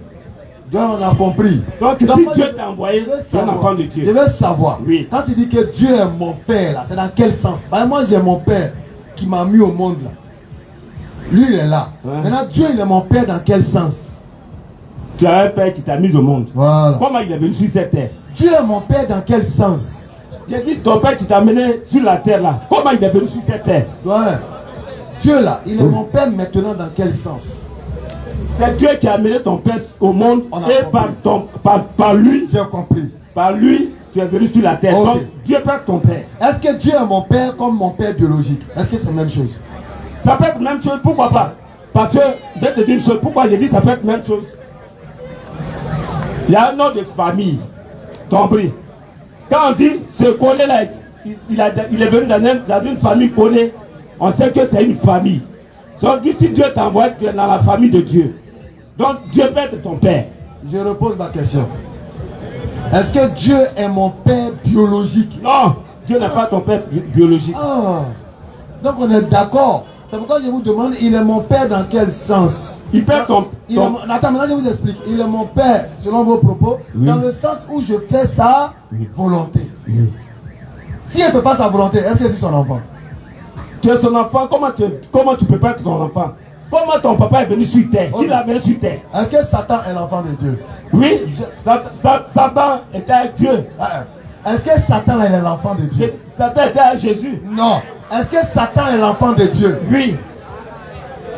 Donc on a compris. Donc si Dieu t'a envoyé, c'est un enfant de Dieu. Je veux savoir, oui. Quand il dit que Dieu est mon père là, c'est dans quel sens? Moi j'ai mon père qui m'a mis au monde là. Lui il est là. Ouais. Maintenant Dieu il est mon père dans quel sens? Tu as un père qui t'a mis au monde. Voilà. Comment il est venu sur cette terre? Dieu est mon père dans quel sens? J'ai dit ton père qui t'a amené sur la terre là. Comment il est venu sur cette terre? Ouais. Dieu là, il est mon père maintenant dans quel sens? C'est Dieu qui a amené ton père au monde et par lui. J'ai compris. Par lui, tu es venu sur la terre. Okay. Donc Dieu peut ton père. Est-ce que Dieu est mon père comme mon père biologique? Est-ce que c'est la même chose? Ça peut être la même chose, pourquoi pas? Parce que, je vais te dire une chose, pourquoi j'ai dit ça peut être la même chose? Il y a un nom de famille. Compris? Quand on dit ce Koné là, il est venu dans une famille Koné, on sait que c'est une famille. Donc si Dieu t'envoie, tu es dans la famille de Dieu. Donc Dieu peut être ton père. Je repose ma question. Est-ce que Dieu est mon père biologique? Non. Dieu n'est pas ton père biologique. Ah, donc on est d'accord. C'est pourquoi je vous demande, il est mon père dans quel sens? Il perd ton... Attends, maintenant je vous explique. Il est mon père, selon vos propos, dans le sens où je fais sa volonté. Si elle ne fait pas sa volonté, est-ce que c'est son enfant? Tu es son enfant, comment tu peux pas être ton enfant? Comment ton papa est venu sur terre? Qui l'a venu sur terre? Est-ce que Satan est l'enfant de Dieu? Oui, Satan était avec Dieu. Est-ce que Satan est l'enfant de Dieu? Satan était avec Jésus. Non. Est-ce que Satan est l'enfant de Dieu? Oui.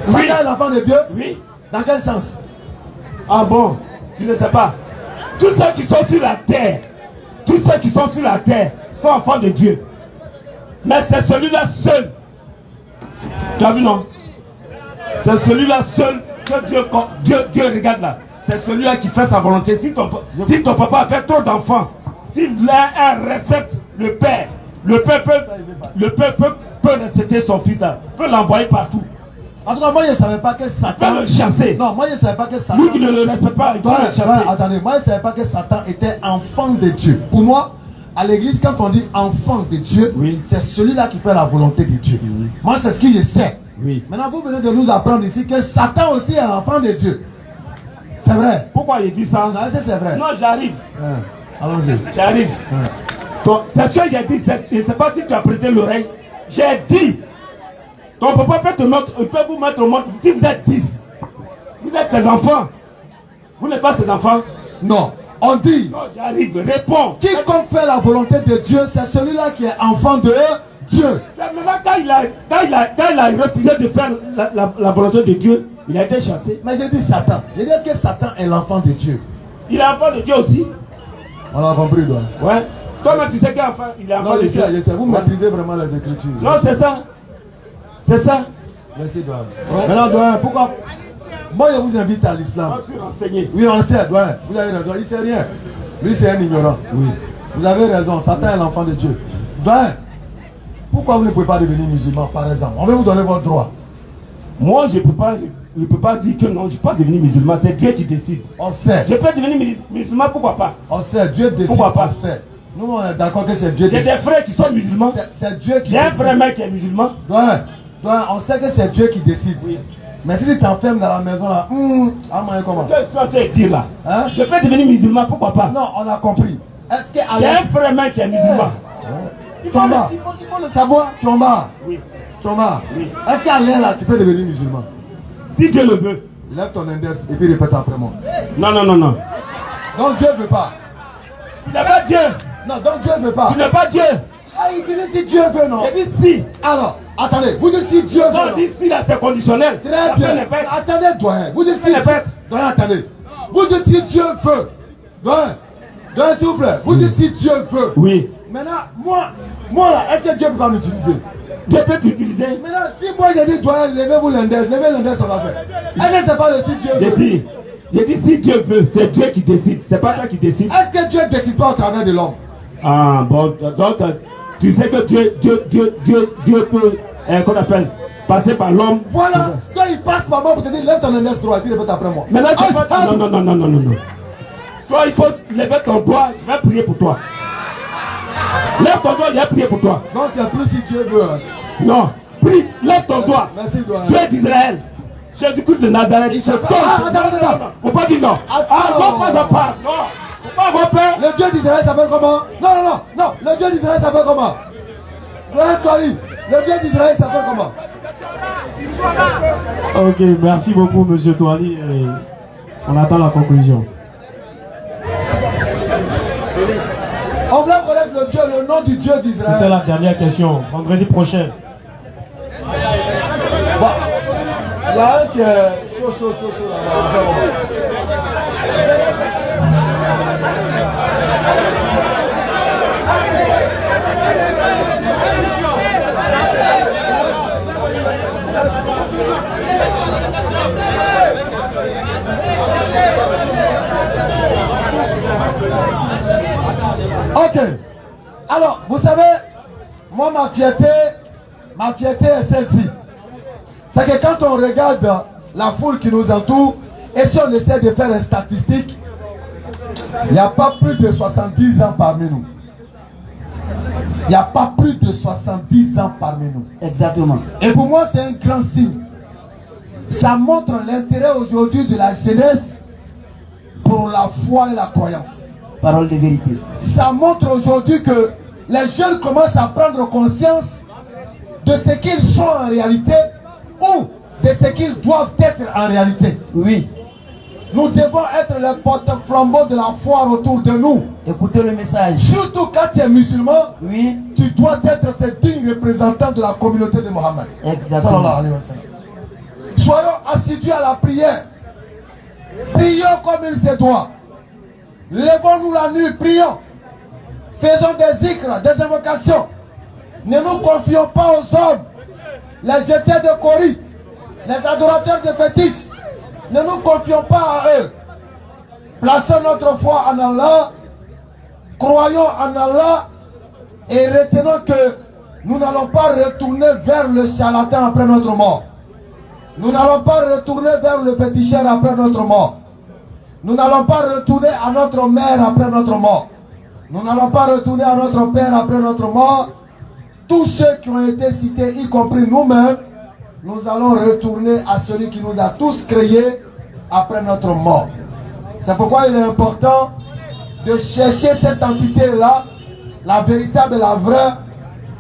Satan est l'enfant de Dieu? Oui. Dans quel sens? Ah bon? Tu ne sais pas. Tous ceux qui sont sur la terre, sont enfants de Dieu. Mais c'est celui-là seul. Tu as vu, non? C'est celui-là seul que Dieu regarde là. C'est celui-là qui fait sa volonté. Si ton papa a fait trop d'enfants, s'il respecte le père, le père peut respecter son fils là, peut l'envoyer partout. En tout cas, moi je ne savais pas que Satan. Peut le chasser. Non, moi je ne savais pas que Satan. Lui qui ne le respecte pas, il doit le chasser. Attendez, moi je ne savais pas que Satan était enfant de Dieu. Pour moi, à l'église, quand on dit enfant de Dieu, c'est celui-là qui fait la volonté de Dieu. Moi, c'est ce que je sais. Oui. Maintenant, vous venez de nous apprendre ici que Satan aussi est enfant de Dieu. C'est vrai. Pourquoi il dit ça? Non, c'est vrai. Non, j'arrive. Allons-y. J'arrive. C'est ce que j'ai dit. Je ne sais pas si tu as prêté l'oreille. J'ai dit. Ton papa peut vous mettre au monde. Si vous êtes 10, vous êtes ses enfants. Vous n'êtes pas ses enfants? Non. On dit. Non, j'arrive. Réponds. Quiconque fait la volonté de Dieu, c'est celui-là qui est enfant de Dieu. Maintenant, quand il a refusé de faire la volonté de Dieu, il a été chassé. Mais j'ai dit Satan. J'ai dit, est-ce que Satan est l'enfant de Dieu? Il est enfant de Dieu aussi. On a compris, donc. Ouais. Toi-même, tu sais qu'il est enfant de Dieu. Je sais. Vous maîtrisez vraiment les Écritures. Non, c'est ça. C'est ça. Merci, Doyen. Maintenant, Doyen, pourquoi? Moi, je vous invite à l'islam. Je suis renseigné. Oui, on sait, Doyen. Vous avez raison. Il ne sait rien. Lui, c'est un ignorant. Oui. Vous avez raison. Satan est l'enfant de Dieu. Doyen, pourquoi vous ne pouvez pas devenir musulman, par exemple? On va vous donner votre droit. Moi, je ne peux pas dire que non, je ne peux pas devenir musulman. C'est Dieu qui décide. On sait. Je peux devenir musulman, pourquoi pas? On sait, Dieu décide. Pourquoi pas? On sait. Nous, on est d'accord que c'est Dieu qui décide. J'ai des frères qui sont musulmans. C'est Dieu qui décide. J'ai un frère mec qui est musulman. Doyen, on sait que c'est Dieu qui décide. Oui. Mais si tu t'enfermes dans la maison là, comment? Qu'est-ce que tu vas te dire là? Hein? Je peux devenir musulman, pourquoi pas? Non, on a compris. Est-ce que j'ai un frère mec qui est musulman. Il faut le savoir. Chomba. Oui. Chomba. Oui. Est-ce qu'à l'air là, tu peux devenir musulman? Si Dieu le veut. Lève ton index et puis répète après moi. Non. Donc Dieu ne veut pas. Tu n'es pas Dieu. Non, donc Dieu ne veut pas. Tu n'es pas Dieu. Ah, il dit si Dieu veut, non? Il dit si. Alors, attendez, vous dites si Dieu veut. Non, dit si là, c'est conditionnel. Très bien. Attendez, Doyen. Vous dites si Dieu veut. Doyen, attendez. Vous dites si Dieu veut. Doyen, s'il vous plaît. Vous dites si Dieu veut. Oui. Maintenant, moi là, est-ce que Dieu peut pas m'utiliser? Dieu peut t'utiliser. Maintenant, si moi j'ai dit, Doyen, levez-vous l'index, on va faire. Est-ce que c'est pas le si Dieu veut? J'ai dit si Dieu veut, c'est Dieu qui décide. C'est pas toi qui décide. Est-ce que Dieu ne décide pas au travers de l'homme? Ah bon, donc tu sais que Dieu peut, qu'on appelle, passer par l'homme. Voilà, toi il passe par moi pour te dire lève ton index droit et puis répète après moi. Mais là, non. Toi il faut lever ton doigt, je vais prier pour toi. Lève ton doigt, je vais prier pour toi. Non, c'est plus si Dieu veut. Non, prie, lève ton doigt. Merci, Doyen. Dieu d'Israël. Jésus-Christ de Nazareth. Attends. Faut pas dire non. Non, pas à part. Non. Faut pas avoir peur. Le Dieu d'Israël s'appelle comment? Non. Le Dieu d'Israël s'appelle comment? Le Dieu d'Israël s'appelle comment? Ok, merci beaucoup, monsieur Touali. On attend la conclusion. On veut connaître le nom du Dieu d'Israël. C'était la dernière question. Vendredi prochain. Bon. Il y a un qui est chaud là. Ok. Alors, vous savez, moi ma fierté est celle-ci. C'est que quand on regarde la foule qui nous entoure, et si on essaie de faire une statistique, il n'y a pas plus de 70 ans parmi nous. Il n'y a pas plus de 70 ans parmi nous. Exactement. Et pour moi, c'est un grand signe. Ça montre l'intérêt aujourd'hui de la jeunesse pour la foi et la croyance. Parole de vérité. Ça montre aujourd'hui que les jeunes commencent à prendre conscience de ce qu'ils sont en réalité ou de ce qu'ils doivent être en réalité. Oui. Nous devons être les porte-flambeaux de la foi autour de nous. Écoutez le message. Surtout quand tu es musulman, Oui. tu dois être ce digne représentant de la communauté de Mohammed. Exactement. Sallallahu alayhi wa sallam. Soyons assidus à la prière. Prions comme il se doit. Lèvons-nous la nuit, prions. Faisons des zikrs, des invocations. Ne nous confions pas aux hommes, les jeteurs de Cori, les adorateurs de fétiches. Ne nous confions pas à eux. Plaçons notre foi en Allah, croyons en Allah et retenons que nous n'allons pas retourner vers le charlatan après notre mort. Nous n'allons pas retourner vers le féticheur après notre mort. Nous n'allons pas retourner à notre mère après notre mort. Nous n'allons pas retourner à notre père après notre mort. Tous ceux qui ont été cités, y compris nous-mêmes, nous allons retourner à celui qui nous a tous créés après notre mort. C'est pourquoi il est important de chercher cette entité-là, la véritable et la vraie,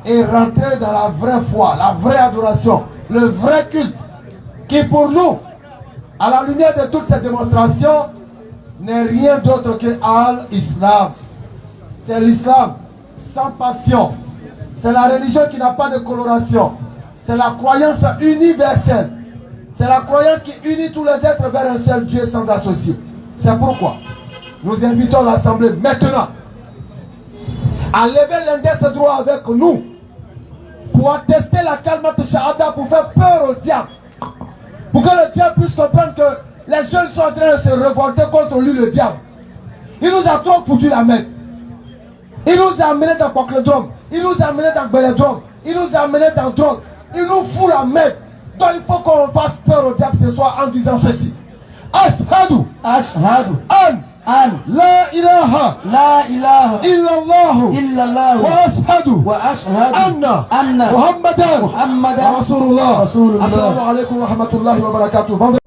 et rentrer dans la vraie foi, la vraie adoration, le vrai culte, qui pour nous, à la lumière de toutes ces démonstrations, n'est rien d'autre que Al-Islam. C'est l'islam sans passion. C'est la religion qui n'a pas de coloration. C'est la croyance universelle. C'est la croyance qui unit tous les êtres vers un seul Dieu sans associé. C'est pourquoi nous invitons l'Assemblée maintenant à lever l'index droit avec nous pour attester la kalmat shahada, pour faire peur au diable. Pour que le diable puisse comprendre que les jeunes sont en train de se révolter contre lui, le diable. Il nous a trop foutu la main. Il nous a amenés dans Pocledrome. Il nous a amenés dans Beledrome. Il nous a amenés dans drogue. Il nous fout la main. Donc il faut qu'on fasse peur au diable ce soir en disant ceci. Ashhadu. Ashhadu. An. La ilaha. Illallah. Wa ashhadu. Anna. Muhammadan. Rasulullah. Assalamu alaikum wa rahmatullahi wa barakatuh.